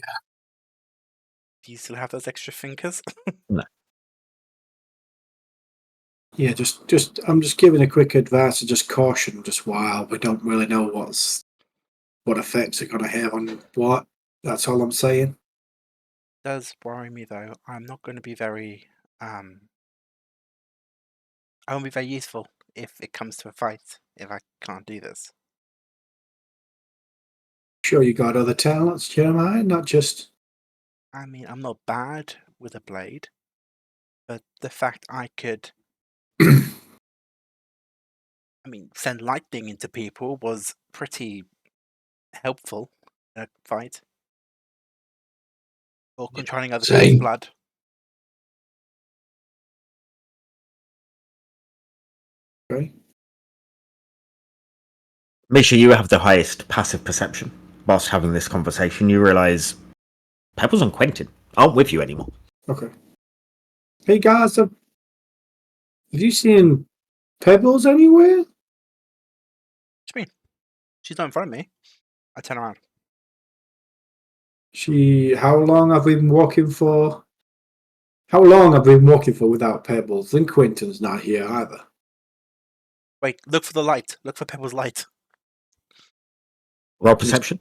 Do you still have those extra fingers? No. Yeah, just I'm just giving a quick advice and just caution, just while we don't really know what effects are going to have on what. That's all I'm saying. Does worry me though. I'm not going to be very. I won't be very useful if it comes to a fight. If I can't do this. Sure, you got other talents, Jeremiah, not just. I mean, I'm not bad with a blade, but the fact I could, send lightning into people was pretty helpful in a fight. Or controlling other people's Same. blood. Okay. Misha, you have the highest passive perception. Whilst having this conversation, you realise Pebbles and Quentin aren't with you anymore. Okay. Hey guys, have you seen Pebbles anywhere? What do you mean? She's not in front of me. I turn around. How long have we been walking for? How long have we been walking for without Pebbles? And Quentin's not here either. Wait, look for the light. Look for Pebble's light. Roll perception.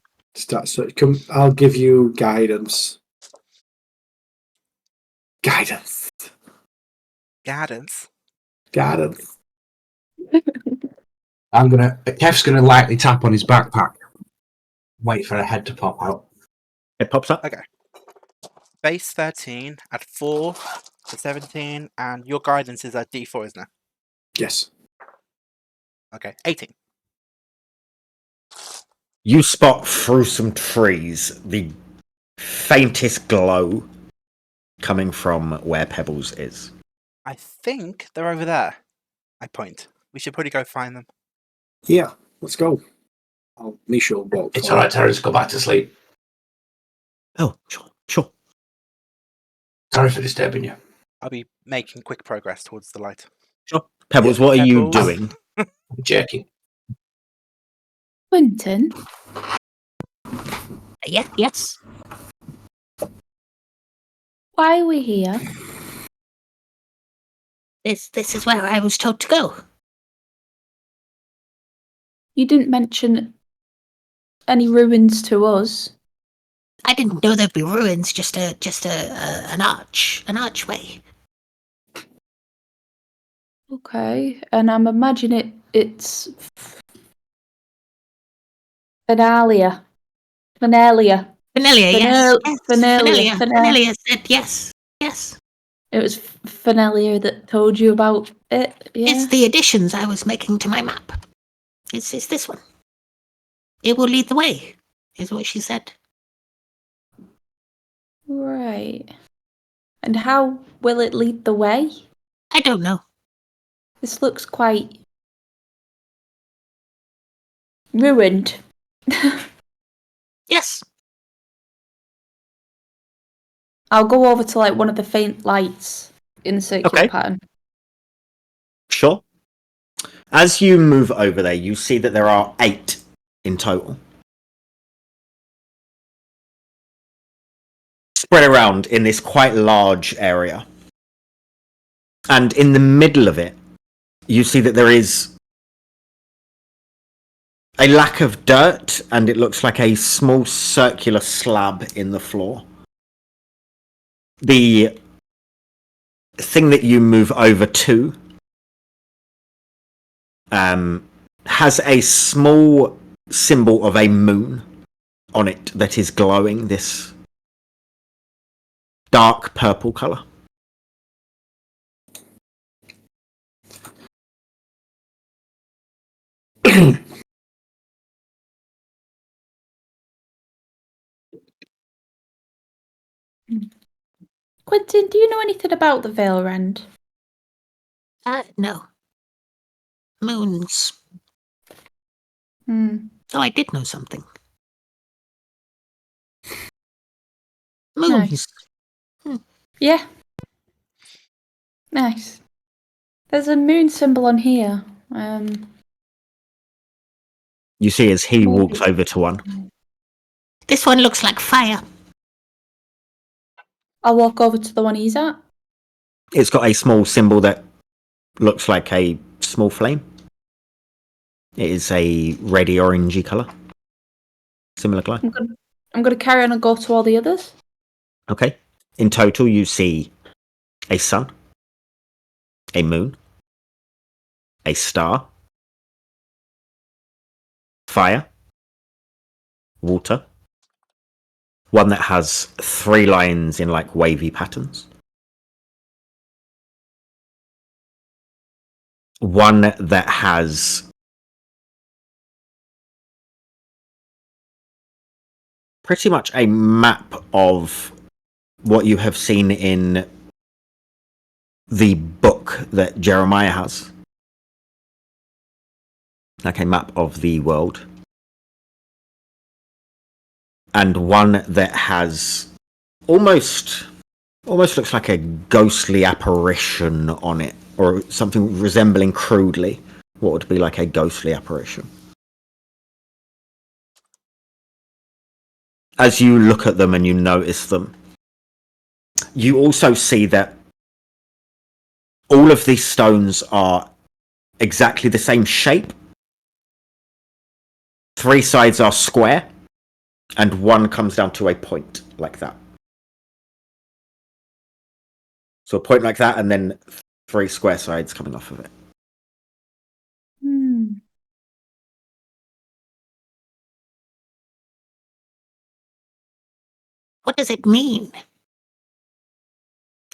I'll give you guidance. Guidance. Guidance. Guidance. Kev's gonna lightly tap on his backpack. Wait for a head to pop out. It pops up. Okay. Base 13 at 4 to 17, and your guidance is at D4, isn't it? Yes. Okay, 18. You spot through some trees the faintest glow coming from where Pebbles is. I think they're over there. I point. We should probably go find them. Yeah, let's go. Misha will walk. It's all right, Terrence. Go back to sleep. Oh, sure. Sorry for disturbing you. I'll be making quick progress towards the light. Sure. Pebbles, what are you Pebbles. doing? I'm jerking. Quentin, Yes. why are we here? This is where I was told to go. You didn't mention any ruins to us. I didn't know there'd be ruins. Just an archway. Okay, and I'm imagining it's Verdantia. Vanilla, yes. Vanilla. Vanilla said yes. It was Fenelia that told you about it. Yeah. It's the additions I was making to my map. It's this one. It will lead the way, is what she said. Right. And how will it lead the way? I don't know. This looks quite ruined. Yes. I'll go over to like one of the faint lights in the circular Okay. pattern. Sure. As you move over there, you see that there are 8 in total. Spread around in this quite large area. And in the middle of it, you see that there is a lack of dirt, and it looks like a small circular slab in the floor. The thing that you move over to has a small symbol of a moon on it that is glowing this dark purple colour. Quentin, do you know anything about the Veil Rend? No. Moons. Hmm. Oh, I did know something. Nice. Moons. Yeah. Nice. There's a moon symbol on here. You see as he Maybe. walks over to one. This one looks like fire. I'll walk over to the one he's at. It's got a small symbol that looks like a small flame. It is a reddy orangey colour. Similar glow. I'm gonna carry on and go to all the others. Okay. In total, you see a sun, a moon, a star, fire, water, one that has 3 lines in like wavy patterns, one that has pretty much a map of what you have seen in the book that Jeremiah has. Like a map of the world. And one that has almost looks like a ghostly apparition on it, or something resembling crudely what would be like a ghostly apparition. As you look at them and you notice them, you also see that all of these stones are exactly the same shape. 3 sides are square, and one comes down to a point like that. So a point like that, and then 3 square sides coming off of it. Hmm. What does it mean?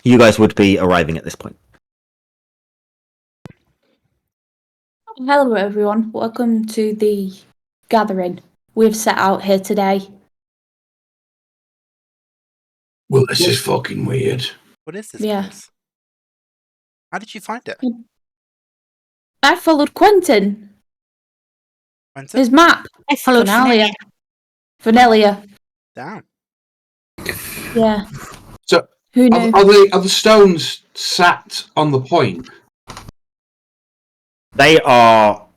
You guys would be arriving at this point. Hello, everyone. Welcome to the gathering we've set out here today. Well, this is fucking weird. What is this Yeah. place? How did you find it? I followed Quentin. Quentin? His map. I followed Fenelia. Fenelia. Fenelia. Down. Yeah. So, Who knew? are the stones sat on the point? They are...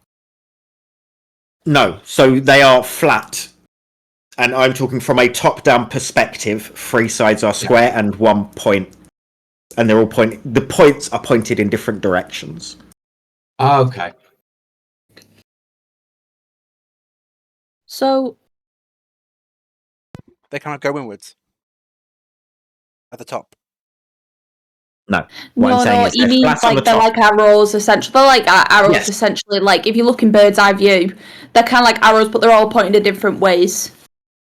No, so they are flat. And I'm talking from a top-down perspective. 3 sides are square and 1 point. And they're all pointing... The points are pointed in different directions. Okay. So, They kind of go inwards. At the top. No. What I'm saying is you they're mean flat on the like they're top. like arrows, essentially. They're like arrows, Yes. essentially. Like if you look in bird's eye view, they're kind of like arrows, but they're all pointing in different ways.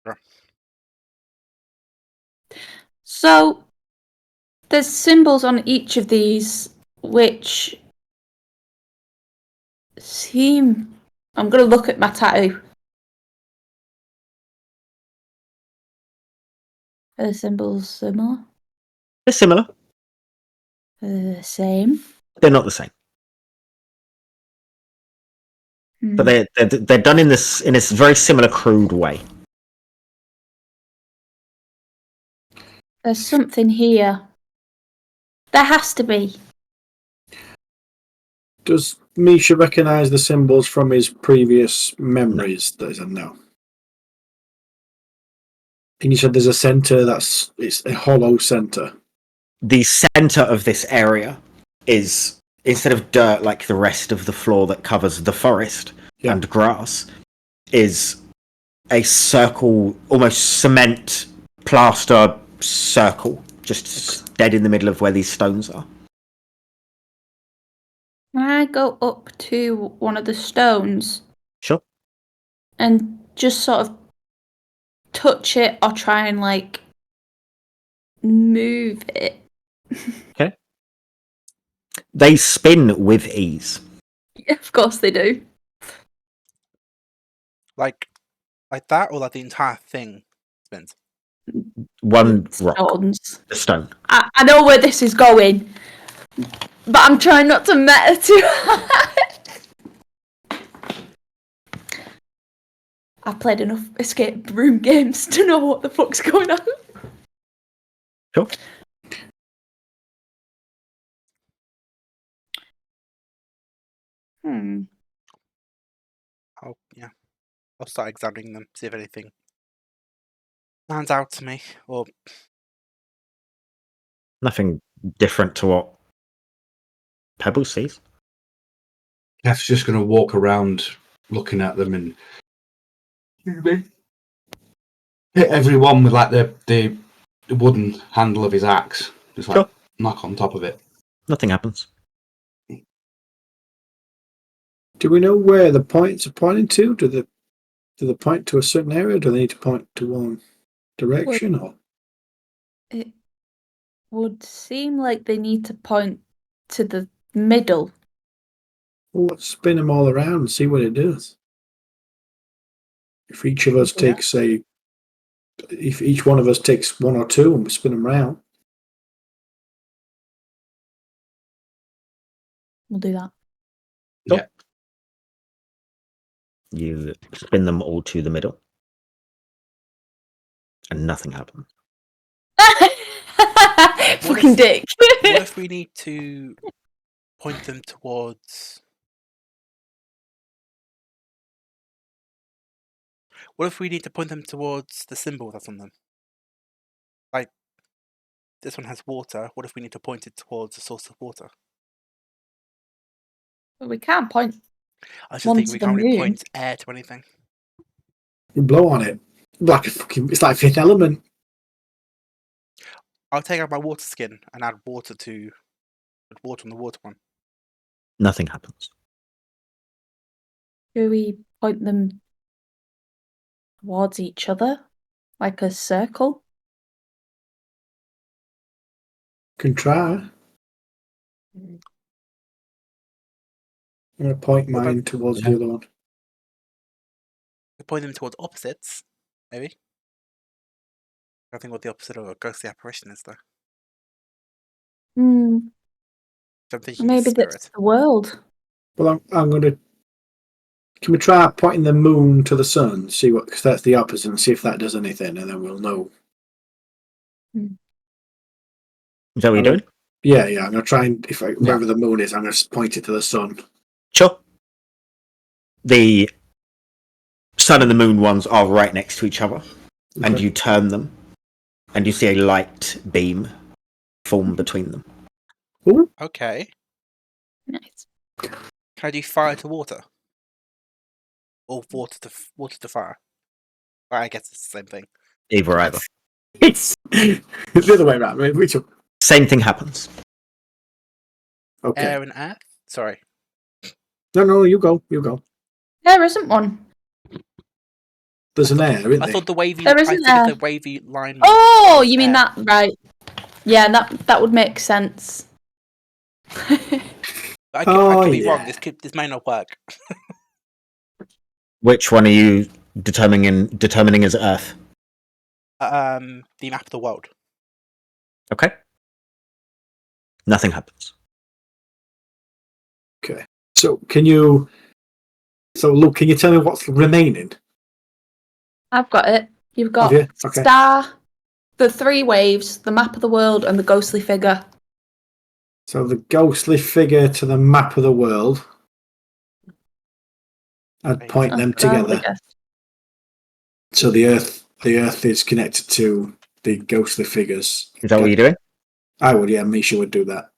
Sure. So, There's symbols on each of these which seem... I'm going to look at my tattoo. Are the symbols similar? They're similar. Are they the same? They're not the same. But they're done in this very similar crude way. There's something here. There has to be. Does Misha recognise the symbols from his previous memories? That is a no. And you said there's a centre it's a hollow centre. The center of this area is, instead of dirt like the rest of the floor that covers the forest and grass, is a circle, almost cement plaster circle, just dead in the middle of where these stones are. Can I go up to one of the stones Sure. and just sort of touch it or try and like move it? Okay. They spin with ease. Yeah, of course they do. Like that, or like the entire thing spins? One rock, Stones. the stone. I know where this is going, but I'm trying not to meta too hard. I've played enough escape room games to know what the fuck's going on. Sure. I'll start examining them, see if anything stands out to me, or Nothing different to what Pebbles sees. Kef's just going to walk around looking at them and hit everyone with like the wooden handle of his axe. Just like Sure. knock on top of it. Nothing happens. Do we know where the points are pointing to? Do they point to a certain area? Or do they need to point to one direction? Or It would seem like they need to point to the middle. well, let's spin them all around and see what it does. If each of us takes, say, if each one of us takes one or two and we spin them round. We'll do that. Yeah. You spin them all to the middle, and nothing happens. Fucking dick. what if we need to point them towards? What if we need to point them towards the symbol that's on them? Like, this one has water. What if we need to point it towards the source of water? We can't point. I was just One thinking to we the can't really moon. point air to anything. You blow on it. Like a fucking, it's like Fifth Element. I'll take out my water skin and add water on the water one. Nothing happens. Do we point them towards each other? Like a circle? Can try. I'm going to point mine towards the other one. We point them towards opposites, maybe. I think what the opposite of a ghostly apparition is, though. So I'm thinking Maybe spirit. that's the world. Well, I'm going to. Can we try pointing the moon to the sun? See what, because that's the opposite, and see if that does anything, and then we'll know. Is that what you're doing? Yeah. I'm going to try and wherever the moon is, I'm going to point it to the sun. Sure. The sun and the moon ones are right next to each other, and you turn them, and you see a light beam form between them. Ooh. Okay. Nice. Can I do fire to water? Or water to fire? Well, I guess it's the same thing. Either. It's the other way around. Same thing happens. Okay. Air and earth? Sorry. No, you go. There isn't one. There's an air, isn't I there? thought the wavy. There I isn't figured there. the wavy line. Oh, was you mean air. that? Right. Yeah, that would make sense. I could be wrong. This may not work. Which one are you determining as Earth? The map of the world. Okay. Nothing happens. Okay. So Luke, can you tell me what's remaining? I've got it. You've got Have you? Okay. star, the 3 waves, the map of the world, and the ghostly figure. So the ghostly figure to the map of the world. I'd point them That's what I would together. have guessed. So the Earth is connected to the ghostly figures. Is that what you're doing? I would, yeah. Misha would do that.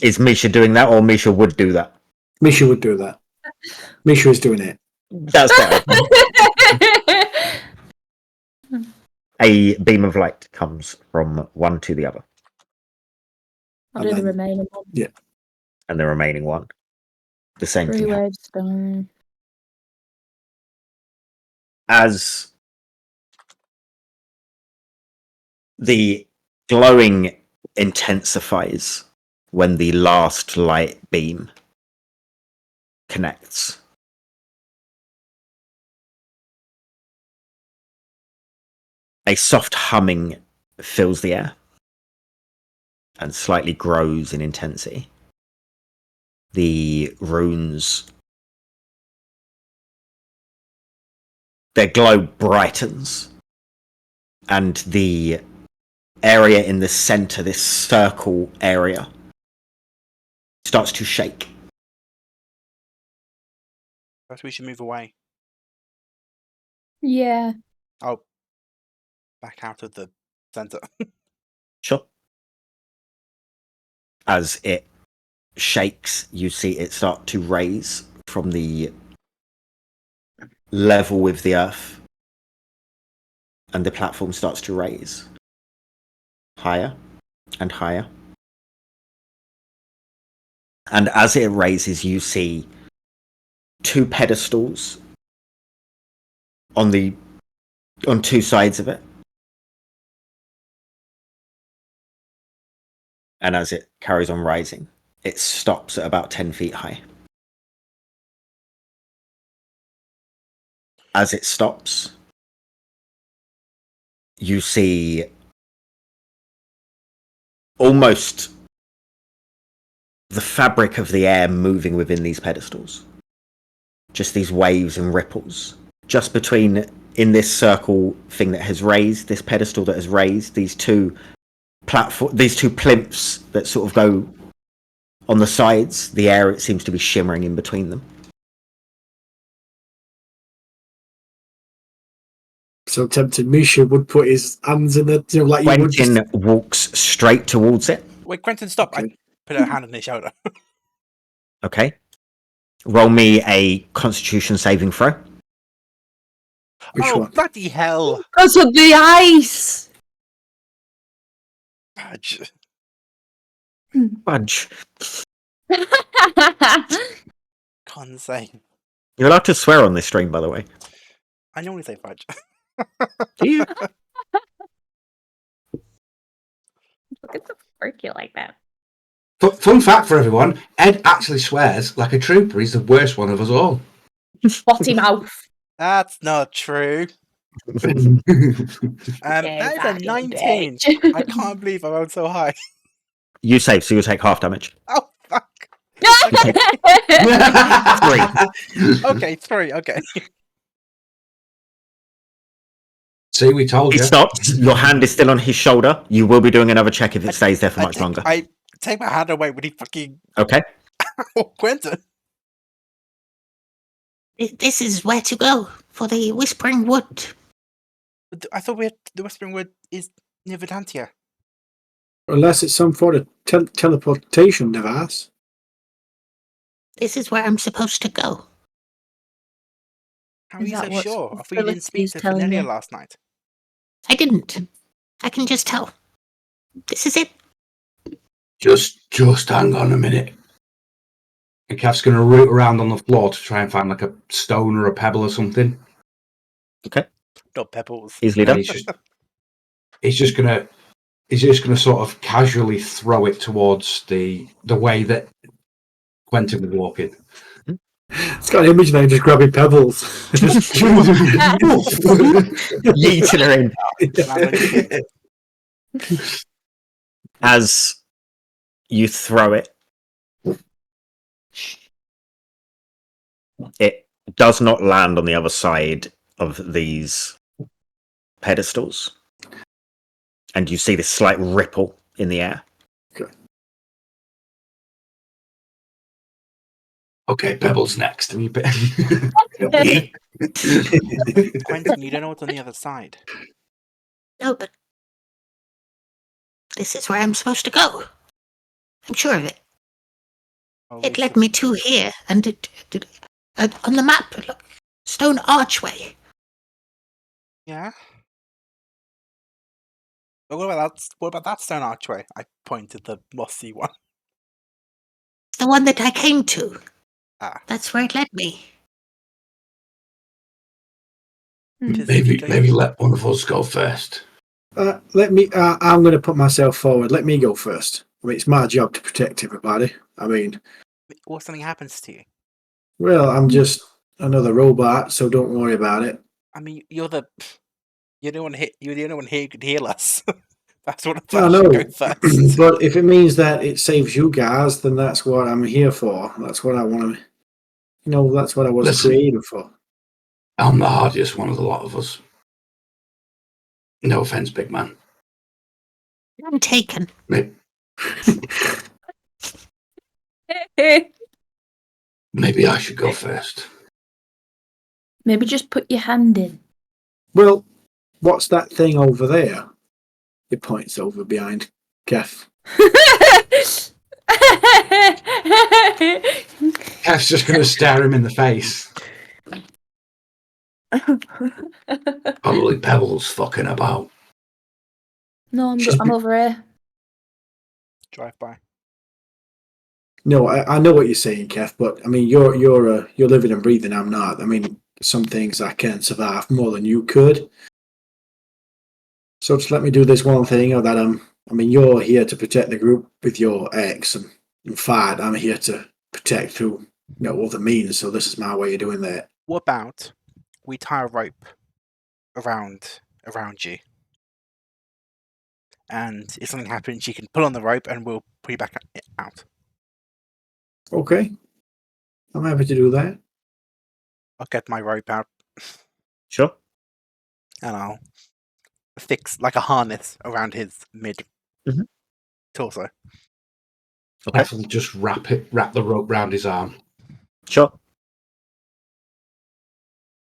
Is Misha doing that, or Misha would do that? Misha would do that. Misha is doing it. That's fine. A beam of light comes from one to the other. I'll And do the then- remaining one. And the remaining one. The same 3 thing happens. waves down. As the glowing intensifies when the last light beam connects. A soft humming fills the air and slightly grows in intensity. The runes, their glow brightens, and the area in the center, this circle area, starts to shake. Perhaps we should move away. Yeah. Oh, back out of the center. Sure. As it shakes, you see it start to raise from the level with the earth, and the platform starts to raise higher and higher. And as it raises, you see 2 pedestals on 2 sides of it. And as it carries on rising, it stops at about 10 feet high. As it stops, you see almost the fabric of the air moving within these pedestals. Just these waves and ripples. Just between, in this circle thing that has raised, this pedestal that has raised, these 2 plinths that sort of go on the sides, the air, it seems to be shimmering in between them. So tempted, Misha would put his hands in the, like you would. Quentin walks straight towards it. Wait, Quentin, stop. Okay. I put a hand on his shoulder. Okay. Roll me a Constitution saving throw. Which Oh, one? bloody hell. Because of the ice! Fudge. Fudge. Can't say. You're allowed to swear on this stream, by the way. I normally say fudge. Do you? Look at the freak you like that. Fun fact for everyone, Ed actually swears like a trooper. He's the worst one of us all. Potty mouth. That's not true. Yeah, That is a 19. I can't believe I rolled so high. You save, so you'll take half damage. Oh, fuck. 3. Okay, 3. Okay. See, we told He you. stops. Your hand is still on his shoulder. You will be doing another check if it stays there for much longer. I take my hand away when he fucking... Okay. Oh, Quentin. This is where to go for the Whispering Wood. I thought the Whispering Wood is near Verdantia. Unless it's some sort of teleportation device. This is where I'm supposed to go. How are Is you that so what sure? I thought you didn't speak Felicity's to telling Cornelia you? last night. I didn't. I can just tell. This is it. Just hang on a minute. And Kev's going to root around on the floor to try and find like a stone or a pebble or something. Okay. Not pebbles. Easily And done. he's just going to He's just going to sort of casually throw it towards the way that Quentin would walk in. It's got an image now, just grabbing pebbles. Yeeting her in. As you throw it, it does not land on the other side of these pedestals. And you see this slight ripple in the air. Okay, Pebbles next. Quentin, you don't know what's on the other side. No, but this is where I'm supposed to go. I'm sure of it. Oh, It led me to here, and on the map, look, stone archway. Yeah. But what about that stone archway? I pointed the mossy one. It's the one that I came to. Ah. That's where it led me. Maybe let one of us go first. Let me. I'm going to put myself forward. Let me go first. I mean, it's my job to protect everybody. I mean, What if something happens to you? well, I'm just another robot, so don't worry about it. I mean, you're the only one here who could heal us. That's what I I thought know, should go first. but if it means that it saves you guys, then that's what I'm here for. That's what I want to. That's what I was created for. I'm the hardiest one of the lot of us. No offense, big man. I'm taken. Maybe I should go first. Maybe just put your hand in. Well, what's that thing over there? It points over behind Kef. Kef's just going to stare him in the face. Probably Pebbles fucking about. No, I'm over here. Drive by. No, I know what you're saying, Kef, but I mean, you're living and breathing. I'm not. I mean, some things I can survive more than you could. So just let me do this one thing, or that I mean, you're here to protect the group with your ex, and in fact, I'm here to protect through other means. So this is my way of doing that. What about we tie a rope around you, and if something happens, you can pull on the rope, and we'll pull you back out. Okay, I'm happy to do that. I'll get my rope out, Sure. and I'll fix like a harness around his mid torso. Okay. Definitely just wrap the rope round his arm. Sure.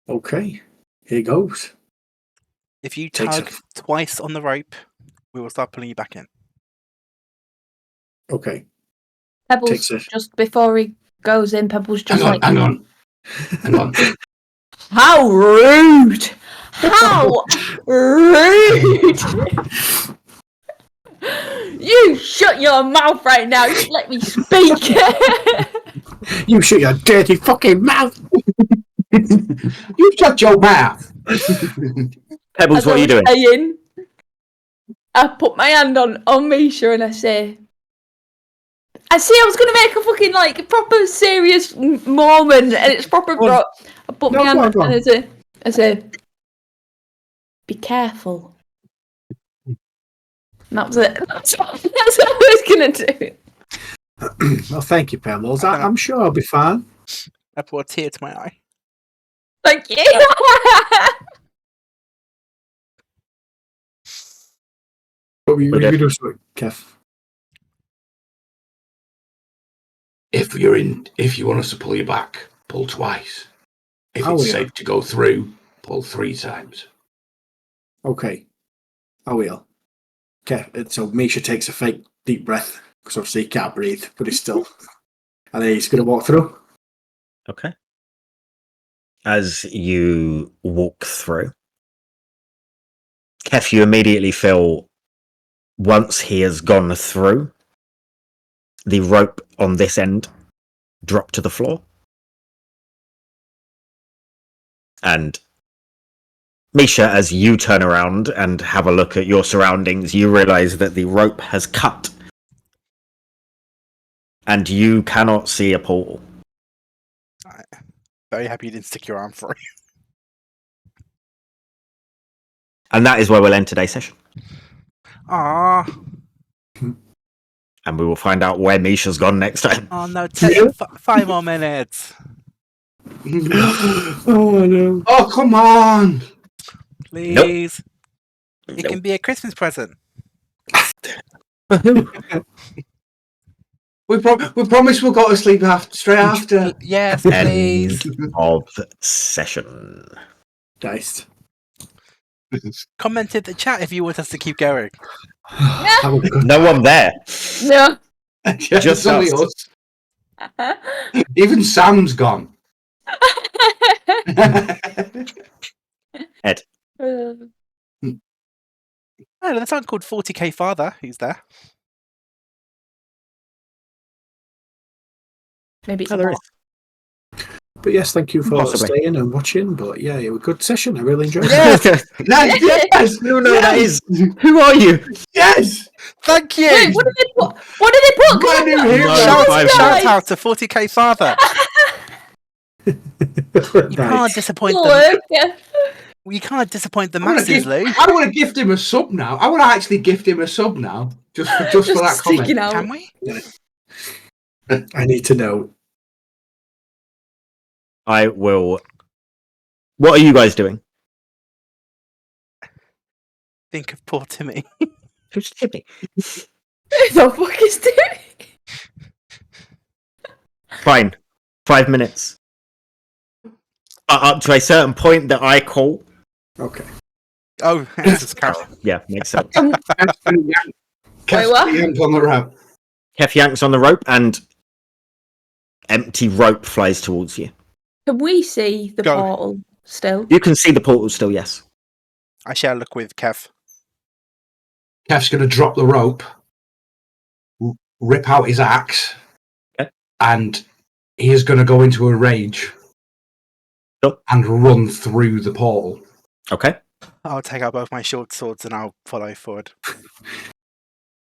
Okay, here goes. If you Takes tug twice on the rope, we will start pulling you back in. Okay. Pebbles, just before he goes in, Pebbles just Hang on. How rude! How rude! You shut your mouth right now. You let me speak. You shut your dirty fucking mouth. You shut your mouth. Pebbles, what are you doing? I put my hand on Misha and I say, I was going to make a fucking proper serious moment, and it's proper bro. I put my hand on and I say, be careful. And that was it. That's what I was going to do. Well, thank you, Pebbles. I'm sure I'll be fine. I brought a tear to my eye. Thank you. What were you going to do, Kev? If you want us to pull you back, pull twice. If it's safe to go through, pull 3 times. Okay, I will. Okay, so Misha takes a fake deep breath because obviously he can't breathe, but he's still, and then he's going to walk through. Okay. As you walk through, Kef, you immediately feel once he has gone through, the rope on this end drop to the floor. And Misha, as you turn around and have a look at your surroundings, you realize that the rope has cut. And you cannot see a portal. Very happy you didn't stick your arm through. And that is where we'll end today's session. Aww. And we will find out where Misha's gone next time. Oh no, 5 more minutes. Oh no! Oh, come on! Please. It can be a Christmas present. We promise we'll go to sleep straight after. Yes, please. End of session. Nice. Comment in the chat if you want us to keep going. No one there. No. Just only us. Even Sam's gone. Ed. Oh, there's someone called 40k Father who's there. Maybe it's Oh, a there bot. is. But yes, thank you for Possibly. staying and watching. But yeah, it was a good session. I really enjoyed it. Nice, yes! No, yes! that is. Who are you? Yes! Thank you! Wait, what did they put? What did they put? What a new hero! Shout out to 40k Father! You can't disappoint them. You can't disappoint the masses, Lou. I want to gift him a sub now. I want to actually gift him a sub now. Just for that sticking comment. out. Can we? I need to know. I will. What are you guys doing? Think of poor Timmy. Who's Timmy? Who the fuck is doing? Fine. 5 minutes. Up to a certain point that I call. Okay. Oh, Jesus Carol. Yeah, makes sense. Wait, what? Yank on the rope. Kef yanks on the rope and empty rope flies towards you. Can we see the Go. portal still? You can see the portal still, yes. I share a look with Kev. Kev's going to drop the rope, rip out his axe, Okay. and he is going to go into a rage Sure. and run through the portal. Okay. I'll take out both my short swords and I'll follow forward.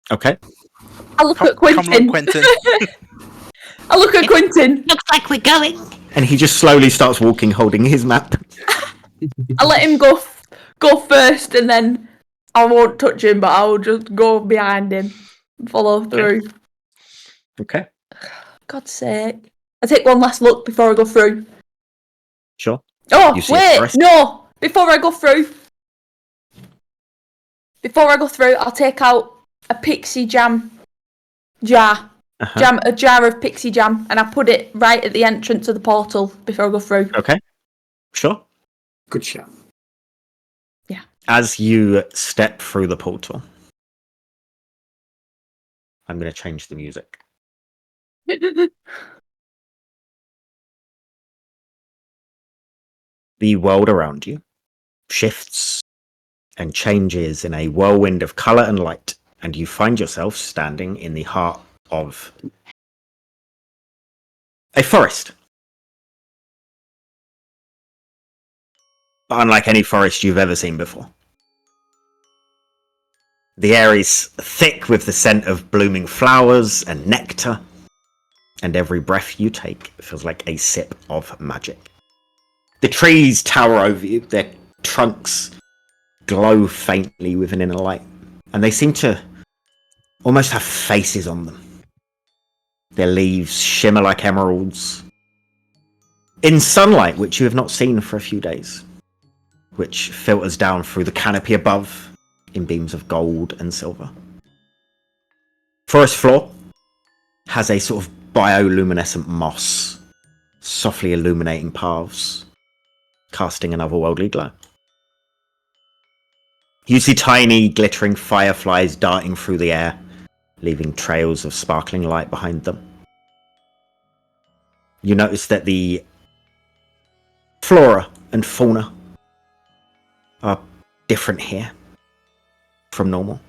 Okay. I look at Come on, Quentin. Quentin. I look at Quentin. Looks like we're going. And he just slowly starts walking, holding his map. I let him go first, and then I won't touch him, but I'll just go behind him, and follow through. Okay. God's sake! I take one last look before I go through. Sure. Oh You see a wait, forest? no! Before I go through, I'll take out a pixie jam jar. Uh-huh. A jar of pixie jam, and I put it right at the entrance of the portal before I go through. Okay. Sure. Good shot. As you step through the portal, I'm going to change the music. The world around you shifts and changes in a whirlwind of colour and light, and you find yourself standing in the heart of a forest. But unlike any forest you've ever seen before. The air is thick with the scent of blooming flowers and nectar, and every breath you take feels like a sip of magic. The trees tower over you, their trunks glow faintly with an inner light, and they seem to almost have faces on them. Their leaves shimmer like emeralds in sunlight which you have not seen for a few days, which filters down through the canopy above in beams of gold and silver. Forest floor has a sort of bioluminescent moss, softly illuminating paths, casting an otherworldly glow. You see tiny, glittering fireflies darting through the air, leaving trails of sparkling light behind them. You notice that the flora and fauna are different here from normal.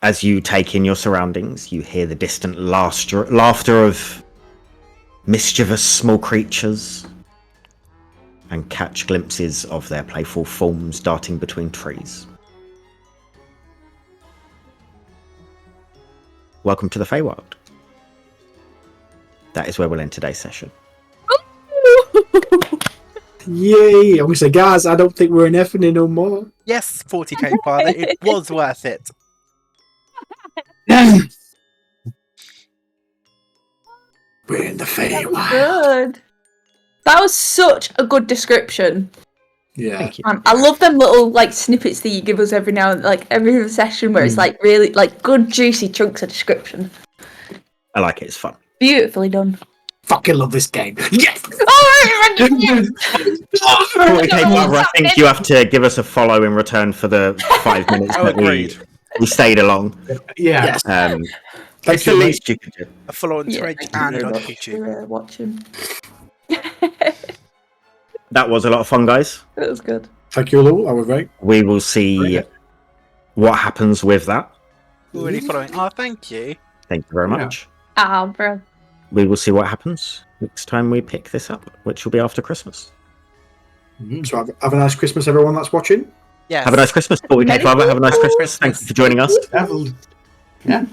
As you take in your surroundings, you hear the distant laughter of mischievous small creatures and catch glimpses of their playful forms darting between trees. Welcome to the Feywild. That is where we'll end today's session. Yay! I'm gonna say, guys, I don't think we're in effing no more. Yes, 40k father, it was worth it. We're in the Feywild. Good. That was such a good description. Yeah. Thank you. I love them little like snippets that you give us every now and like every other session where it's like really like good juicy chunks of description. I like it. It's fun. Beautifully done. Fucking love this game. Yes! Oh, 40k Father, I think you have to give us a follow in return for the 5 minutes Oh, that agreed. we stayed along. Yeah. Yes. It's the you, mate. least you could do. A follow on Twitch and on YouTube. for watching. That was a lot of fun, guys. That was good. Thank you, Lou. That was great. We will see what happens with that. Already following. Oh, thank you. Thank you very Yeah. much. Ah, bro. We will see what happens next time we pick this up, which will be after Christmas. So have a nice Christmas, everyone that's watching. Yes. Have a nice Christmas, 40k Father. Have a nice Christmas. Thank you for joining us. Devilled. Yeah.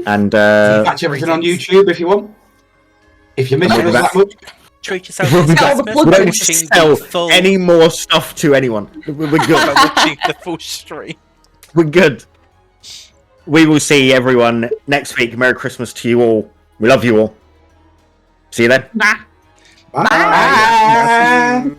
And You can catch everything on YouTube if you want. If you're missing us that much. Treat yourself We'll to be back. Christmas We by don't watching sell the full, any more stuff to anyone. We're by good. watching the full stream. We're good. We will see everyone next week. Merry Christmas to you all. We love you all. See you then. Nah. Bye. Bye.